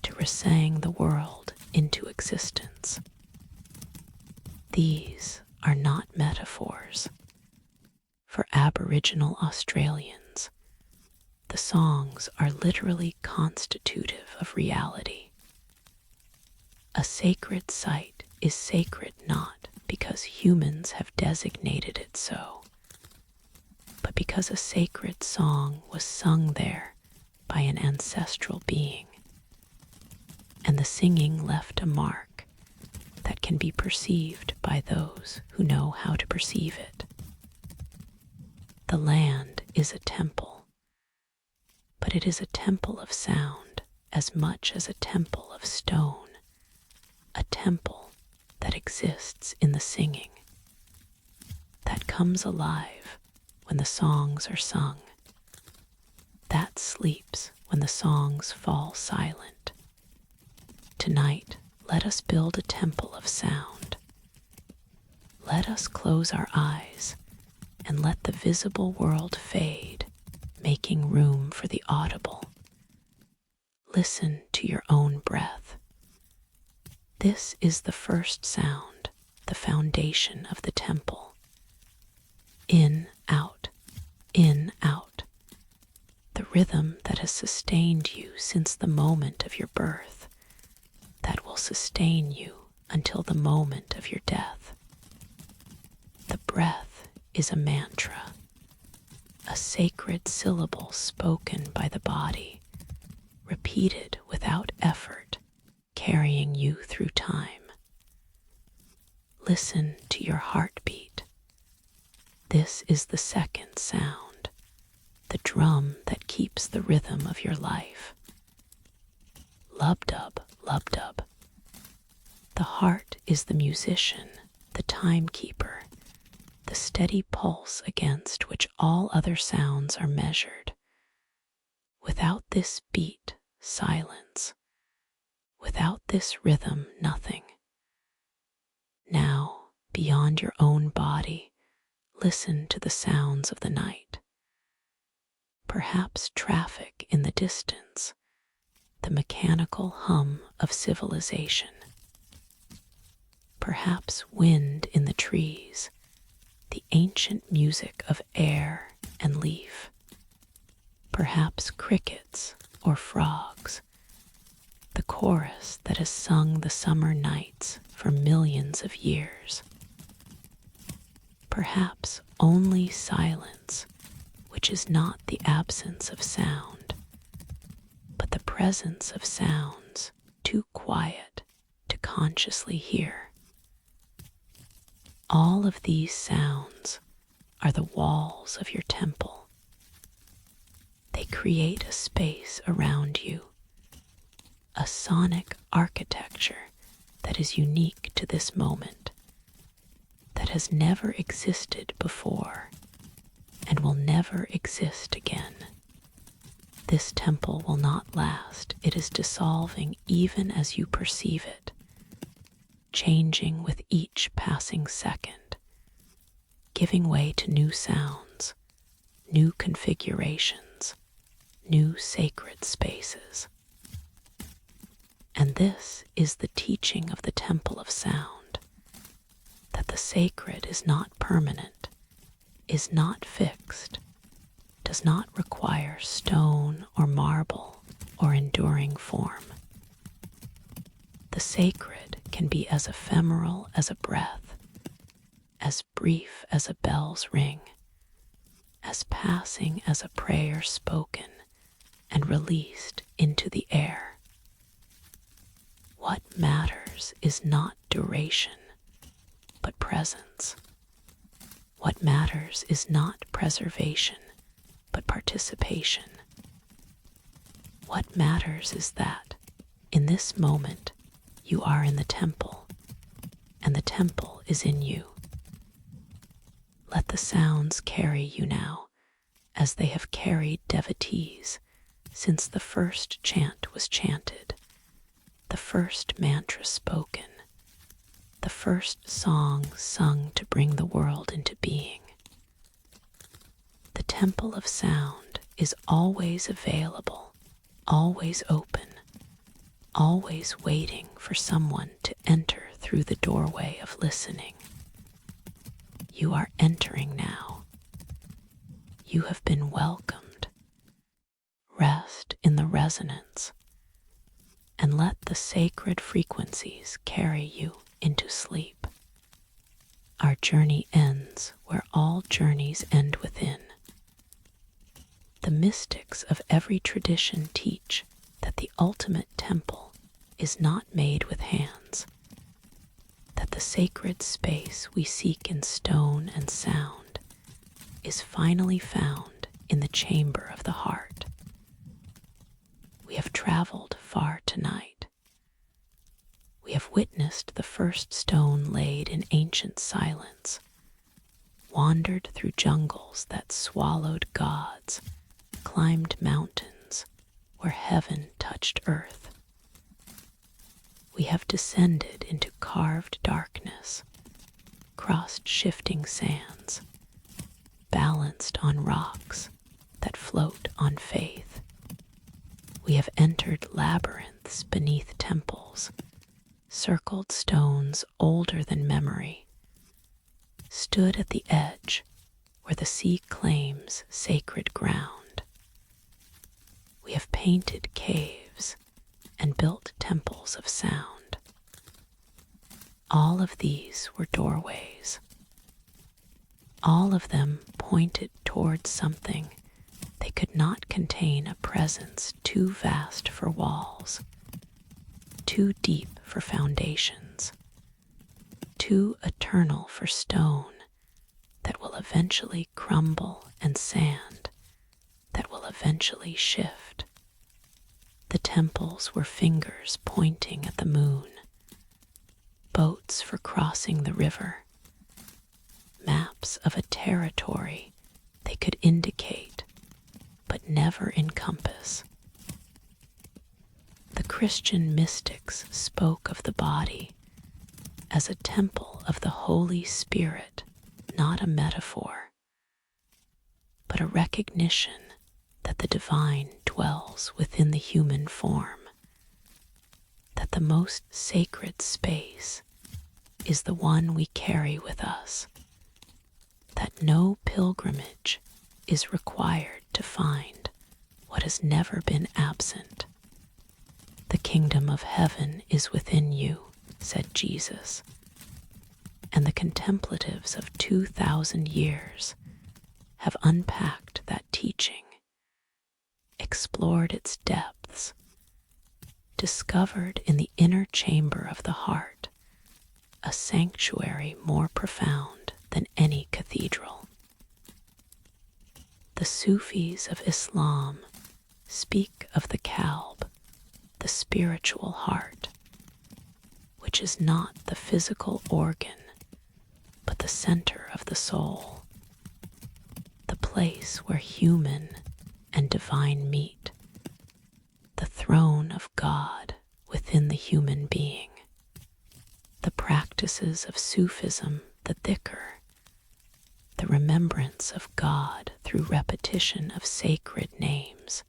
to resang the world into existence. These are not metaphors. For Aboriginal Australians, the songs are literally constitutive of reality. A sacred site is sacred not because humans have designated it so, but because a sacred song was sung there by an ancestral being, and the singing left a mark that can be perceived by those who know how to perceive it. The land is a temple, but it is a temple of sound as much as a temple of stone, a temple that exists in the singing, that comes alive when the songs are sung, that sleeps when the songs fall silent. Tonight, let us build a temple of sound. Let us close our eyes and let the visible world fade, making room for the audible. Listen to your own breath. This is the first sound, the foundation of the temple. In, out, in, out. The rhythm that has sustained you since the moment of your birth, that will sustain you until the moment of your death. The breath is a mantra, a sacred syllable spoken by the body, repeated without effort, carrying you through time. Listen to your heartbeat. This is the second sound, the drum that keeps the rhythm of your life. Lub-dub, lub-dub. The heart is the musician, the timekeeper, the steady pulse against which all other sounds are measured. Without this beat, silence. Without this rhythm, nothing. Now, beyond your own body, listen to the sounds of the night. Perhaps traffic in the distance, the mechanical hum of civilization. Perhaps wind in the trees, the ancient music of air and leaf. Perhaps crickets or frogs, the chorus that has sung the summer nights for millions of years. Perhaps only silence, which is not the absence of sound, but the presence of sounds too quiet to consciously hear. All of these sounds are the walls of your temple. They create a space around you, a sonic architecture that is unique to this moment, that has never existed before and will never exist again. This temple will not last. It is dissolving even as you perceive it, changing with each passing second, giving way to new sounds, new configurations, new sacred spaces. And this is the teaching of the Temple of Sound, that the sacred is not permanent, is not fixed, does not require stone or marble or enduring form. The sacred can be as ephemeral as a breath, as brief as a bell's ring, as passing as a prayer spoken and released into the air. What matters is not duration, but presence. What matters is not preservation, but participation. What matters is that, in this moment, you are in the temple, and the temple is in you. Let the sounds carry you now, as they have carried devotees since the first chant was chanted, the first mantra spoken, the first song sung to bring the world into being. The Temple of Sound is always available, always open, always waiting for someone to enter through the doorway of listening. You are entering now. You have been welcomed. Rest in the resonance and let the sacred frequencies carry you into sleep. Our journey ends where all journeys end within. The mystics of every tradition teach that the ultimate temple is not made with hands, that the sacred space we seek in stone and sound is finally found in the chamber of the heart. We have traveled far tonight. We We have witnessed the first stone laid in ancient silence, wandered through jungles that swallowed gods, climbed mountains where heaven touched earth. We have descended into carved darkness, crossed shifting sands, balanced on rocks that float on faith. We have entered labyrinths beneath temples, circled stones older than memory, stood at the edge where the sea claims sacred ground. We have painted caves and built temples of sound. All of these were doorways. All of them pointed towards something. They could not contain a presence too vast for walls, too deep for foundations, too eternal for stone that will eventually crumble, and sand that will eventually shift. The temples were fingers pointing at the moon, boats for crossing the river, maps of a territory they could indicate but never encompass. The Christian mystics spoke of the body as a temple of the Holy Spirit, not a metaphor, but a recognition that the divine dwells within the human form, that the most sacred space is the one we carry with us, that no pilgrimage is required to find what has never been absent. The kingdom of heaven is within you, said Jesus, and the contemplatives of 2,000 years have unpacked that teaching, explored its depths, discovered in the inner chamber of the heart a sanctuary more profound than any cathedral. The Sufis of Islam speak of the Kalb, the spiritual heart, which is not the physical organ, but the center of the soul, the place where human and divine meet, the throne of God within the human being. The practices of Sufism, the dhikr, the remembrance of God through repetition of sacred names,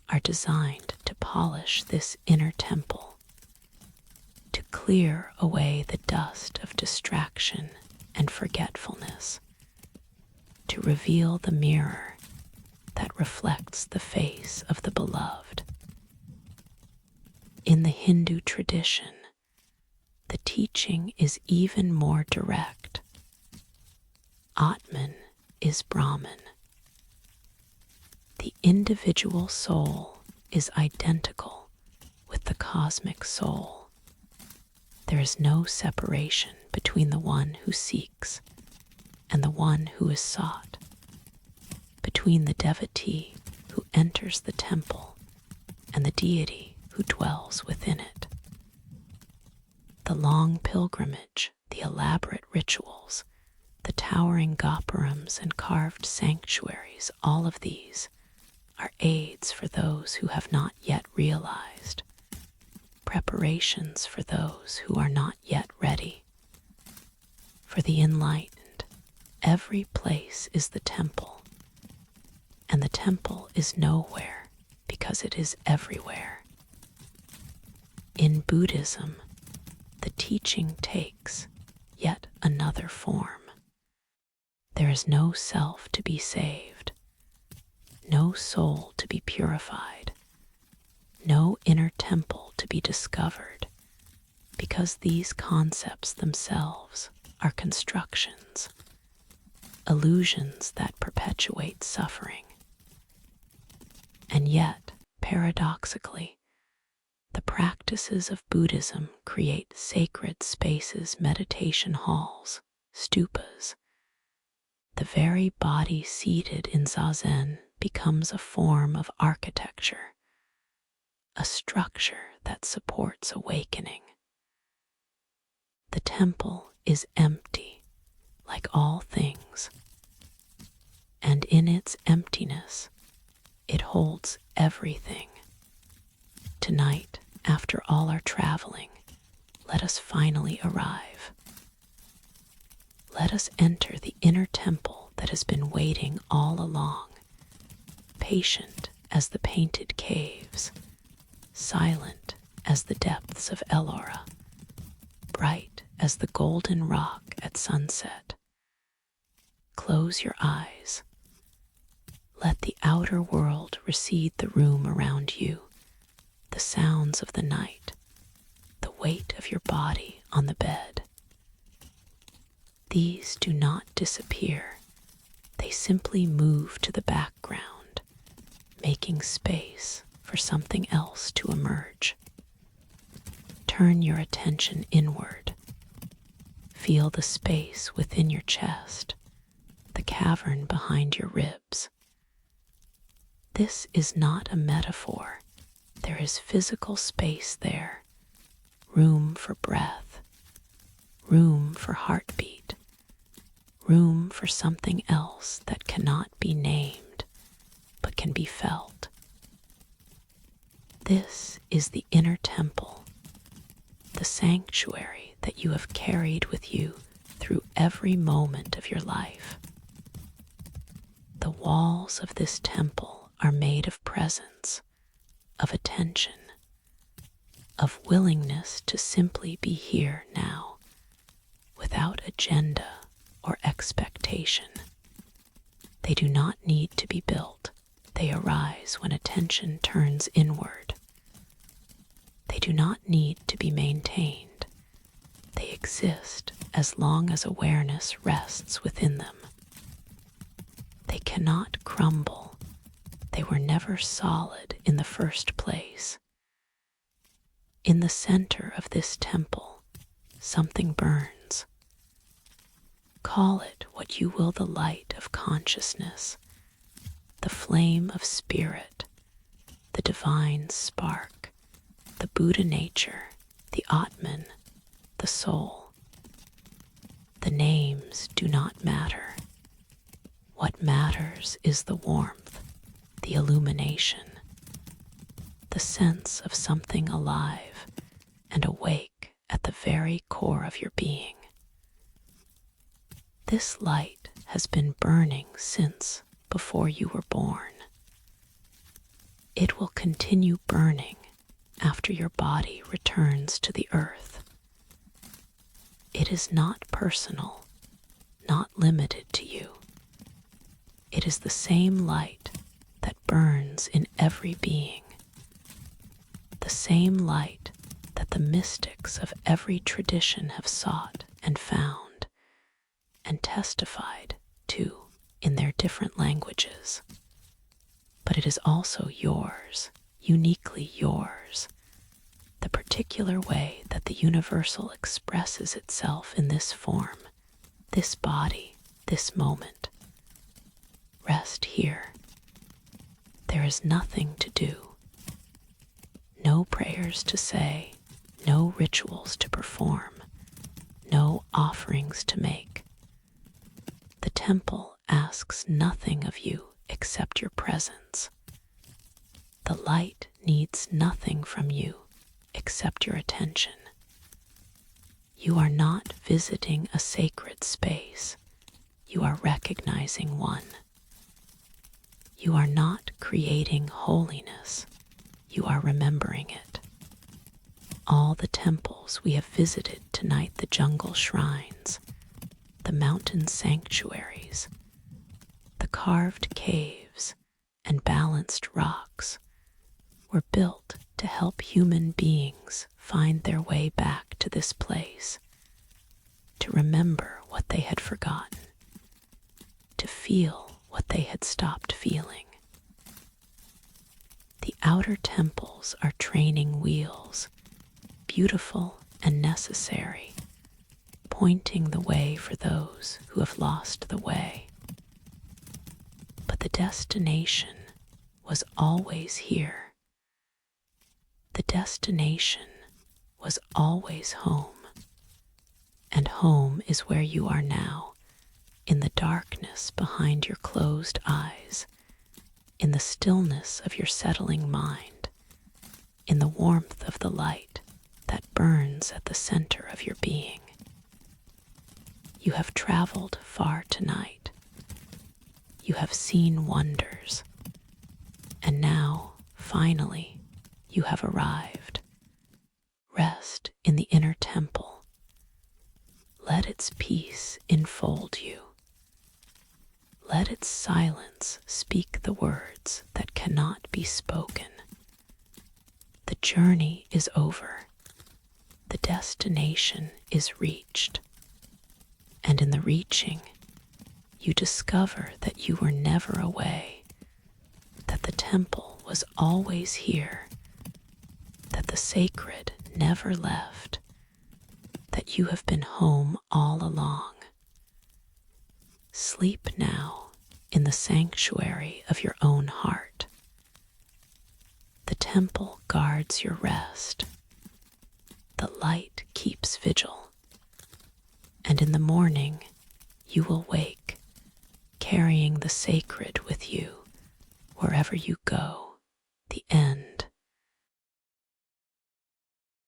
are designed to polish this inner temple, to clear away the dust of distraction and forgetfulness, to reveal the mirror that reflects the face of the beloved. In the Hindu tradition, the teaching is even more direct. Atman is Brahman. The individual soul is identical with the cosmic soul. There is no separation between the one who seeks and the one who is sought, between the devotee who enters the temple and the deity who dwells within it. The long pilgrimage, the elaborate rituals, the towering gopurams and carved sanctuaries, all of these are aids for those who have not yet realized, preparations for those who are not yet ready. For the enlightened, every place is the temple, and the temple is nowhere because it is everywhere. In Buddhism, the teaching takes yet another form. There is no self to be saved, no soul to be purified, no inner temple to be discovered, because these concepts themselves are constructions, illusions that perpetuate suffering. And yet, paradoxically, the practices of Buddhism create sacred spaces, meditation halls, stupas. The very body seated in zazen becomes a form of architecture, a structure that supports awakening. The temple is empty, like all things, and in its emptiness, it holds everything. Tonight, after all our traveling, let us finally arrive. Let us enter the inner temple that has been waiting all along, patient as the painted caves, silent as the depths of Ellora, bright as the golden rock at sunset. Close your eyes. Let the outer world recede the room around you, the sounds of the night, the weight of your body on the bed. These do not disappear. They simply move to the background, making space for something else to emerge. Turn your attention inward. Feel the space within your chest, the cavern behind your ribs. This is not a metaphor. There is physical space there, room for breath, room for heartbeat, room for something else that cannot be named but can be felt. This is the inner temple, the sanctuary that you have carried with you through every moment of your life. The walls of this temple are made of presence, of attention, of willingness to simply be here now, without agenda or expectation. They do not need to be built. They arise when attention turns inward. They do not need to be maintained. They exist as long as awareness rests within them. They cannot crumble. They were never solid in the first place. In the center of this temple, something burns. Call it what you will, the light of consciousness, the flame of spirit, the divine spark, the Buddha nature, the Atman, the soul. The names do not matter. What matters is the warmth, the illumination, the sense of something alive and awake at the very core of your being. This light has been burning since before you were born. It will continue burning after your body returns to the earth. It is not personal, not limited to you. It is the same light that burns in every being, the same light that the mystics of every tradition have sought and found and testified to in their different languages. But it is also yours, uniquely yours, the particular way that the universal expresses itself in this form, this body, this moment. Rest here. There is nothing to do. No prayers to say, no rituals to perform, no offerings to make. The temple asks nothing of you except your presence. The light needs nothing from you except your attention. You are not visiting a sacred space. You are recognizing one. You are not creating holiness. You are remembering it. All the temples we have visited tonight, the jungle shrines, the mountain sanctuaries, the carved caves and balanced rocks, were built to help human beings find their way back to this place, to remember what they had forgotten, to feel what they had stopped feeling. The outer temples are training wheels, beautiful and necessary, pointing the way for those who have lost the way. But the destination was always here. The destination was always home. home is where you are now, in the darkness behind your closed eyes, in the stillness of your settling mind, in the warmth of the light that burns at the center of your being. You have traveled far tonight. You have seen wonders. And now, finally, you have arrived. Rest in the inner temple. Let its peace enfold you. Let its silence speak the words that cannot be spoken. The journey is over. The destination is reached. And in the reaching, you discover that you were never away, that the temple was always here, that the sacred never left, that you have been home all along. Sleep now in the sanctuary of your own heart. The temple guards your rest. The light keeps vigil. And in the morning, you will wake, carrying the sacred with you wherever you go.